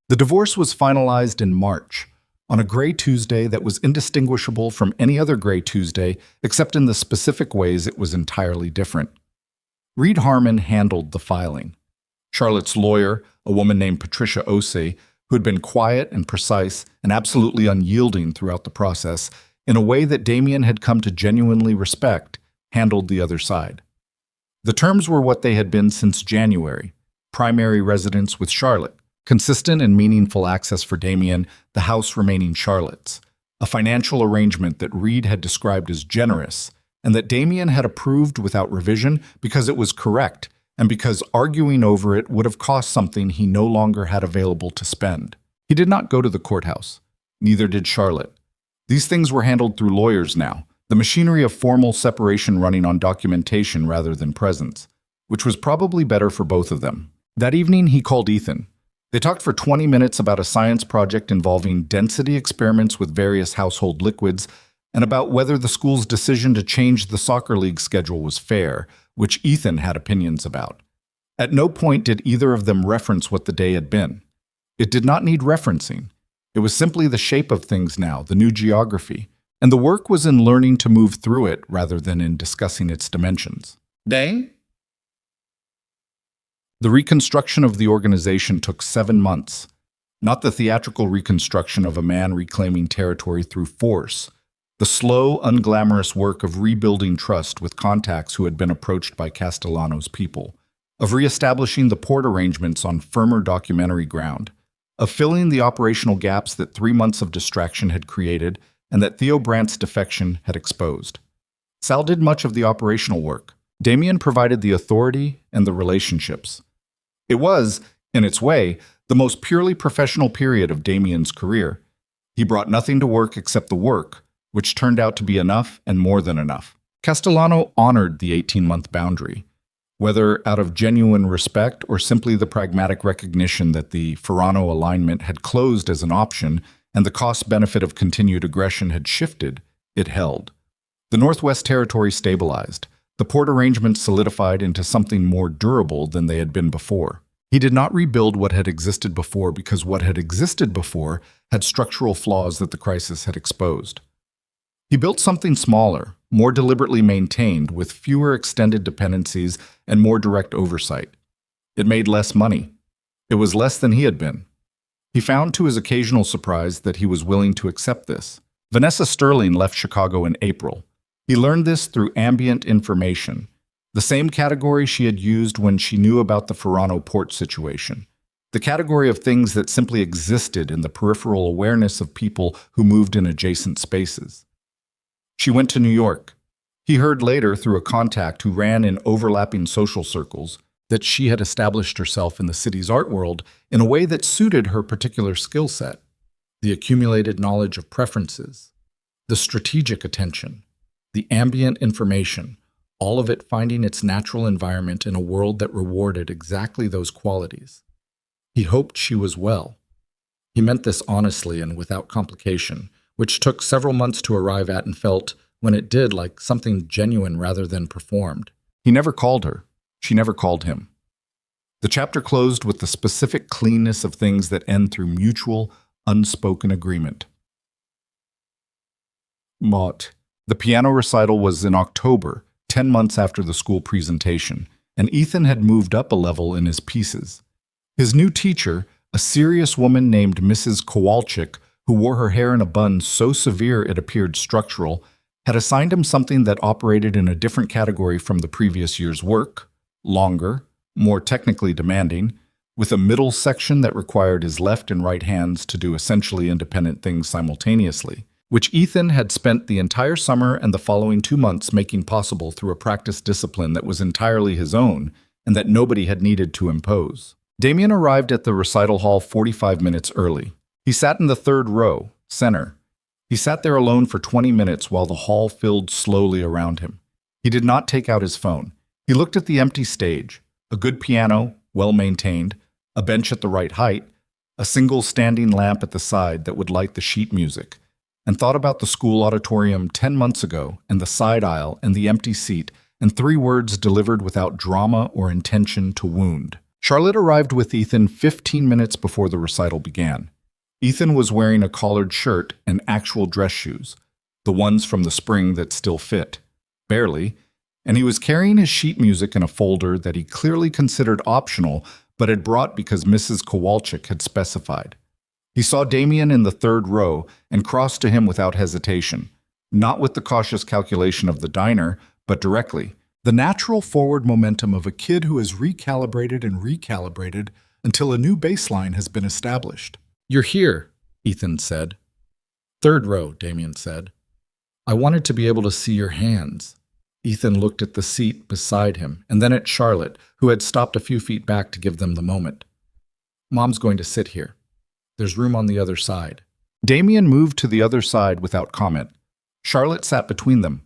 The divorce was finalized in March, on a gray Tuesday that was indistinguishable from any other gray Tuesday, except in the specific ways it was entirely different. Reed Harmon handled the filing. Charlotte's lawyer, a woman named Patricia Osei, who had been quiet and precise and absolutely unyielding throughout the process, in a way that Damien had come to genuinely respect, handled the other side. The terms were what they had been since January: primary residence with Charlotte, consistent and meaningful access for Damien, the house remaining Charlotte's, a financial arrangement that Reed had described as generous, and that Damien had approved without revision because it was correct, and because arguing over it would have cost something he no longer had available to spend. He did not go to the courthouse. Neither did Charlotte. These things were handled through lawyers now, the machinery of formal separation running on documentation rather than presence, which was probably better for both of them. That evening, he called Ethan. They talked for 20 minutes about a science project involving density experiments with various household liquids, and about whether the school's decision to change the soccer league schedule was fair, which Ethan had opinions about. At no point did either of them reference what the day had been. It did not need referencing. It was simply the shape of things now, the new geography, and the work was in learning to move through it rather than in discussing its dimensions. Day? The reconstruction of the organization took 7 months, not the theatrical reconstruction of a man reclaiming territory through force, the slow, unglamorous work of rebuilding trust with contacts who had been approached by Castellano's people, of reestablishing the port arrangements on firmer documentary ground, of filling the operational gaps that 3 months of distraction had created and that Theo Brandt's defection had exposed. Sal did much of the operational work. Damien provided the authority and the relationships. It was, in its way, the most purely professional period of Damien's career. He brought nothing to work except the work, which turned out to be enough and more than enough. Castellano honored the 18-month boundary, whether out of genuine respect or simply the pragmatic recognition that the Ferrano alignment had closed as an option and the cost-benefit of continued aggression had shifted. It held. The Northwest Territory stabilized. The port arrangements solidified into something more durable than they had been before. He did not rebuild what had existed before because what had existed before had structural flaws that the crisis had exposed. He built something smaller, more deliberately maintained, with fewer extended dependencies and more direct oversight. It made less money. It was less than he had been. He found to his occasional surprise that he was willing to accept this. Vanessa Sterling left Chicago in April. He learned this through ambient information, the same category she had used when she knew about the Ferrano port situation, the category of things that simply existed in the peripheral awareness of people who moved in adjacent spaces. She went to New York. He heard later through a contact who ran in overlapping social circles that she had established herself in the city's art world in a way that suited her particular skill set, the accumulated knowledge of preferences, the strategic attention, the ambient information, all of it finding its natural environment in a world that rewarded exactly those qualities. He hoped she was well. He meant this honestly and without complication, which took several months to arrive at and felt, when it did, like something genuine rather than performed. He never called her. She never called him. The chapter closed with the specific cleanness of things that end through mutual, unspoken agreement. Mott. The piano recital was in October, 10 months after the school presentation, and Ethan had moved up a level in his pieces. His new teacher, a serious woman named Mrs. Kowalczyk, who wore her hair in a bun so severe it appeared structural, had assigned him something that operated in a different category from the previous year's work, longer, more technically demanding, with a middle section that required his left and right hands to do essentially independent things simultaneously, which Ethan had spent the entire summer and the following 2 months making possible through a practice discipline that was entirely his own and that nobody had needed to impose. Damien arrived at the recital hall 45 minutes early. He sat in the third row, center. He sat there alone for 20 minutes while the hall filled slowly around him. He did not take out his phone. He looked at the empty stage, a good piano, well-maintained, a bench at the right height, a single standing lamp at the side that would light the sheet music, and thought about the school auditorium 10 months ago and the side aisle and the empty seat and 3 words delivered without drama or intention to wound. Charlotte arrived with Ethan 15 minutes before the recital began. Ethan was wearing a collared shirt and actual dress shoes, the ones from the spring that still fit, barely, and he was carrying his sheet music in a folder that he clearly considered optional but had brought because Mrs. Kowalczyk had specified. He saw Damien in the third row and crossed to him without hesitation, not with the cautious calculation of the diner, but directly. The natural forward momentum of a kid who has recalibrated and recalibrated until a new baseline has been established. "You're here," Ethan said. "Third row," Damien said. "I wanted to be able to see your hands." Ethan looked at the seat beside him, and then at Charlotte, who had stopped a few feet back to give them the moment. "Mom's going to sit here. There's room on the other side." Damien moved to the other side without comment. Charlotte sat between them.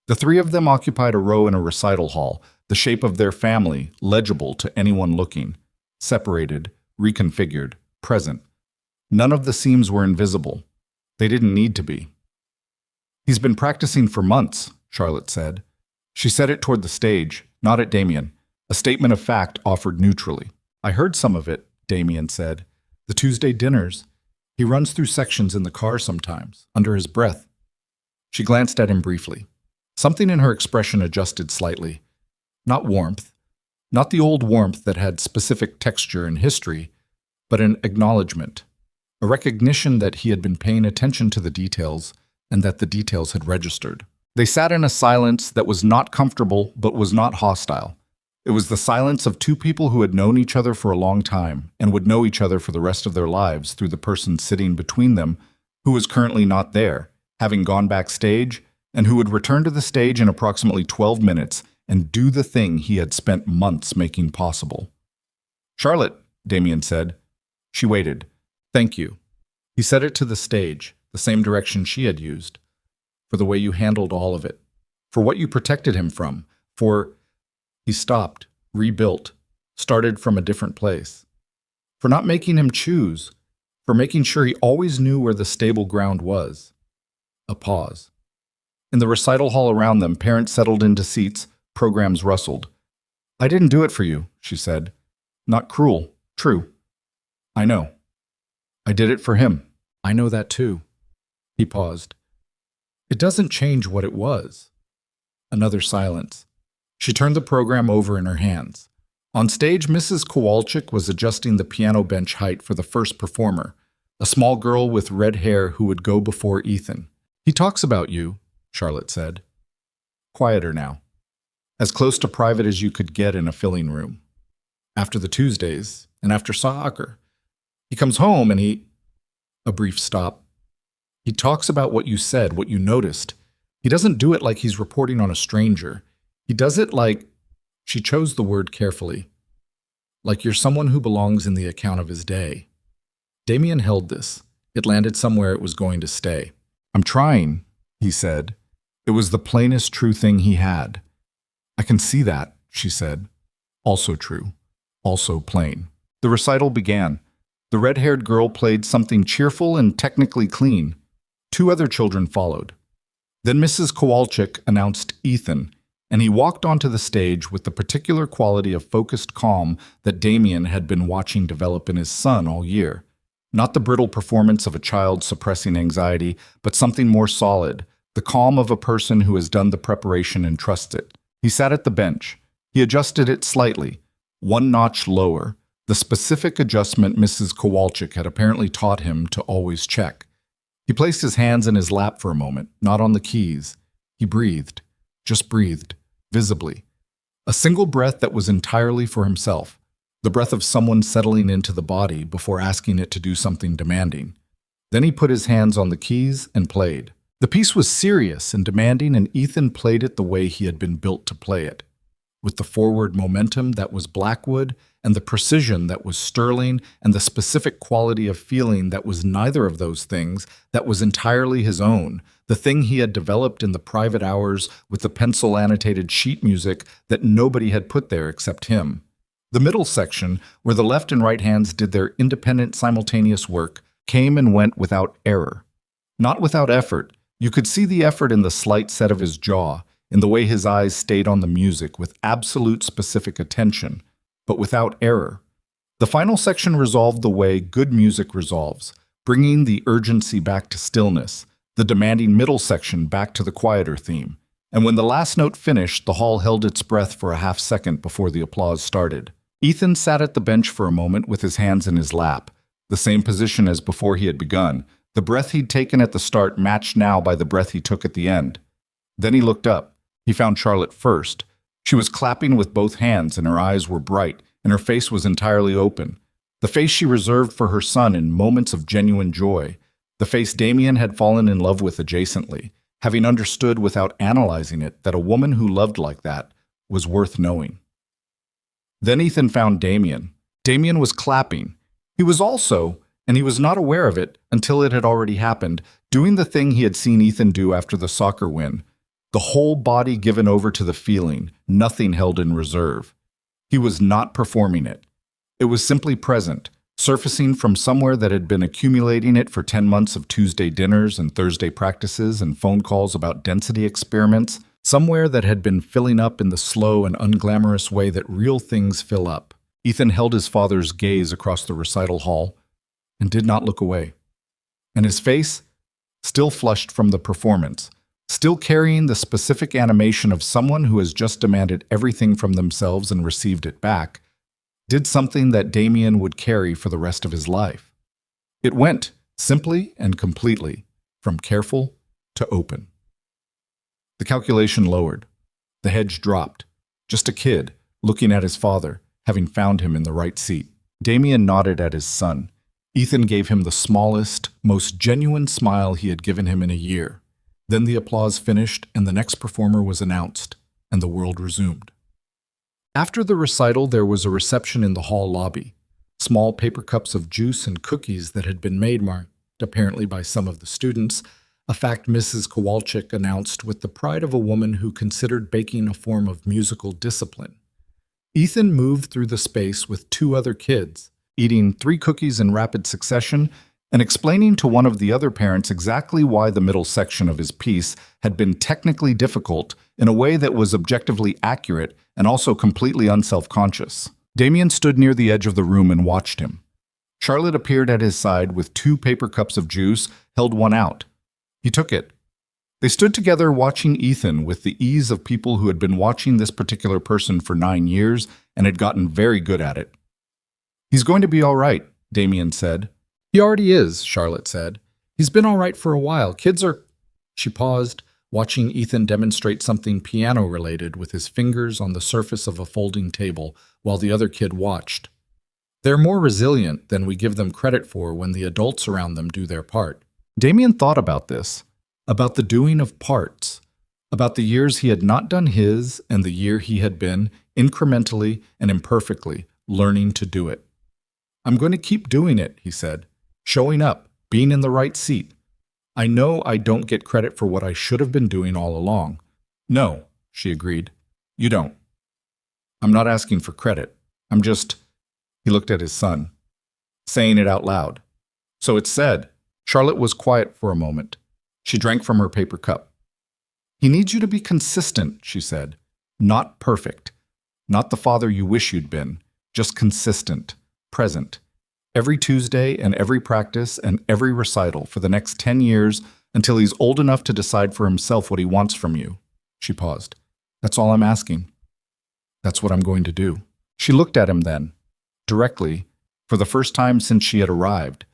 The three of them occupied a row in a recital hall, the shape of their family legible to anyone looking. Separated, reconfigured, present. None of the seams were invisible. They didn't need to be. "He's been practicing for months," Charlotte said. She said it toward the stage, not at Damien, a statement of fact offered neutrally. "I heard some of it," Damien said. "The Tuesday dinners. He runs through sections in the car sometimes, under his breath." She glanced at him briefly. Something in her expression adjusted slightly. Not warmth, not the old warmth that had specific texture and history, but an acknowledgement, a recognition that he had been paying attention to the details and that the details had registered. They sat in a silence that was not comfortable but was not hostile. It was the silence of two people who had known each other for a long time and would know each other for the rest of their lives through the person sitting between them who was currently not there, having gone backstage, and who would return to the stage in approximately 12 minutes and do the thing he had spent months making possible. "Charlotte," Damien said. She waited. "Thank you." He said it to the stage, the same direction she had used. "For the way you handled all of it. For what you protected him from. For—" He stopped, rebuilt, started from a different place. "For not making him choose. For making sure he always knew where the stable ground was." A pause. In the recital hall around them, parents settled into seats, programs rustled. "I didn't do it for you," she said. "Not cruel. True. I know. I did it for him. I know that too." He paused. "It doesn't change what it was." Another silence. She turned the program over in her hands. On stage, Mrs. Kowalczyk was adjusting the piano bench height for the first performer, a small girl with red hair who would go before Ethan. "He talks about you," Charlotte said. Quieter now. As close to private as you could get in a filling room. "After the Tuesdays, and after soccer. He comes home and he—" A brief stop. "He talks about what you said, what you noticed. He doesn't do it like he's reporting on a stranger. He does it like—" She chose the word carefully. "Like you're someone who belongs in the account of his day." Damien held this. It landed somewhere it was going to stay. "I'm trying," he said. It was the plainest true thing he had. "I can see that," she said. Also true. Also plain. The recital began. The red-haired girl played something cheerful and technically clean. Two other children followed. Then Mrs. Kowalczyk announced Ethan, and he walked onto the stage with the particular quality of focused calm that Damien had been watching develop in his son all year. Not the brittle performance of a child suppressing anxiety, but something more solid, the calm of a person who has done the preparation and trusts it. He sat at the bench. He adjusted it slightly, one notch lower, the specific adjustment Mrs. Kowalczyk had apparently taught him to always check. He placed his hands in his lap for a moment, not on the keys. He breathed, just breathed, visibly. A single breath that was entirely for himself, the breath of someone settling into the body before asking it to do something demanding. Then he put his hands on the keys and played. The piece was serious and demanding, and Ethan played it the way he had been built to play it, with the forward momentum that was Blackwood, and the precision that was Sterling, and the specific quality of feeling that was neither of those things, that was entirely his own, the thing he had developed in the private hours with the pencil-annotated sheet music that nobody had put there except him. The middle section, where the left and right hands did their independent simultaneous work, came and went without error. Not without effort. You could see the effort in the slight set of his jaw, in the way his eyes stayed on the music with absolute specific attention, but without error. The final section resolved the way good music resolves, bringing the urgency back to stillness, the demanding middle section back to the quieter theme. And when the last note finished, the hall held its breath for a half second before the applause started. Ethan sat at the bench for a moment with his hands in his lap, the same position as before he had begun. The breath he'd taken at the start matched now by the breath he took at the end. Then he looked up. He found Charlotte first. She was clapping with both hands, and her eyes were bright, and her face was entirely open. The face she reserved for her son in moments of genuine joy. The face Damien had fallen in love with adjacently, having understood without analyzing it that a woman who loved like that was worth knowing. Then Ethan found Damien. Damien was clapping. He was also, and he was not aware of it until it had already happened, doing the thing he had seen Ethan do after the soccer win. The whole body given over to the feeling, nothing held in reserve. He was not performing it. It was simply present, surfacing from somewhere that had been accumulating it for 10 months of Tuesday dinners and Thursday practices and phone calls about density experiments, somewhere that had been filling up in the slow and unglamorous way that real things fill up. Ethan held his father's gaze across the recital hall and did not look away. And his face, still flushed from the performance, still carrying the specific animation of someone who has just demanded everything from themselves and received it back, did something that Damien would carry for the rest of his life. It went, simply and completely, from careful to open. The calculation lowered. The hedge dropped. Just a kid, looking at his father, having found him in the right seat. Damien nodded at his son. Ethan gave him the smallest, most genuine smile he had given him in a year. Then the applause finished and the next performer was announced, and the world resumed. After the recital, there was a reception in the hall lobby. Small paper cups of juice and cookies that had been made, marked apparently by some of the students, a fact Mrs. Kowalczyk announced with the pride of a woman who considered baking a form of musical discipline. Ethan moved through the space with 2 other kids, eating 3 cookies in rapid succession and explaining to one of the other parents exactly why the middle section of his piece had been technically difficult in a way that was objectively accurate and also completely unself-conscious. Damien stood near the edge of the room and watched him. Charlotte appeared at his side with 2 paper cups of juice, held one out. He took it. They stood together watching Ethan with the ease of people who had been watching this particular person for 9 years and had gotten very good at it. "He's going to be all right," Damien said. "He already is," Charlotte said. "He's been all right for a while. Kids are—" She paused, watching Ethan demonstrate something piano-related with his fingers on the surface of a folding table while the other kid watched. "They're more resilient than we give them credit for when the adults around them do their part." Damien thought about this, about the doing of parts, about the years he had not done his and the year he had been, incrementally and imperfectly, learning to do it. "I'm going to keep doing it," he said. "Showing up, being in the right seat. I know I don't get credit for what I should have been doing all along." "No," she agreed. "You don't. I'm not asking for credit. I'm just—" He looked at his son, saying it out loud. "So it's said." Charlotte was quiet for a moment. She drank from her paper cup. "He needs you to be consistent," she said. "Not perfect. Not the father you wish you'd been. Just consistent. Present. Every Tuesday and every practice and every recital for the next 10 years until he's old enough to decide for himself what he wants from you." She paused. "That's all I'm asking. That's what I'm going to do." She looked at him then, directly, for the first time since she had arrived.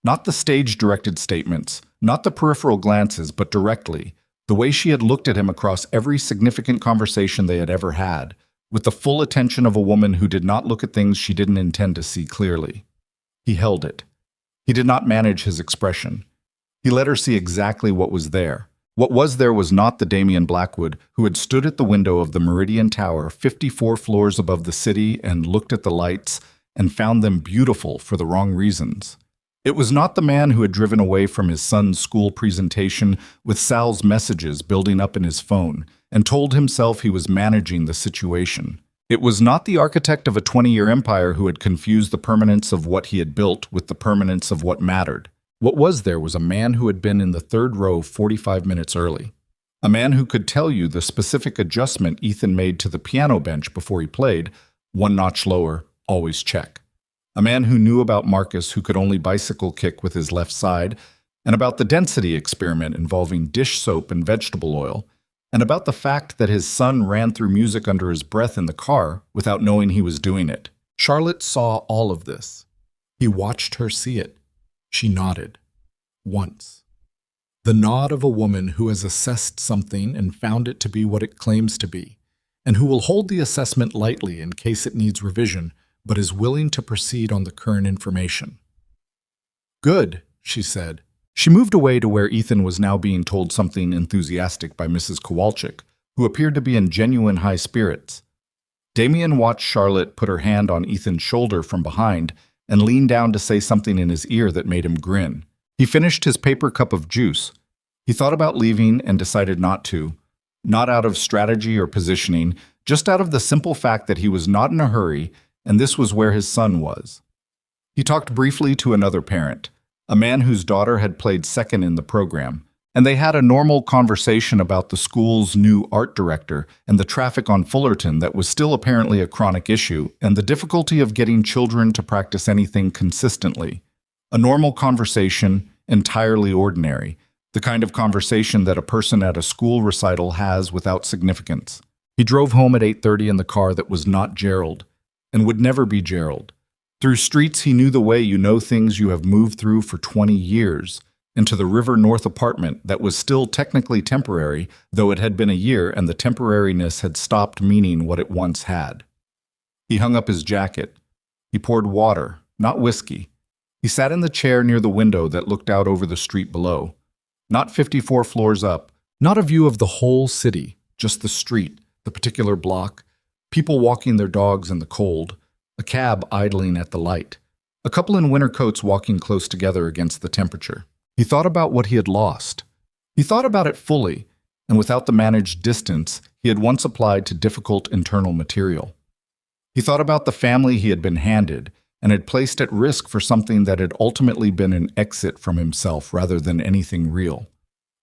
Not the stage-directed statements, not the peripheral glances, but directly, the way she had looked at him across every significant conversation they had ever had, with the full attention of a woman who did not look at things she didn't intend to see clearly. He held it. He did not manage his expression. He let her see exactly what was there. What was there was not the Damien Blackwood who had stood at the window of the Meridian Tower 54 floors above the city and looked at the lights and found them beautiful for the wrong reasons. It was not the man who had driven away from his son's school presentation with Sal's messages building up in his phone and told himself he was managing the situation. It was not the architect of a 20-year empire who had confused the permanence of what he had built with the permanence of what mattered. What was there was a man who had been in the 3rd row 45 minutes early. A man who could tell you the specific adjustment Ethan made to the piano bench before he played, 1 notch lower, always check. A man who knew about Marcus who could only bicycle kick with his left side, and about the density experiment involving dish soap and vegetable oil, and about the fact that his son ran through music under his breath in the car without knowing he was doing it. Charlotte saw all of this. He watched her see it. She nodded. Once. The nod of a woman who has assessed something and found it to be what it claims to be, and who will hold the assessment lightly in case it needs revision, but is willing to proceed on the current information. Good, she said. She moved away to where Ethan was now being told something enthusiastic by Mrs. Kowalczyk, who appeared to be in genuine high spirits. Damien watched Charlotte put her hand on Ethan's shoulder from behind and lean down to say something in his ear that made him grin. He finished his paper cup of juice. He thought about leaving and decided not to, not out of strategy or positioning, just out of the simple fact that he was not in a hurry, and this was where his son was. He talked briefly to another parent, a man whose daughter had played second in the program, and they had a normal conversation about the school's new art director and the traffic on Fullerton that was still apparently a chronic issue, and the difficulty of getting children to practice anything consistently. A normal conversation, entirely ordinary, the kind of conversation that a person at a school recital has without significance. He drove home at 8:30 in the car that was not Gerald, and would never be Gerald. Through streets he knew the way you know things you have moved through for 20 years, into the River North apartment that was still technically temporary, though it had been a year and the temporariness had stopped meaning what it once had. He hung up his jacket. He poured water, not whiskey. He sat in the chair near the window that looked out over the street below. Not 54 floors up, not a view of the whole city, just the street, the particular block, people walking their dogs in the cold, a cab idling at the light, a couple in winter coats walking close together against the temperature. He thought about what he had lost. He thought about it fully, and without the managed distance he had once applied to difficult internal material. He thought about the family he had been handed, and had placed at risk for something that had ultimately been an exit from himself rather than anything real.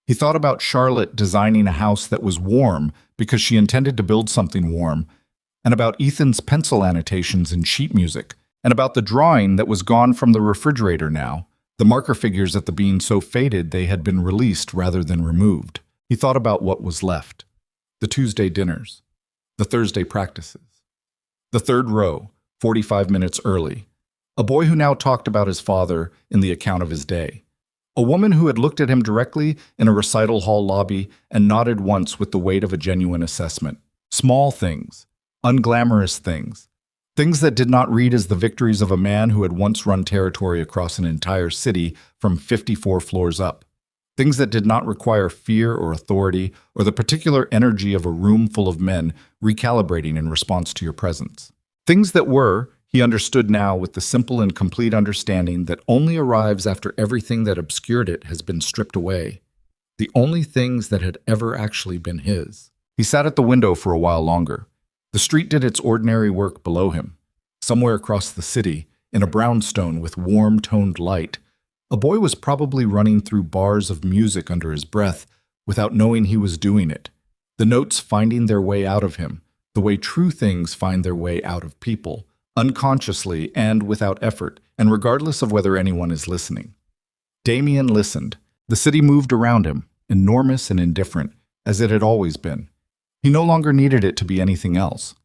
He thought about Charlotte designing a house that was warm because she intended to build something warm, and about Ethan's pencil annotations in sheet music, and about the drawing that was gone from the refrigerator now, the marker figures at the being so faded they had been released rather than removed. He thought about what was left. The Tuesday dinners. The Thursday practices. The third row, 45 minutes early. A boy who now talked about his father in the account of his day. A woman who had looked at him directly in a recital hall lobby and nodded once with the weight of a genuine assessment. Small things, unglamorous things, things that did not read as the victories of a man who had once run territory across an entire city from 54 floors up. Things that did not require fear or authority or the particular energy of a room full of men recalibrating in response to your presence. Things that were, he understood now with the simple and complete understanding that only arrives after everything that obscured it has been stripped away. The only things that had ever actually been his. He sat at the window for a while longer. The street did its ordinary work below him. Somewhere across the city, in a brownstone with warm-toned light, a boy was probably running through bars of music under his breath without knowing he was doing it, the notes finding their way out of him, the way true things find their way out of people, unconsciously and without effort, and regardless of whether anyone is listening. Damien listened. The city moved around him, enormous and indifferent, as it had always been. He no longer needed it to be anything else.